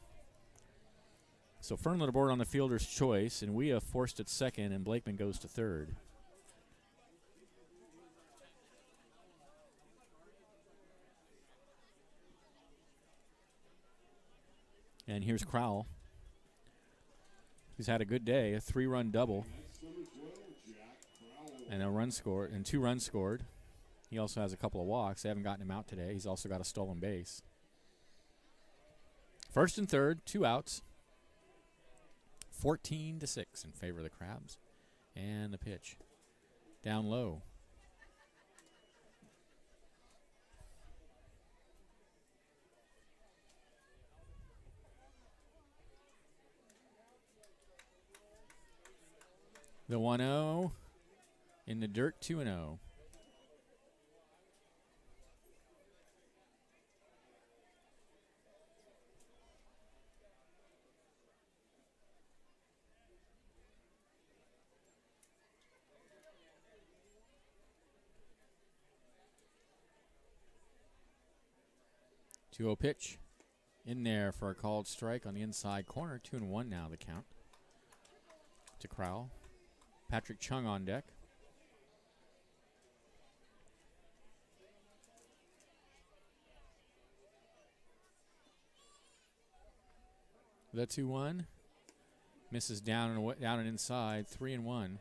So Fernlin aboard on the fielder's choice, and Weah forced at second, and Blakeman goes to third. And here's Crowell. He's had a good day, a 3-run double, and a run scored, and 2 runs scored. He also has a couple of walks. They haven't gotten him out today. He's also got a stolen base. First and third, 2 outs. 14-6 in favor of the Crabs. And the pitch. Down low. The 1-0 in the dirt, 2-0. 2-0 pitch in there for a called strike on the inside corner. 2-1 now the count to Crowell. Patrick Chung on deck. The 2-1 misses down and away, down and inside. 3-1.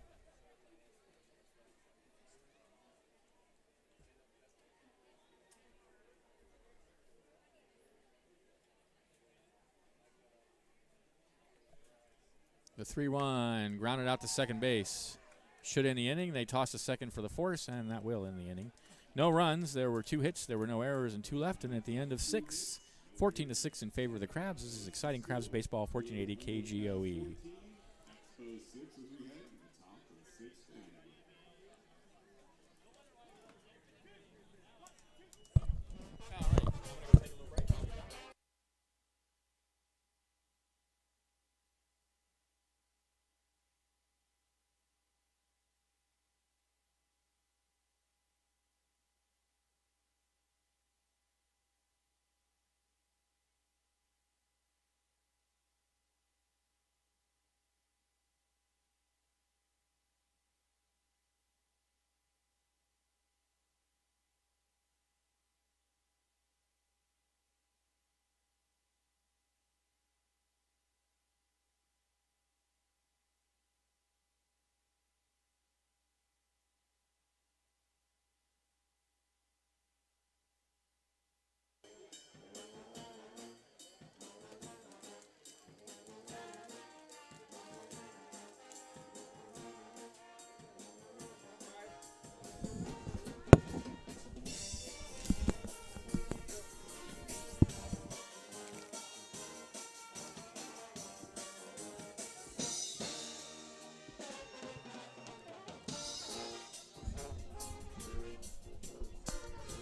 The 3-1 grounded out to second base. Should end the inning. They toss a second for the force, and that will end the inning. No runs. There were 2 hits. There were no errors and 2 left. And at the end of 6, 14-6 in favor of the Crabs. This is exciting Crabs baseball, 1480 KGOE.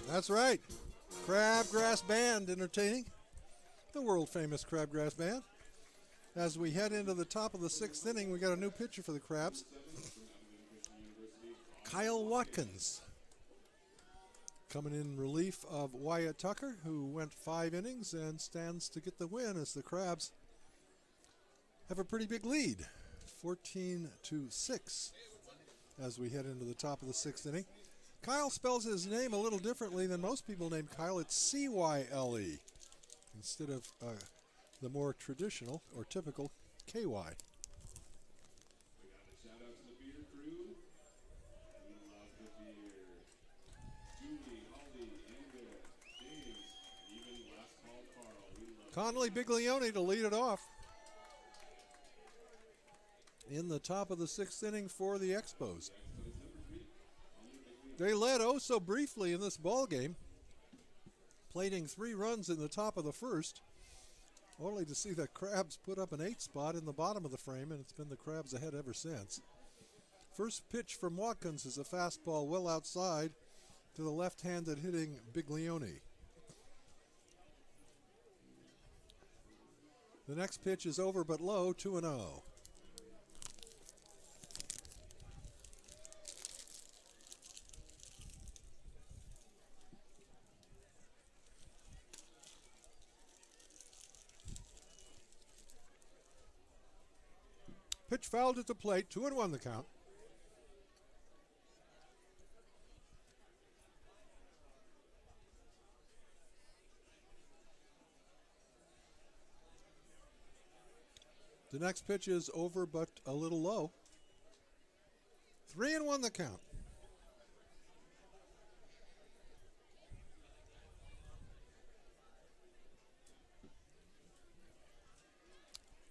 That's right. Crabgrass Band entertaining. The world-famous Crabgrass Band. As we head into the top of the 6th inning, we got a new pitcher for the Crabs. Kyle Watkins. Coming in relief of Wyatt Tucker, who went 5 innings and stands to get the win as the Crabs have a pretty big lead. 14-6 as we head into the top of the 6th inning. Kyle spells his name a little differently than most people named Kyle. It's C-Y-L-E instead of the more traditional or typical K-Y. We got a shout out to the beer crew. We love the beer. Julie, Holly, Amber, James, even last call Carl. We love Conley Biglione to lead it off in the top of the 6th inning for the Expos. They led oh so briefly in this ball game, plating 3 runs in the top of the 1st, only to see the Crabs put up an 8 spot in the bottom of the frame, and it's been the Crabs ahead ever since. First pitch from Watkins is a fastball well outside to the left-handed hitting Biglione. The next pitch is over but low, 2-0. Pitch fouled at the plate, 2-1 the count. The next pitch is over but a little low. 3-1 the count.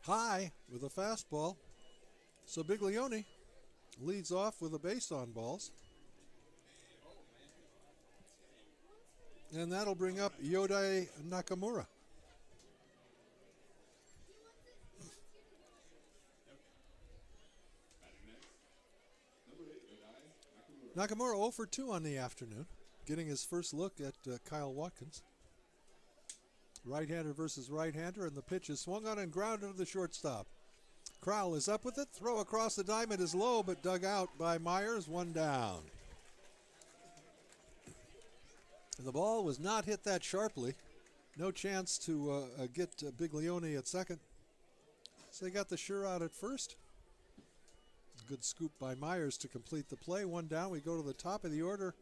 High with a fastball. So Biglione leads off with a base on balls. And that'll bring up Yodai Nakamura. Nakamura 0 for 2 on the afternoon, getting his first look at Kyle Watkins. Right-hander versus right-hander, and the pitch is swung on and grounded to the shortstop. Crowell is up with it. Throw across the diamond is low, but dug out by Myers. 1 down. And the ball was not hit that sharply. No chance to get Biglione at second. So they got the sure out at first. Good scoop by Myers to complete the play. One down. We go to the top of the order.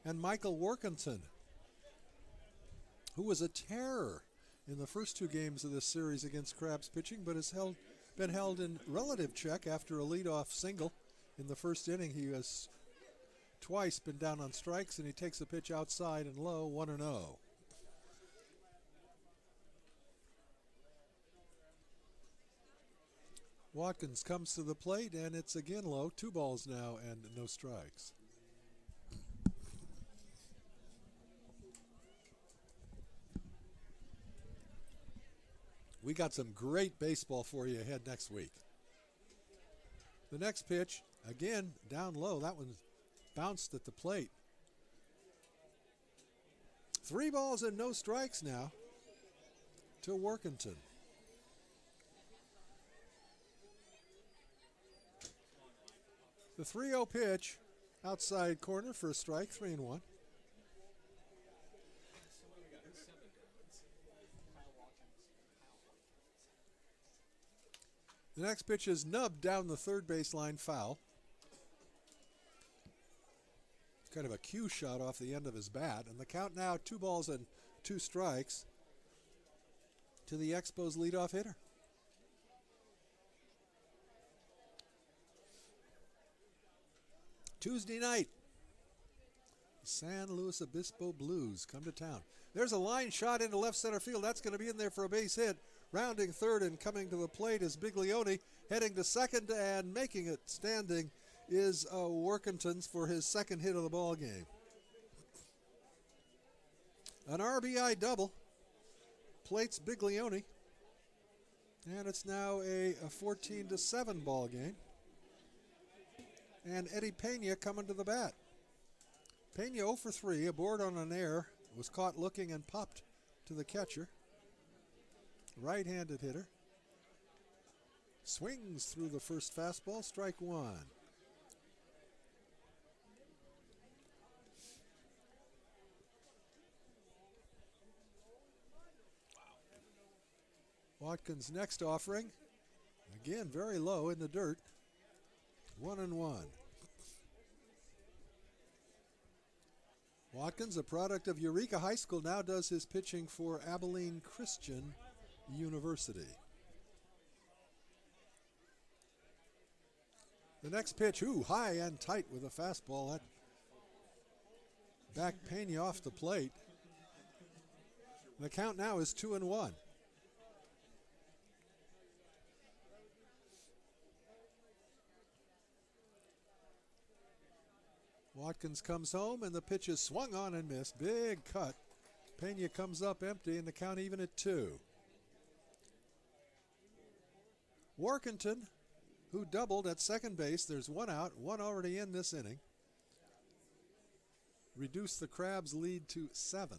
And Michael Workington, who was a terror in the first two games of this series against Crabs pitching, but has been held in relative check after a leadoff single in the first inning. He has twice been down on strikes, and he takes a pitch outside and low, 1-0. Watkins comes to the plate, and it's again low. 2 balls now and no strikes. We got some great baseball for you ahead next week. The next pitch, again, down low. That one bounced at the plate. 3 balls and no strikes now to Workington. The 3-0 pitch, outside corner for a strike, 3-1. The next pitch is nubbed down the third baseline, foul. Kind of a cue shot off the end of his bat, and the count now 2 balls and 2 strikes to the Expos leadoff hitter. Tuesday night, San Luis Obispo Blues come to town. There's a line shot into left center field. That's going to be in there for a base hit. Rounding third and coming to the plate is Biglione. Heading to second and making it standing is Workington for his second hit of the ball game. An RBI double plates Biglione, and it's now a 14-7 ball game. And Eddie Pena coming to the bat. Pena 0 for 3, aboard on an error, was caught looking and popped to the catcher. Right-handed hitter. Swings through the first fastball, strike 1. Watkins' next offering, again very low in the dirt, 1-1. Watkins, a product of Eureka High School, now does his pitching for Abilene Christian University. The next pitch, high and tight with a fastball. That backed Pena off the plate. The count now is 2-1. Watkins comes home, and the pitch is swung on and missed. Big cut. Pena comes up empty, and the count even at 2. Workington, who doubled at second base. There's 1 out, 1 already in this inning. Reduced the Crabs' lead to 7.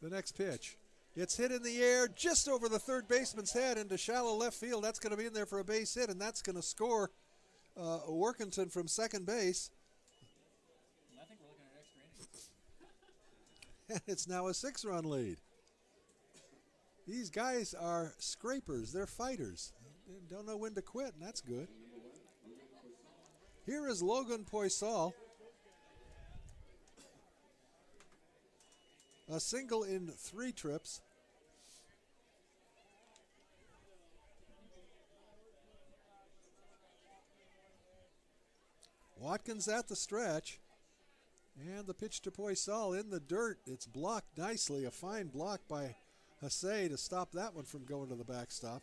The next pitch. It's hit in the air just over the third baseman's head into shallow left field. That's going to be in there for a base hit, and that's going to score Workington from second base. I think we're looking at extra innings. And it's now a 6-run lead. These guys are scrapers. They're fighters. They don't know when to quit, and that's good. Here is Logan Poisal. A single in 3 trips. Watkins at the stretch. And the pitch to Poisal in the dirt. It's blocked nicely. A fine block by Hasse to stop that one from going to the backstop.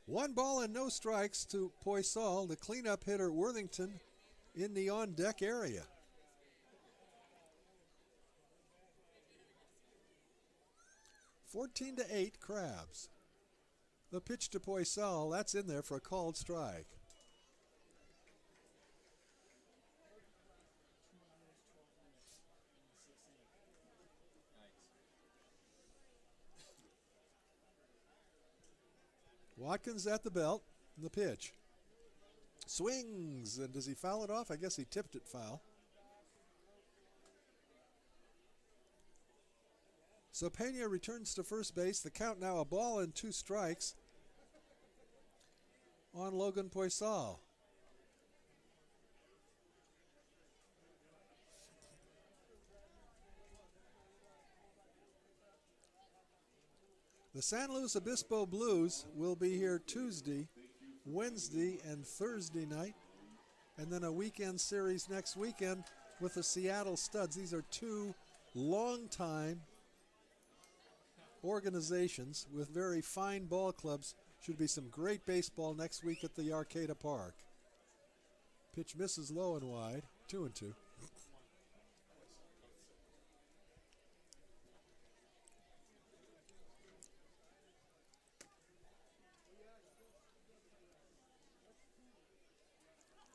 One ball and no strikes to Poisal, the cleanup hitter Worthington in the on-deck area. (14-8) Crabs. The pitch to Poisal, that's in there for a called strike. Watkins at the belt, and the pitch. Swings, and does he foul it off? I guess he tipped it foul. So Pena returns to first base. The count now a ball and 2 strikes on Logan Poisal. The San Luis Obispo Blues will be here Tuesday, Wednesday, and Thursday night, and then a weekend series next weekend with the Seattle Studs. These are 2 long-time organizations with very fine ball clubs. Should be some great baseball next week at the Arcata Park. Pitch misses low and wide, 2-2.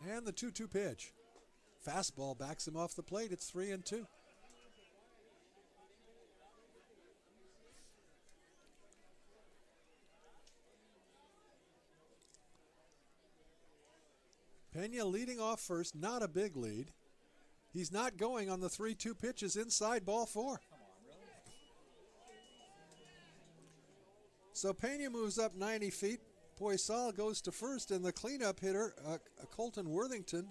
And the 2-2 pitch. Fastball backs him off the plate. It's 3-2. Pena leading off first, not a big lead. He's not going on the 3-2 pitches inside ball 4. So Pena moves up 90 feet. Poisal goes to first, and the cleanup hitter, Colton Worthington,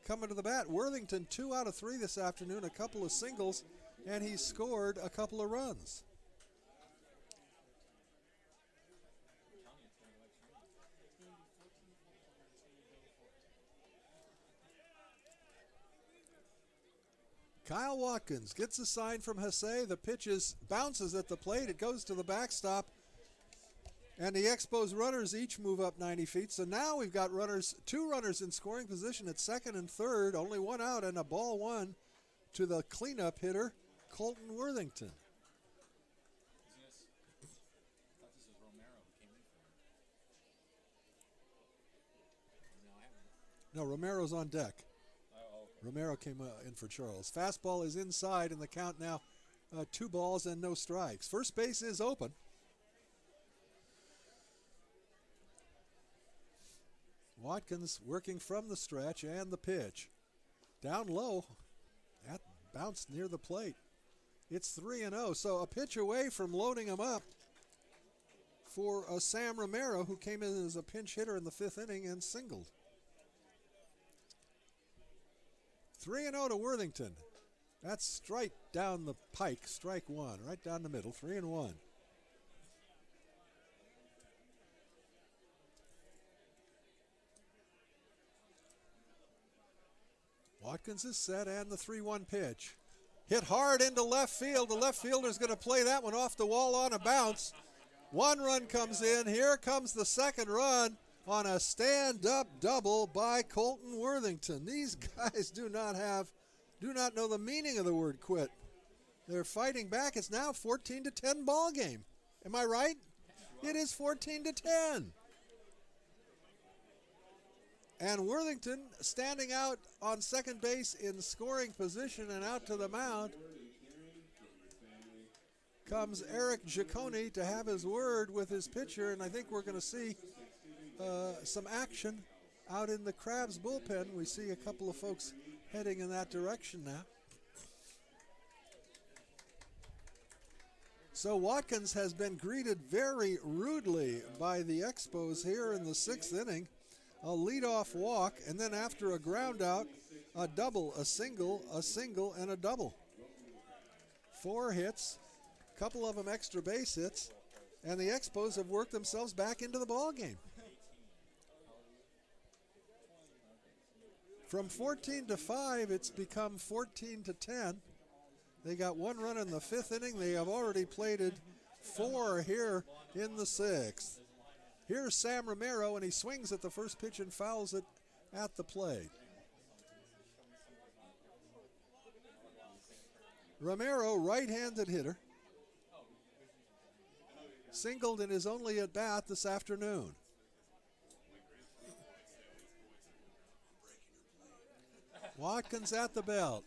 coming to the bat. Worthington 2 out of 3 this afternoon, a couple of singles, and he scored a couple of runs. Kyle Watkins gets a sign from Hesse. The pitch bounces at the plate. It goes to the backstop. And the Expos runners each move up 90 feet. So now we've got 2 runners in scoring position at second and third. Only 1 out and a ball 1 to the cleanup hitter, Colton Worthington. No, Romero's on deck. Romero came in for Charles. Fastball is inside, and the count now 2 balls and no strikes. First base is open. Watkins working from the stretch and the pitch. Down low. That bounced near the plate. It's 3-0. So a pitch away from loading him up for Sam Romero, who came in as a pinch hitter in the 5th inning and singled. 3-0 to Worthington. That's straight down the pike. Strike 1, right down the middle. 3-1. Watkins is set, and the 3-1 pitch. Hit hard into left field. The left fielder's going to play that one off the wall on a bounce. 1 run comes in. Here comes the 2nd run on a stand-up double by Colton Worthington. These guys do not know the meaning of the word quit. They're fighting back. It's now 14-10 ball game. Am I right? It is 14-10. And Worthington standing out on second base in scoring position, and out to the mound comes Eric Giacone to have his word with his pitcher, and I think we're going to see some action out in the Crabs bullpen. We see a couple of folks heading in that direction now. So Watkins has been greeted very rudely by the Expos here in the 6th inning. A leadoff walk, and then after a ground out, a double, a single, and a double. 4 hits, a couple of them extra base hits, and the Expos have worked themselves back into the ball game. From 14-5, it's become 14-10. They got 1 run in the 5th inning. They have already plated 4 here in the 6th. Here's Sam Romero, and he swings at the first pitch and fouls it at the plate. Romero, right-handed hitter, singled in his only at-bat this afternoon. Watkins at the belt.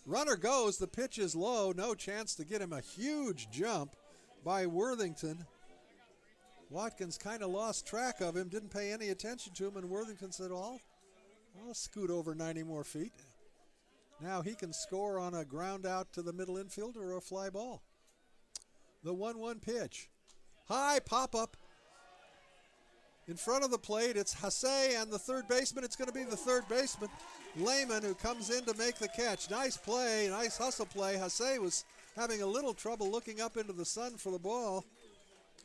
Runner goes, the pitch is low, no chance to get him. A huge jump by Worthington. Watkins kind of lost track of him, didn't pay any attention to him, and Worthington said, I'll scoot over 90 more feet. Now he can score on a ground out to the middle infielder or a fly ball. The 1-1 pitch. High pop-up. In front of the plate, it's Hasse and the third baseman. It's going to be the third baseman, Lehman, who comes in to make the catch. Nice play, nice hustle play. Hasse was having a little trouble looking up into the sun for the ball,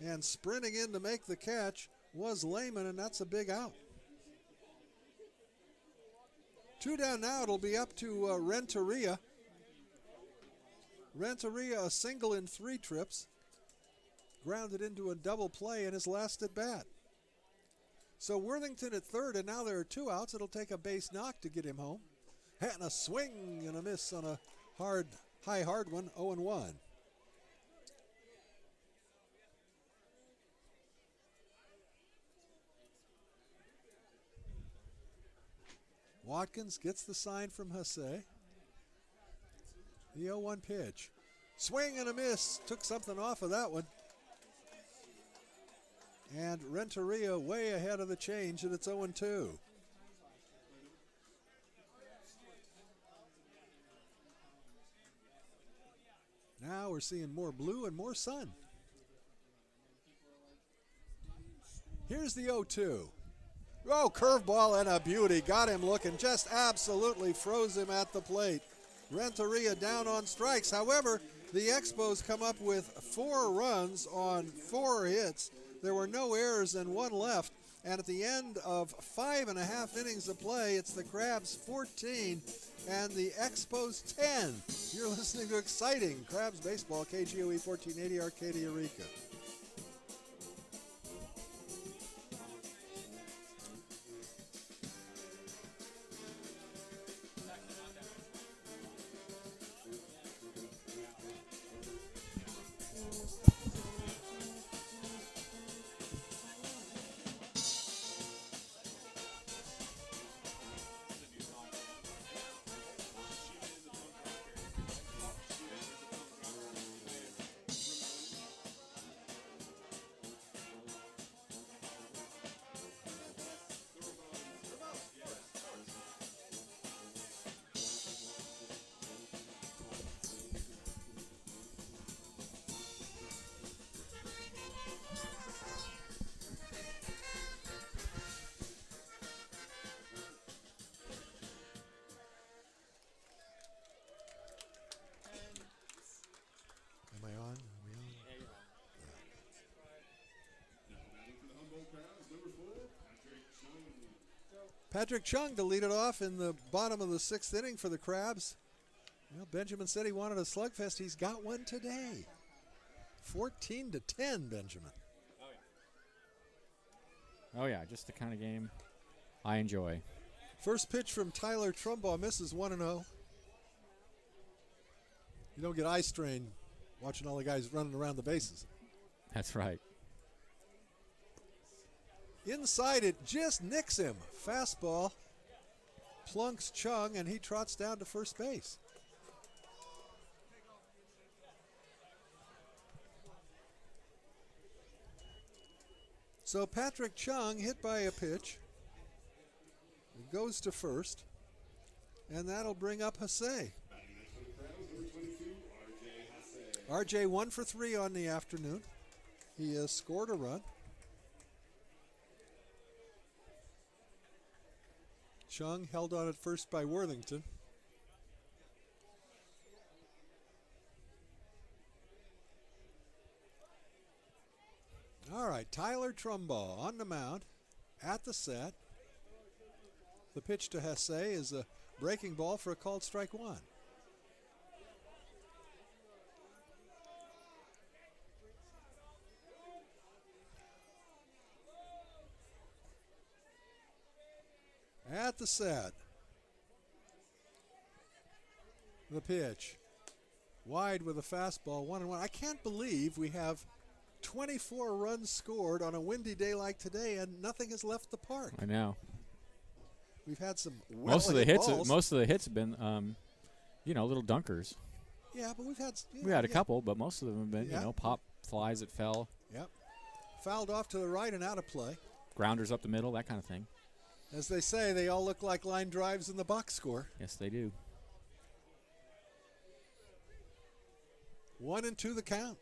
and sprinting in to make the catch was Lehman, and that's a big out. 2 down now. It'll be up to Renteria. Renteria, a single in 3 trips. Grounded into a double play in his last at bat. So Worthington at third, and now there are 2 outs. It'll take a base knock to get him home. And a swing and a miss on a high hard one, 0-1. Watkins gets the sign from Hasse. The 0-1 pitch. Swing and a miss. Took something off of that one. And Renteria way ahead of the change, and it's 0-2. Now we're seeing more blue and more sun. Here's the 0-2. Oh, curveball and a beauty. Got him looking. Just absolutely froze him at the plate. Renteria down on strikes. However, the Expos come up with 4 runs on 4 hits. There were no errors and 1 left. And at the end of 5.5 innings of play, it's the Crabs 14 and the Expos 10. You're listening to exciting Crabs baseball, KGOE 1480, Arcadia, Eureka. Patrick Chung to lead it off in the bottom of the 6th inning for the Crabs. Well, Benjamin said he wanted a slugfest. He's got one today. 14-10, Benjamin. Oh, yeah, just the kind of game I enjoy. First pitch from Tyler Trumbaugh misses 1-0. You don't get eye strain watching all the guys running around the bases. That's right. Inside it just nicks him. Fastball plunks Chung, and he trots down to first base. So Patrick Chung hit by a pitch. It goes to first, and that'll bring up Hasse. RJ 1 for 3 on the afternoon. He has scored a run. Chung held on at first by Worthington. All right, Tyler Trumbaugh on the mound at the set. The pitch to Hasse is a breaking ball for a called strike 1. At the set. The pitch. Wide with a fastball, 1-1. I can't believe we have 24 runs scored on a windy day like today, and nothing has left the park. I know. We've had some most of the hits have been, little dunkers. Yeah, but we've had a couple, but most of them have been, pop flies that fell. Yep. fouled off to the right and out of play. Grounders up the middle, that kind of thing. As they say, they all look like line drives in the box score. Yes, they do. 1-2 the count.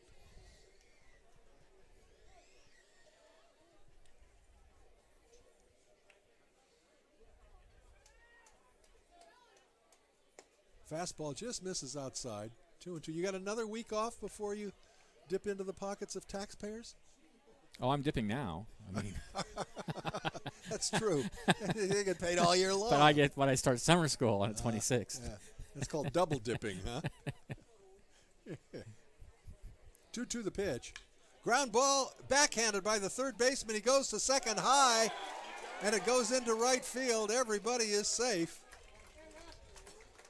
Fastball just misses outside. 2-2. You got another week off before you dip into the pockets of taxpayers? Oh, I'm dipping now. I mean, That's true. They get paid all year long. but I get when I start summer school on the 26th. Yeah. It's called double dipping, huh? 2-2 the pitch. Ground ball backhanded by the third baseman. He goes to second high, and it goes into right field. Everybody is safe.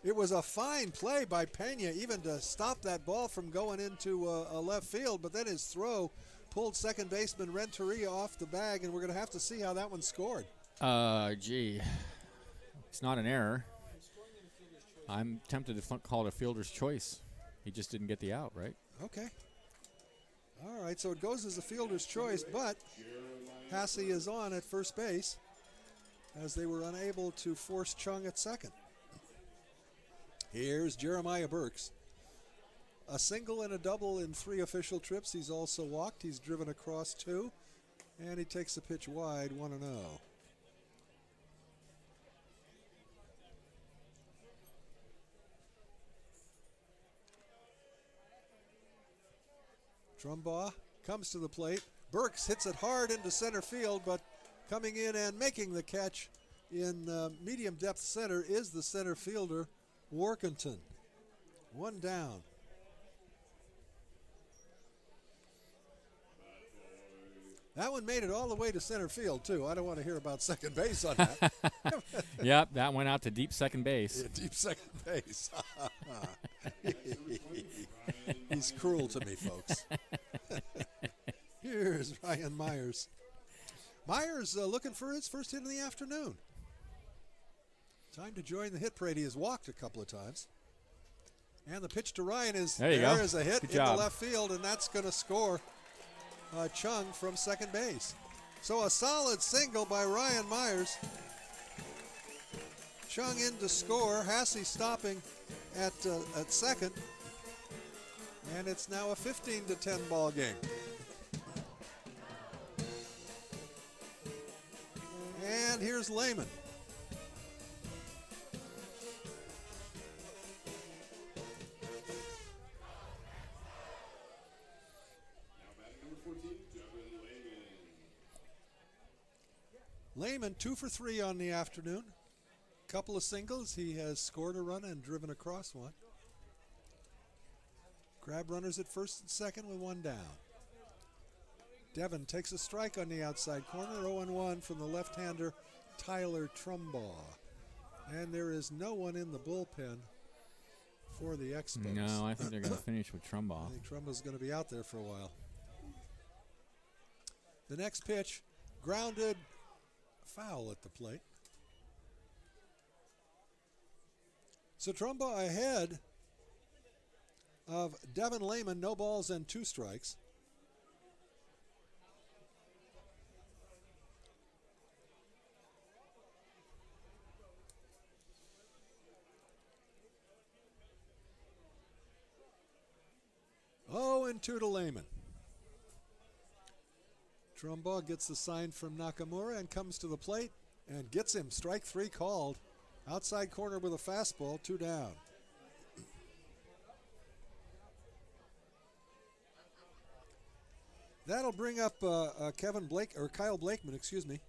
It was a fine play by Pena even to stop that ball from going into a left field, but then his throw pulled second baseman Renteria off the bag, and we're going to have to see how that one scored. Gee, it's not an error. I'm tempted to call it a fielder's choice. He just didn't get the out, right? Okay. All right, so it goes as a fielder's choice, but Hasse is on at first base as they were unable to force Chung at second. Here's Jeremiah Burks. A single and a double in 3 official trips. He's also walked. He's driven across 2, and he takes a pitch wide, 1-0. Trumbaugh comes to the plate. Burks hits it hard into center field, but coming in and making the catch in medium depth center is the center fielder, Workington. 1 down. That one made it all the way to center field, too. I don't want to hear about second base on that. Yep, that went out to deep second base. Yeah, deep second base. He's cruel to me, folks. Here's Ryan Myers. Myers looking for his first hit of the afternoon. Time to join the hit parade. He has walked a couple of times. And the pitch to Ryan is there is a hit Good in job. the left field, and that's going to score Chung from second base. So a solid single by Ryan Myers. Chung in to score. Hasse stopping at second. And it's now a 15-10 ball game. And here's Lehman. Lehman 2 for 3 on the afternoon. Couple of singles. He has scored a run and driven across one. Grab runners at first and second with 1 down. Devon takes a strike on the outside corner. 0-1 from the left-hander Tyler Trumbaugh. And there is no one in the bullpen for the Expos. No, I think they're going to finish with I Trumbaugh. think Trumbaugh's going to be out there for a while. The next pitch, grounded, foul at the plate. So Trumbaugh ahead of Devon Lehman, no balls and 2 strikes. Oh, and 2 to Lehman. Trumbaugh gets the sign from Nakamura and comes to the plate and gets him. Strike 3 called. Outside corner with a fastball, 2 down. That'll bring up Kyle Blakeman, excuse me.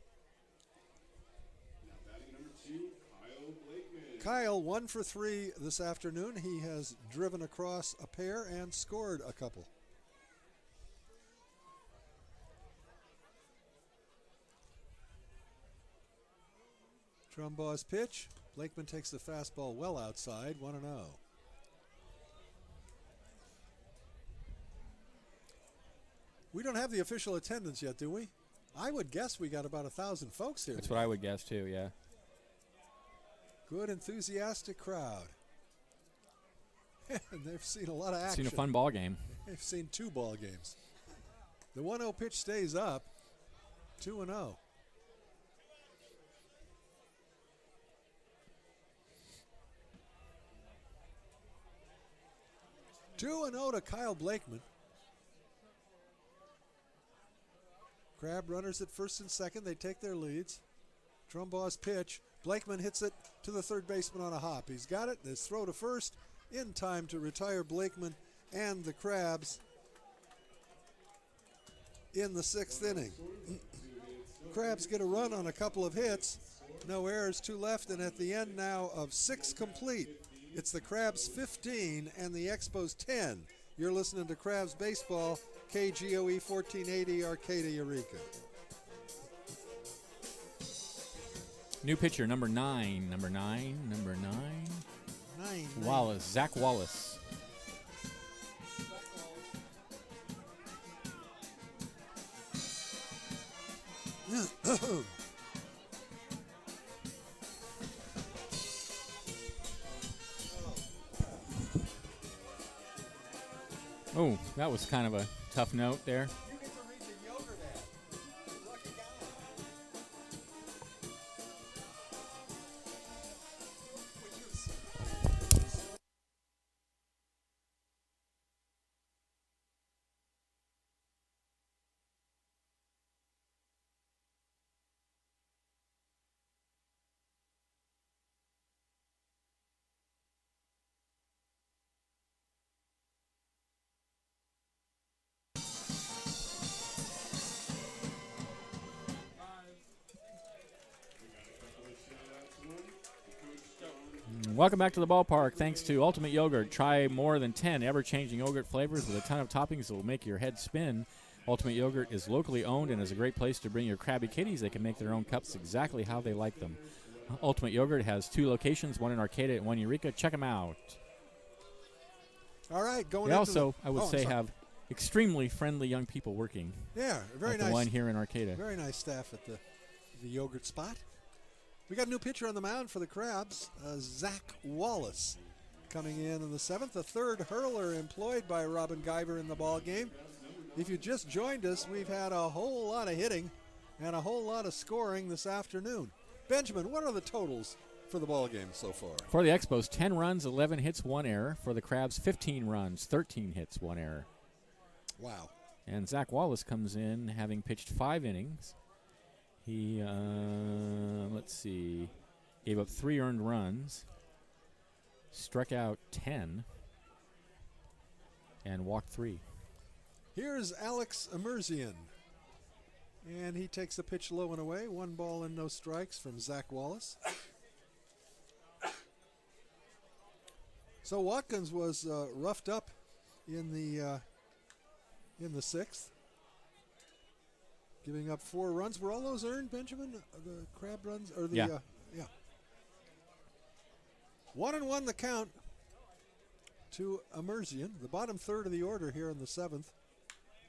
Now batting number 2, Kyle Blakeman. Kyle 1 for 3 this afternoon. He has driven across a pair and scored a couple. Trumbaugh's pitch. Blakeman takes the fastball well outside, 1-0. We don't have the official attendance yet, do we? I would guess we got about 1,000 folks here. That's what I would guess too, yeah. Good, enthusiastic crowd. And they've seen a lot of action. Seen a fun ball game. They've seen 2 ball games. The 1-0 pitch stays up. 2-0. 2-0 to Kyle Blakeman. Crab runners at first and second. They take their leads. Trumbaugh's pitch. Blakeman hits it to the third baseman on a hop. He's got it. His throw to first in time to retire Blakeman and the Crabs in the 6th inning. Crabs get a run on a couple of hits. No errors, 2 left, and at the end now of 6 complete, it's the Crabs 15 and the Expos 10. You're listening to Crabs Baseball, KGOE 1480, Arcata, Eureka. New pitcher, number 9. Wallace, Zach Wallace. Oh, that was kind of a tough note there. You get to read the yogurt ad. Lucky guy. Welcome back to the ballpark. Thanks to Ultimate Yogurt. Try more than 10 ever-changing yogurt flavors with a ton of toppings that will make your head spin. Ultimate Yogurt is locally owned and is a great place to bring your crabby kitties. They can make their own cups exactly how they like them. Ultimate Yogurt has 2 locations, one in Arcata and one in Eureka. Check them out. All right, going They into also, the, I would say, have extremely friendly young people working yeah, very at nice. the one here in Arcata. Very nice staff at the yogurt spot. We got a new pitcher on the mound for the Crabs, Zach Wallace, coming in the 7th, a third hurler employed by Robin Guyver in the ball game. If you just joined us, we've had a whole lot of hitting and a whole lot of scoring this afternoon. Benjamin, what are the totals for the ball game so far? For the Expos, 10 runs, 11 hits, 1 error. For the Crabs, 15 runs, 13 hits, 1 error. Wow. And Zach Wallace comes in having pitched 5 innings. He, let's see, gave up 3 earned runs, struck out 10, and walked 3. Here's Alex Emerzian. And he takes the pitch low and away. 1 ball and no strikes from Zach Wallace. So Watkins was roughed up in the 6th. Giving up 4 runs. Were all those earned, Benjamin? The Crab runs? Or the, Yeah. Yeah. 1-1 the count to Emerzian, the bottom third of the order here in the 7th.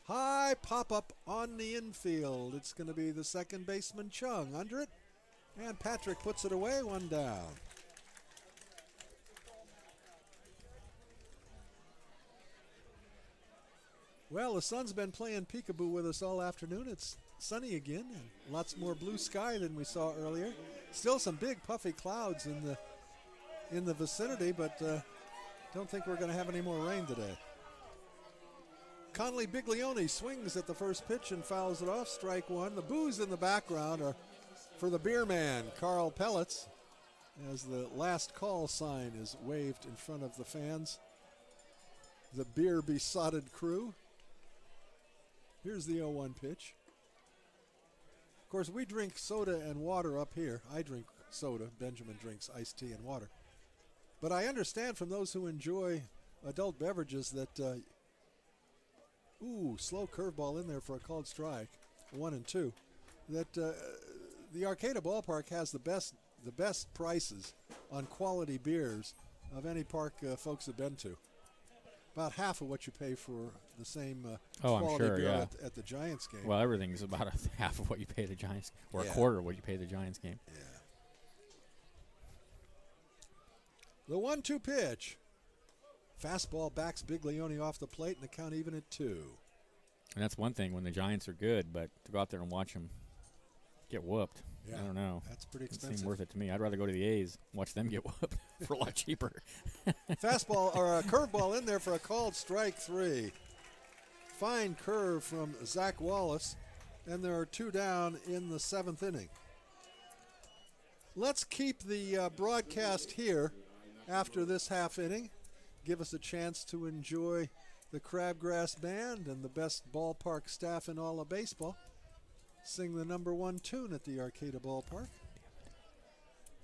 High pop-up on the infield. It's going to be the second baseman, Chung, under it. And Patrick puts it away, 1 down. Well, the sun's been playing peekaboo with us all afternoon. It's sunny again and lots more blue sky than we saw earlier. Still some big puffy clouds in the vicinity, but don't think we're going to have any more rain today. Conley Biglione swings at the first pitch and fouls it off. Strike 1. The boos in the background are for the beer man, Carl Pellets, as the last call sign is waved in front of the fans. The beer besotted crew. Here's the 0-1 pitch. Of course, we drink soda and water up here. I drink soda. Benjamin drinks iced tea and water. But I understand from those who enjoy adult beverages that, slow curveball in there for a called strike, 1-2, that the Arcata Ballpark has the best prices on quality beers of any park folks have been to. About half of what you pay for the same quality beer at the Giants game. Well, everything's about half of what you pay the Giants, or a quarter of what you pay the Giants game. Yeah. The 1-2 pitch. Fastball backs Biglione off the plate and the count even at 2. And that's one thing when the Giants are good, but to go out there and watch them get whooped, Yeah, I don't know. that's pretty Doesn't expensive. seem worth it to me. I'd rather go to the A's and watch them get whooped for a lot cheaper. Fastball or a curveball in there for a called strike 3. Fine curve from Zach Wallace, and there are 2 down in the 7th inning. Let's keep the broadcast here after this half inning. Give us a chance to enjoy the Crabgrass Band and the best ballpark staff in all of baseball sing the number 1 tune at the Arcata Ballpark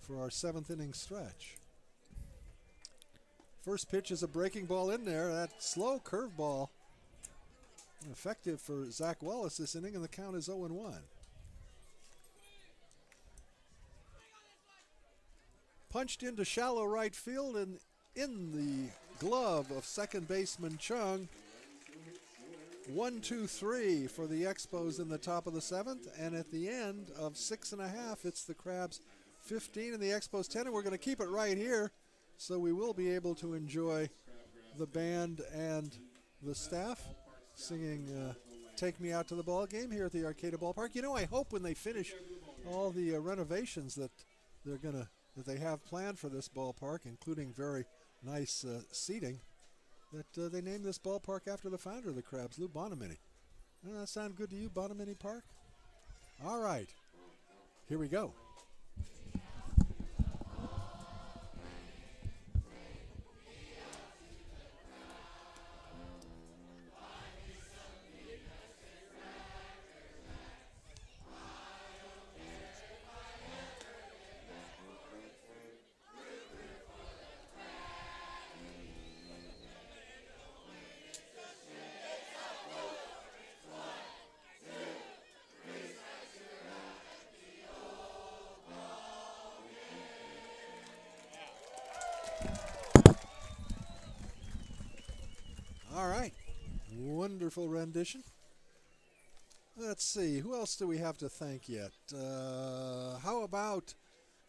for our 7th inning stretch. First pitch is a breaking ball in there. That slow curveball effective for Zach Wallace this inning, and the count is 0-1. Punched into shallow right field and in the glove of second baseman Chung. 1-2-3 for the Expos in the top of the 7th, and at the end of 6.5, it's the Crabs 15 and the Expos 10, and we're going to keep it right here, so we will be able to enjoy the band and the staff singing "Take Me Out to the Ball Game" here at the Arcata Ballpark. You know, I hope when they finish all the renovations that they have planned for this ballpark, including very nice seating, that they name this ballpark after the founder of the Crabs, Lou Bonamini. Doesn't that sound good to you, Bonamini Park? All right, here we go. All right, wonderful rendition. Let's see, who else do we have to thank yet? How about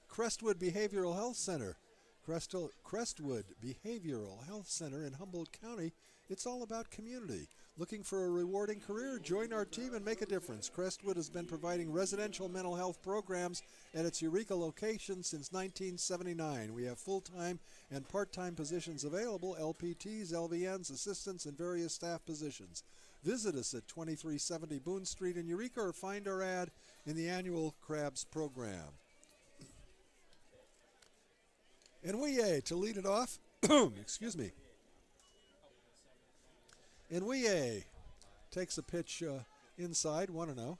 Crestwood Behavioral Health Center? Crestwood Behavioral Health Center in Humboldt County. It's all about community. Looking for a rewarding career? Join our team and make a difference. Crestwood has been providing residential mental health programs at its Eureka location since 1979. We have full-time and part-time positions available, LPTs, LVNs, assistants, and various staff positions. Visit us at 2370 Boone Street in Eureka or find our ad in the annual Crabs program. Enwie to lead it off. Excuse me. Enwie takes a pitch inside, 1-0.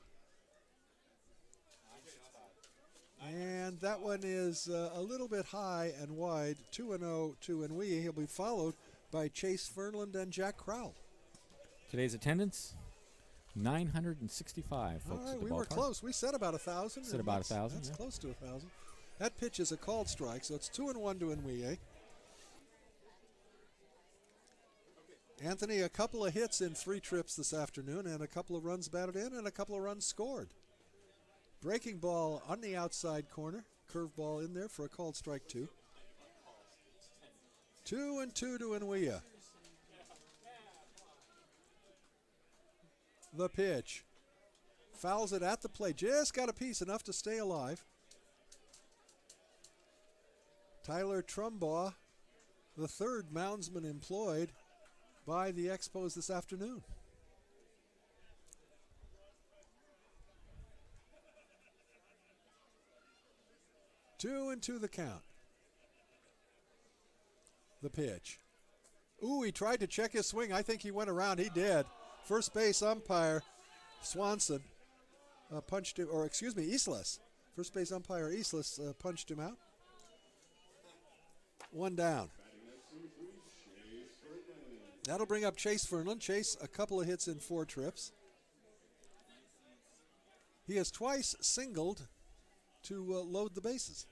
And that one is a little bit high and wide, 2-0 to Enwie. He'll be followed by Chase Fernland and Jack Crowell. Today's attendance, 965 folks All right, at the we ballpark. were close. We said about 1,000. Said about 1,000, That's yeah. close to 1,000. That pitch is a called strike, so it's 2-1 to Enwie. Anthony, a couple of hits in 3 trips this afternoon, and a couple of runs batted in, and a couple of runs scored. Breaking ball on the outside corner. Curveball in there for a called strike 2. 2-2 to Enwie. The pitch. Fouls it at the plate. Just got a piece, enough to stay alive. Tyler Trumbaugh, the third moundsman employed by the Expos this afternoon. Two and two the count. The pitch. Ooh, he tried to check his swing. I think he went around. He did. First base umpire Swanson punched him, or excuse me, Eastless. First base umpire Eastless punched him out. 1 down. That'll bring up Chase Fernland. Chase, a couple of hits in 4 trips. He has twice singled to load the bases.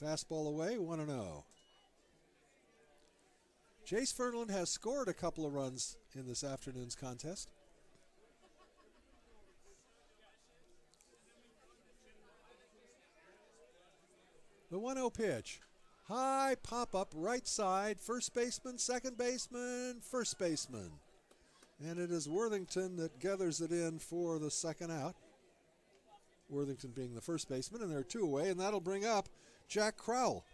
Fastball away, 1-0. Chase Fernland has scored a couple of runs in this afternoon's contest. The 1-0 pitch. High pop-up right side, first baseman, second baseman, first baseman. And it is Worthington that gathers it in for the second out. Worthington being the first baseman, and there are two away, and that'll bring up Jack Crowell.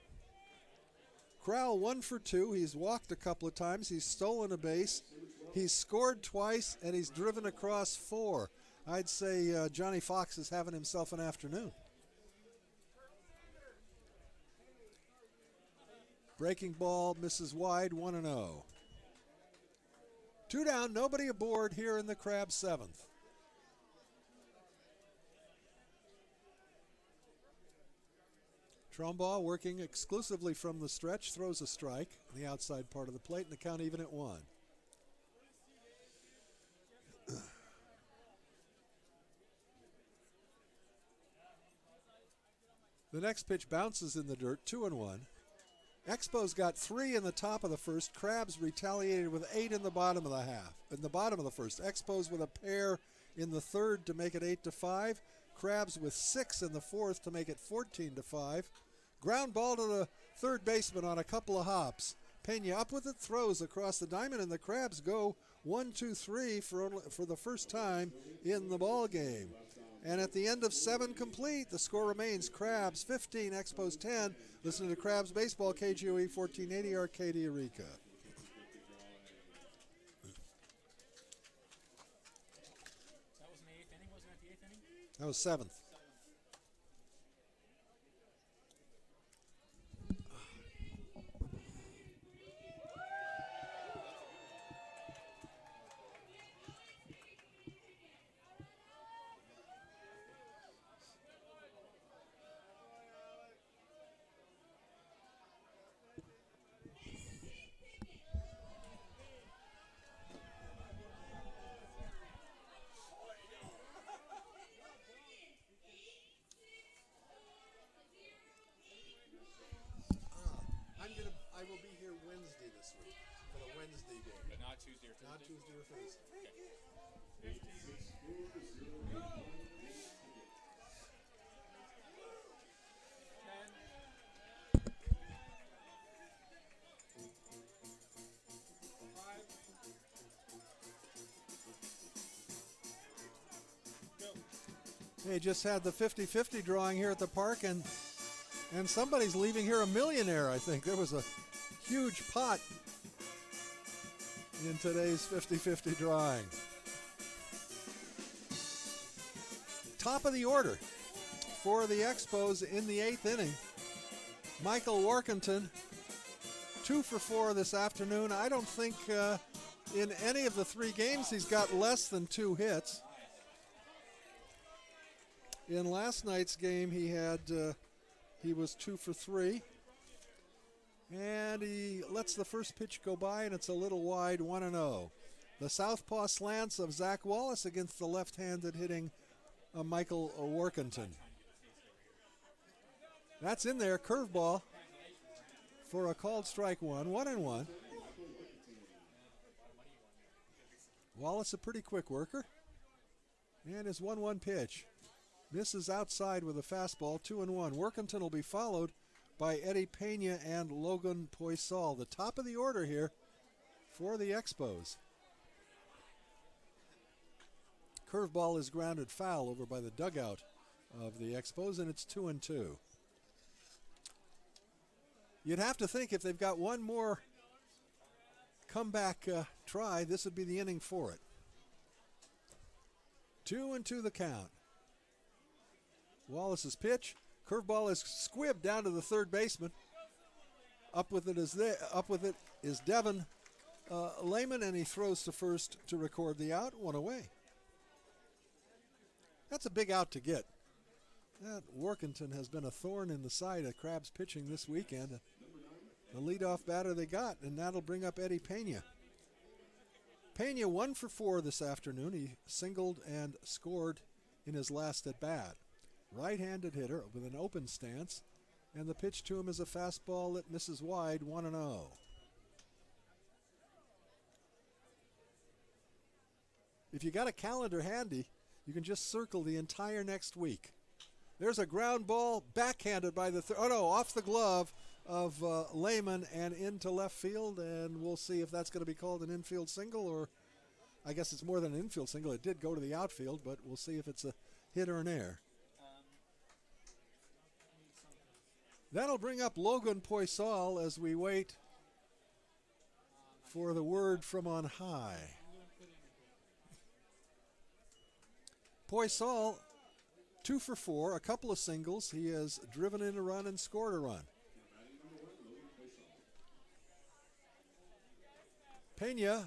Crowell 1 for 2. He's walked a couple of times. He's stolen a base. He's scored twice, and he's driven across 4. I'd say Johnny Fox is having himself an afternoon. Breaking ball misses wide, 1-0. 2 down, nobody aboard here in the Crabs' 7th. Trumbaugh working exclusively from the stretch, throws a strike in the outside part of the plate, and the count even at 1. The next pitch bounces in the dirt, 2-1. Expos got 3 in the top of the first. Crabs retaliated with 8 in the bottom of the half. In the bottom of the first. Expos with a pair in the third to make it 8-5. Crabs with 6 in the fourth to make it 14-5. Ground ball to the third baseman on a couple of hops. Pena up with it, throws across the diamond, and the Crabs go 1-2-3 for the first time in the ball game. And at the end of 7 complete, the score remains Crabs 15, Expos 10. Listen to Crabs Baseball, KGOE 1480, Arcadia, Eureka. That was in the 8th inning, wasn't that the 8th inning? That was 7th. I will be here Wednesday this week for the Wednesday game. But not Tuesday or Thursday? Not Tuesday or Thursday. They just had the 50-50 drawing here at the park, and somebody's leaving here a millionaire, I think. There was a huge pot in today's 50-50 drawing. Top of the order for the Expos in the 8th inning. Michael Workington, 2 for 4 this afternoon. I don't think in any of the 3 games he's got less than 2 hits. In last night's game, he was 2 for 3. And he lets the first pitch go by, and it's a little wide, 1-0. The southpaw slants of Zach Wallace against the left-handed hitting Michael Workington. That's in there, curveball for a called strike 1-1. Wallace a pretty quick worker. And his 1-1 pitch. Misses outside with a fastball, 2-1. Workington will be followed by Eddie Pena and Logan Poisol. The top of the order here for the Expos. Curveball is grounded foul over by the dugout of the Expos, and it's 2-2. You'd have to think if they've got one more comeback try, this would be the inning for it. 2-2 the count. Wallace's pitch. Curveball is squibbed down to the third baseman. Up with it is Devin Lehman, and he throws to first to record the out. 1 away. That's a big out to get. That Workington has been a thorn in the side of Crabs pitching this weekend. The leadoff batter they got, and that'll bring up Eddie Pena. Pena 1 for 4 this afternoon. He singled and scored in his last at bat. Right-handed hitter with an open stance, and the pitch to him is a fastball that misses wide, 1-0. If you got a calendar handy, you can just circle the entire next week. There's a ground ball backhanded by the off the glove of Lehman and into left field, and we'll see if that's going to be called an infield single, or I guess it's more than an infield single. It did go to the outfield, but we'll see if it's a hit or an error. That'll bring up Logan Poisal as we wait for the word from on high. Poisal, 2 for 4, a couple of singles. He has driven in a run and scored a run. Pena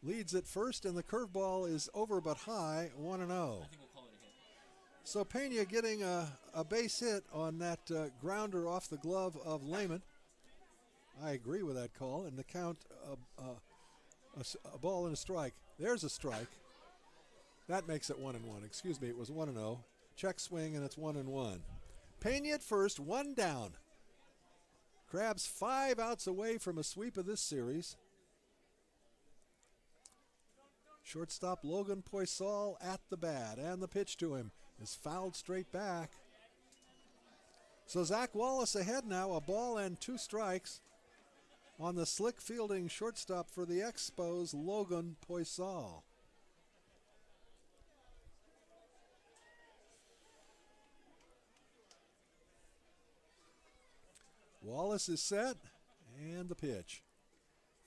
leads at first, and the curveball is over but high, 1-0. I think we'll call it a hit. So Pena getting a base hit on that grounder off the glove of Lehman. I agree with that call, and the count a ball and a strike. There's a strike. That makes it 1-1. Excuse me, it was 1-0. Check swing, and it's 1-1. Pena at first, 1 down. Crabs 5 outs away from a sweep of this series. Shortstop Logan Poisal at the bat, and the pitch to him is fouled straight back. So Zach Wallace ahead now, a ball and 2 strikes on the slick fielding shortstop for the Expos, Logan Poisal. Wallace is set, and the pitch.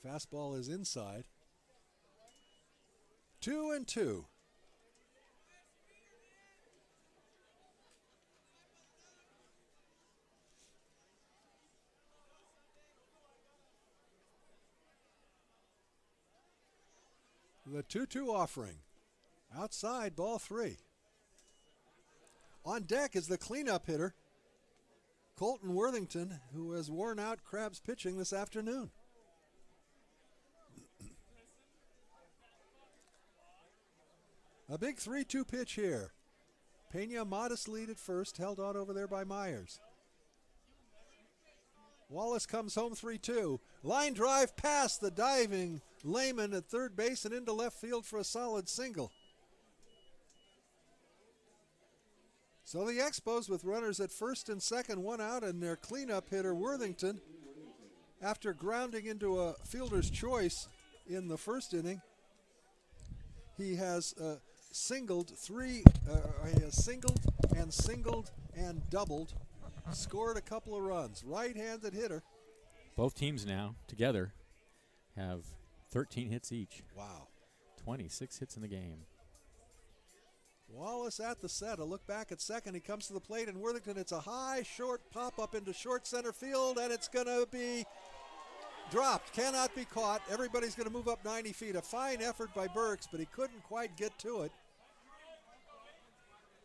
Fastball is inside. 2-2. The 2-2 offering. Outside, ball 3. On deck is the cleanup hitter, Colton Worthington, who has worn out Crabs pitching this afternoon. A big 3-2 pitch here. Pena modest lead at first, held on over there by Myers. Wallace comes home 3-2. Line drive past the diving Lehman at third base and into left field for a solid single. So the Expos with runners at first and second, 1 out, and their cleanup hitter Worthington, after grounding into a fielder's choice in the first inning, he has singled and doubled, scored a couple of runs. Right-handed hitter. Both teams now together have 13 hits each. Wow. 26 hits in the game. Wallace at the set. A look back at second. He comes to the plate, and Worthington, it's a high, short pop-up into short center field, and it's going to be dropped. Cannot be caught. Everybody's going to move up 90 feet. A fine effort by Burks, but he couldn't quite get to it.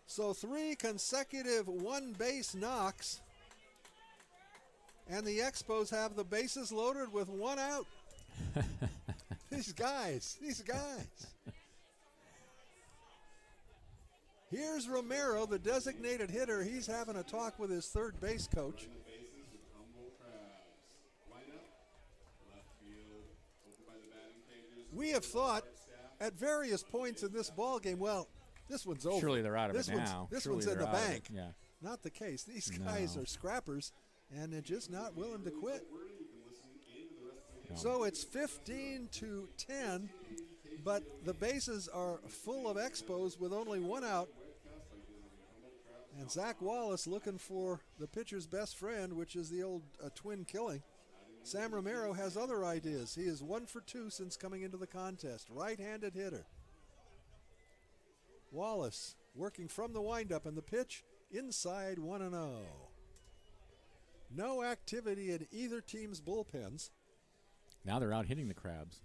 So 3 consecutive one-base knocks, and the Expos have the bases loaded with 1 out. These guys. Here's Romero, the designated hitter. He's having a talk with his third base coach. We have thought at various points in this ball game, well, this one's over. Surely they're out of it now. This Surely one's in they're the out of bank. it, yeah. Not the case. These guys are scrappers, and they're just not willing to quit. No. So it's 15-10, but the bases are full of Expos with only 1 out. And Zach Wallace looking for the pitcher's best friend, which is the old twin killing. Sam Romero has other ideas. He is 1 for 2 since coming into the contest. Right-handed hitter. Wallace working from the windup, and the pitch inside 1-0. No activity in either team's bullpens. Now they're out hitting the Crabs.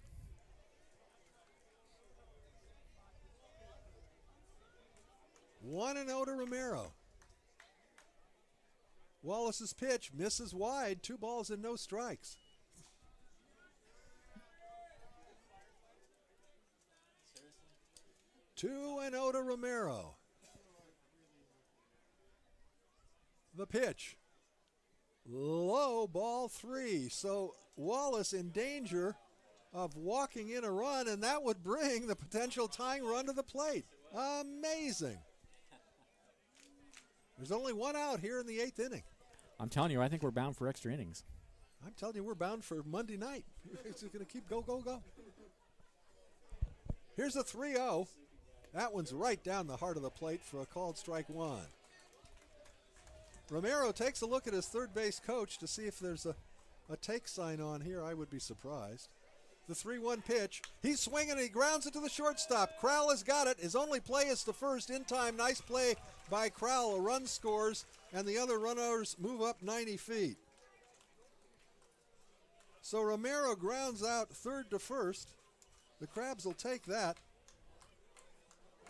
One and 0 to Romero. Wallace's pitch misses wide. 2 balls and no strikes. Seriously? 2-0 to Romero. The pitch. Low, ball 3. So Wallace in danger of walking in a run, and that would bring the potential tying run to the plate. Amazing. There's only 1 out here in the 8th inning. I'm telling you, I think we're bound for extra innings. I'm telling you, we're bound for Monday night. It's going to keep go, go, go. Here's a 3-0. That one's right down the heart of the plate for a called strike one. Romero takes a look at his third base coach to see if there's a take sign on here. I would be surprised. The 3-1 pitch. He's swinging and he grounds it to the shortstop. Crowell has got it. His only play is to first in time. Nice play by Crowell. A run scores, and the other runners move up 90 feet. So Romero grounds out third to first. The Crabs will take that.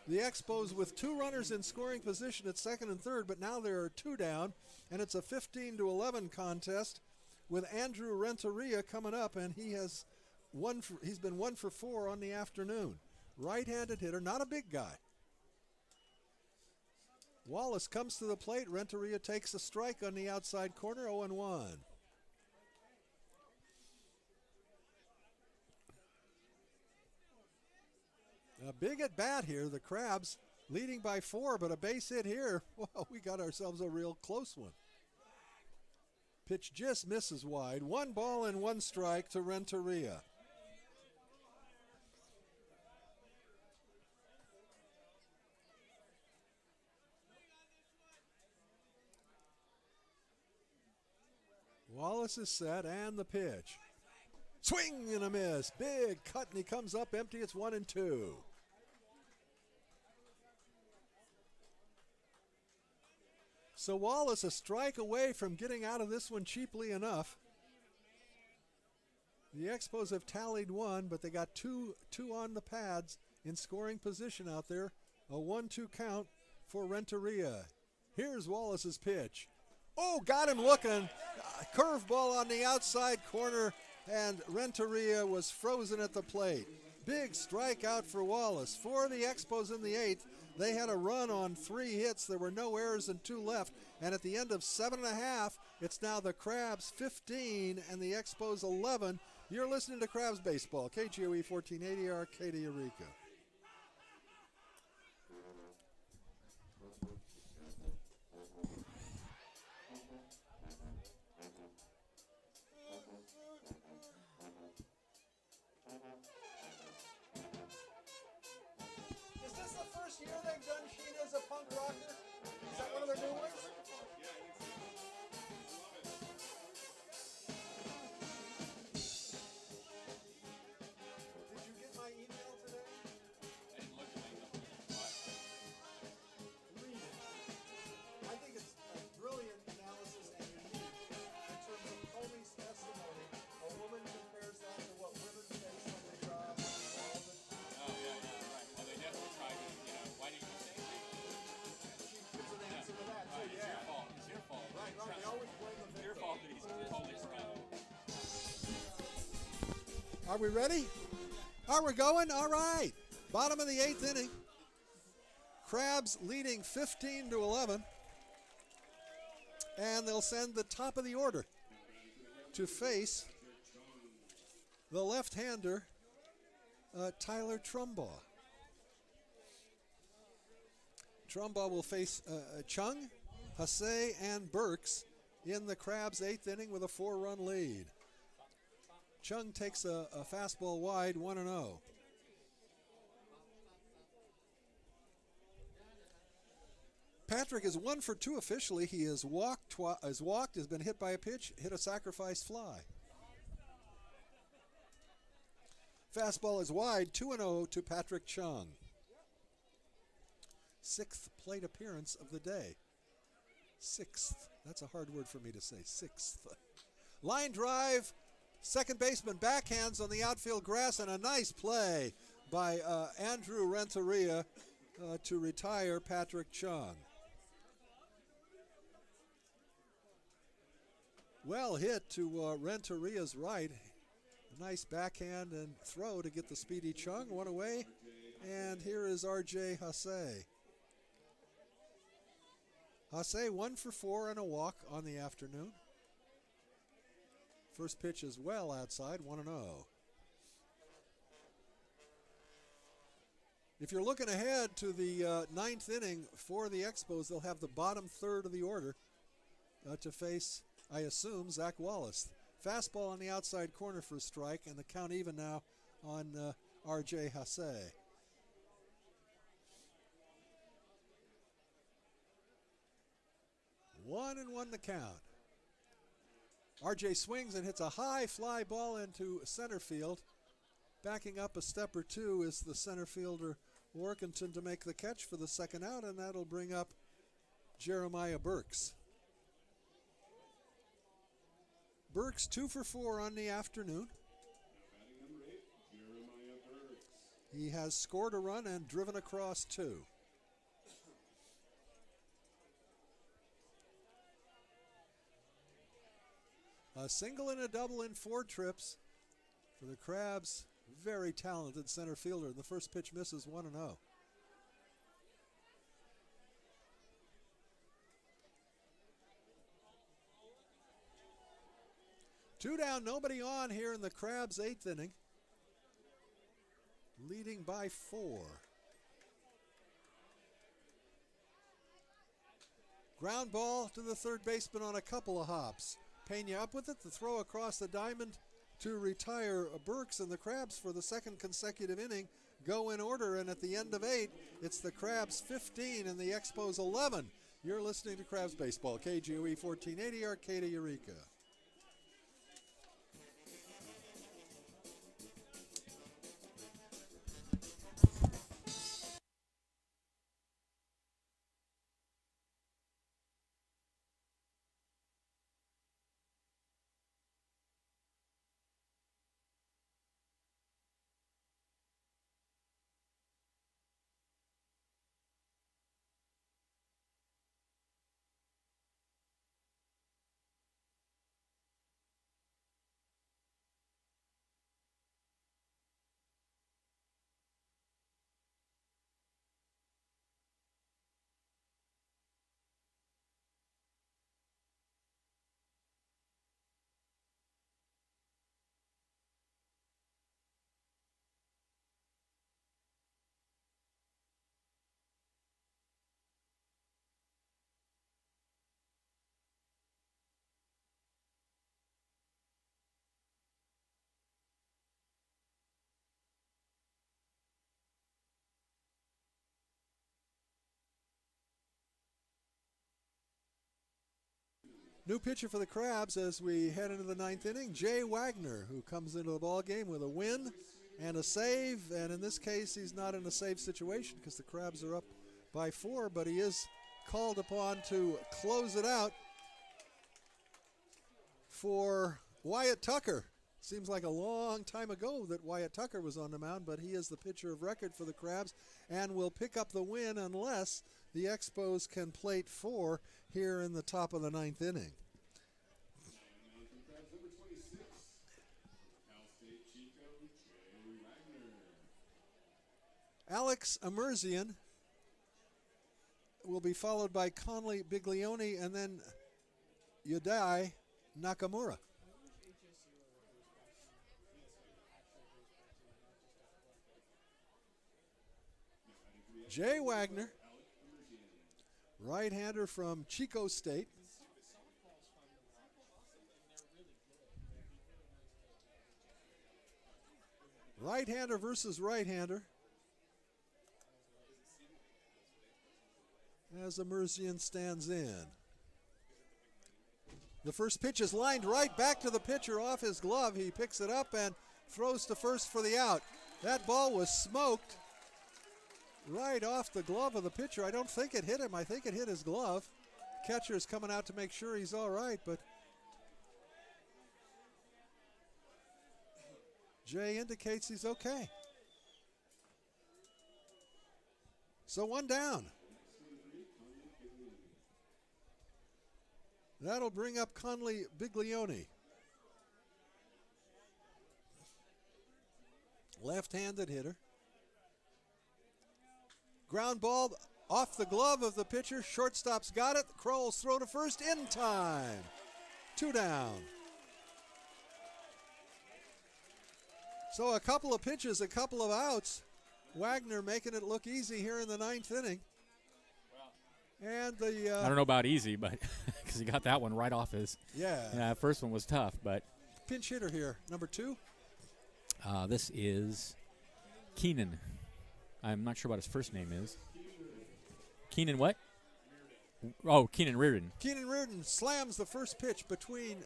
The Expos with 2 runners in scoring position at second and third, but now there are 2 down, and it's a 15-11 contest with Andrew Renteria coming up, and he's been 1 for 4 on the afternoon. Right-handed hitter, not a big guy. Wallace comes to the plate. Renteria takes a strike on the outside corner, 0-1. A big at bat here. The Crabs leading by 4, but a base hit here. Well, we got ourselves a real close one. Pitch just misses wide. 1 ball and 1 strike to Renteria. Wallace is set, and the pitch. Swing and a miss. Big cut, and he comes up empty. It's 1-2. So Wallace a strike away from getting out of this one cheaply enough. The Expos have tallied 1, but they got two on the pads in scoring position out there. A 1-2 count for Renteria. Here's Wallace's pitch. Oh, got him looking. Curveball on the outside corner, and Renteria was frozen at the plate. Big strikeout for Wallace. For the Expos in the 8th, they had a run on 3 hits. There were no errors and 2 left. And at the end of 7.5, it's now the Crabs 15 and the Expos 11. You're listening to Crabs Baseball, KGOE 1480, Arcata, Eureka. Is this the first year they've done Sheena as a punk rocker? Is that one of their new ones? Did you get my email today? I didn't look at my email. Read it. I think it's a brilliant analysis and unique in terms of Comey's testimony. A woman compares that to what women face on the job. Oh, yeah, right. Well, they definitely tried to, why didn't you say anything? She gives an answer to that, too, It's yeah. your fault. It's your fault. Right, they always blame the It's victim. your fault that he's totally screwed. Are we ready? Are we going? All right. Bottom of the 8th inning. Crabs leading 15-11. And they'll send the top of the order to face the left-hander, Tyler Trumbaugh. Trumbaugh will face Chung, Hasse, and Burks in the Crabs' 8th inning with a 4-run lead. Chung takes a fastball wide, 1-0. Patrick is 1 for 2 officially. He has walked, has been hit by a pitch, hit a sacrifice fly. Fastball is wide, 2-0 to Patrick Chung. 6th plate appearance of the day. 6th. That's a hard word for me to say. 6th. Line drive. Second baseman backhands on the outfield grass, and a nice play by Andrew Renteria to retire Patrick Chung. Well hit to Renteria's right. A nice backhand and throw to get the speedy Chung. One away. And here is R.J. Hasse. Hasse 1 for 4 and a walk on the afternoon. First pitch is well outside, 1-0. If you're looking ahead to the 9th inning for the Expos, they'll have the bottom third of the order. to face, I assume, Zach Wallace. Fastball on the outside corner for a strike, and the count even now on R.J. Hasse. One and one the count. R.J. swings and hits a high fly ball into center field. Backing up a step or two is the center fielder Workington to make the catch for the second out, and that'll bring up Jeremiah Burks. Burks 2 for 4 on the afternoon. Batting number 8, Jeremiah Burks. He has scored a run and driven across 2. A single and a double in 4 trips for the Crabs. Very talented center fielder. The first pitch misses 1-0. Two down, nobody on here in the Crabs' 8th inning. Leading by 4. Ground ball to the third baseman on a couple of hops. Pena up with it, the throw across the diamond to retire Burks, and the Crabs for the second consecutive inning go in order, and at the end of 8, it's the Crabs 15 and the Expos 11. You're listening to Crabs Baseball, KGOE 1480, Arcata, Eureka. New pitcher for the Crabs as we head into the 9th inning, Jay Wagner, who comes into the ballgame with a win and a save. And in this case, he's not in a save situation because the Crabs are up by 4, but he is called upon to close it out for Wyatt Tucker. Seems like a long time ago that Wyatt Tucker was on the mound, but he is the pitcher of record for the Crabs and will pick up the win unless the Expos can plate 4 here in the top of the 9th inning. And from Crabs number 26, Cal State Chico, Jay Wagner. Alex Emerzian will be followed by Conley Biglione and then Yudai Nakamura. Jay Wagner, right-hander from Chico State. Right-hander versus right-hander. As Emerzian stands in. The first pitch is lined right back to the pitcher off his glove. He picks it up and throws to first for the out. That ball was smoked right off the glove of the pitcher. I don't think it hit him. I think it hit his glove. Catcher is coming out to make sure he's all right, but Jay indicates he's okay. So 1 down. That'll bring up Conley Biglione. Left-handed hitter. Ground ball off the glove of the pitcher. Shortstop's got it. Crowell's throw to first in time. 2 down. So a couple of pitches, a couple of outs. Wagner making it look easy here in the 9th inning. And I the don't know about easy, but because he got that one right off his. yeah, First one was tough, but pinch hitter here, number 2. this is Keenan. I'm not sure what his first name is. Keenan what? Oh, Keenan Reardon. Keenan Reardon slams the first pitch between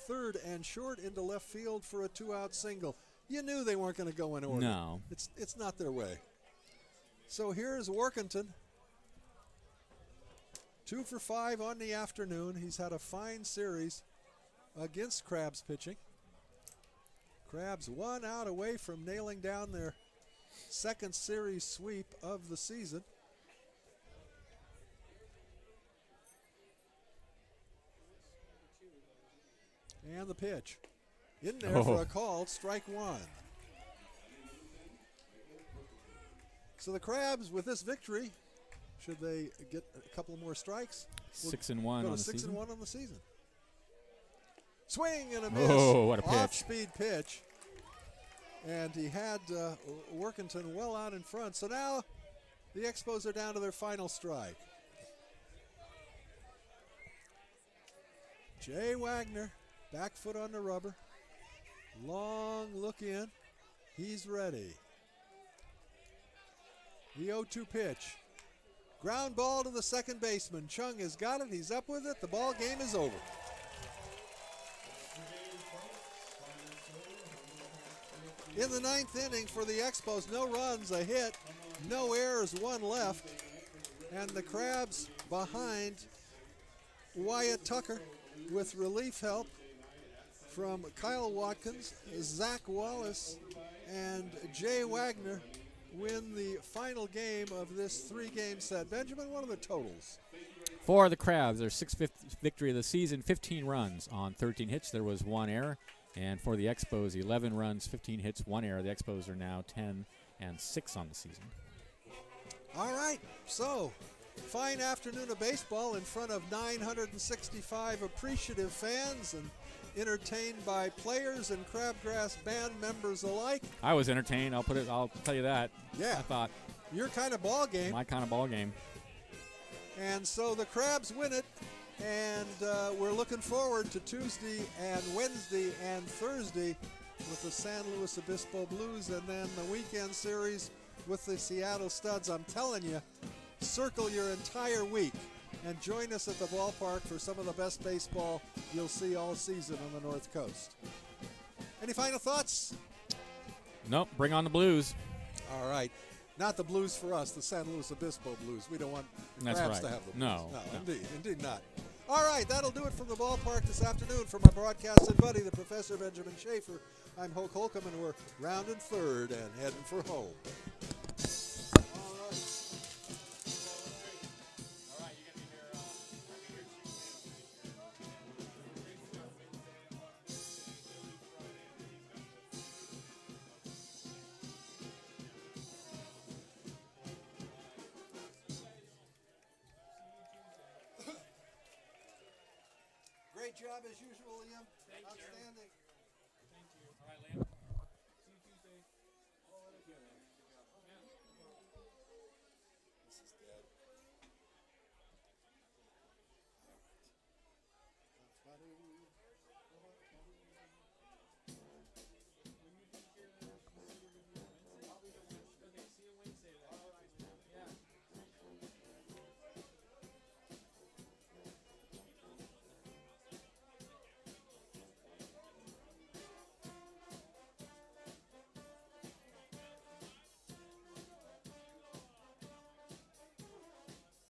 third and short into left field for a 2-out single. You knew they weren't going to go in order. No. It's not their way. So here's Workington. 2 for 5 on the afternoon. He's had a fine series against Crabs pitching. Crabs 1 out away from nailing down their second series sweep of the season. And the pitch. In there for a call, strike 1. So the Crabs, with this victory, should they get a couple more strikes? 6-1 Go on to the 6 season. and 1 on the season. Swing and a miss. Oh, what a pitch. Off-speed pitch. And he had Workington well out in front. So now the Expos are down to their final strike. Jay Wagner, back foot on the rubber. Long look in. He's ready. The 0-2 pitch. Ground ball to the second baseman. Chung has got it. He's up with it. The ball game is over. In the 9th inning for the Expos, no runs, a hit, no errors, 1 left. And the Crabs behind Wyatt Tucker with relief help from Kyle Watkins, Zach Wallace, and Jay Wagner win the final game of this 3-game set. Benjamin, what are the totals? For the Crabs, their 6th victory of the season, 15 runs on 13 hits. There was 1 error. And for the Expos, 11 runs, 15 hits, 1 error. The Expos are now 10-6 on the season. All right, so fine afternoon of baseball in front of 965 appreciative fans and entertained by players and Crabgrass band members alike. I was entertained. I'll tell you that. Yeah. I thought Your kind of ball game. my kind of ball game. And so the Crabs win it, and we're looking forward to Tuesday and Wednesday and Thursday with the San Luis Obispo Blues, and then the weekend series with the Seattle Studs. I'm telling you, circle your entire week and join us at the ballpark for some of the best baseball you'll see all season on the North Coast. Any final thoughts? Nope, bring on the Blues. All right. Not the Blues for us, the San Luis Obispo Blues. We don't want the That's Crabs right. to have the Blues. No. Indeed not. All right, that'll do it from the ballpark this afternoon. For my broadcasting buddy, the Professor Benjamin Schaefer, I'm Hoke Holcomb, and we're rounding third and heading for home. All right. All right, you're gonna be here. I'll be here Tuesday. Great job as usual, Liam. Outstanding.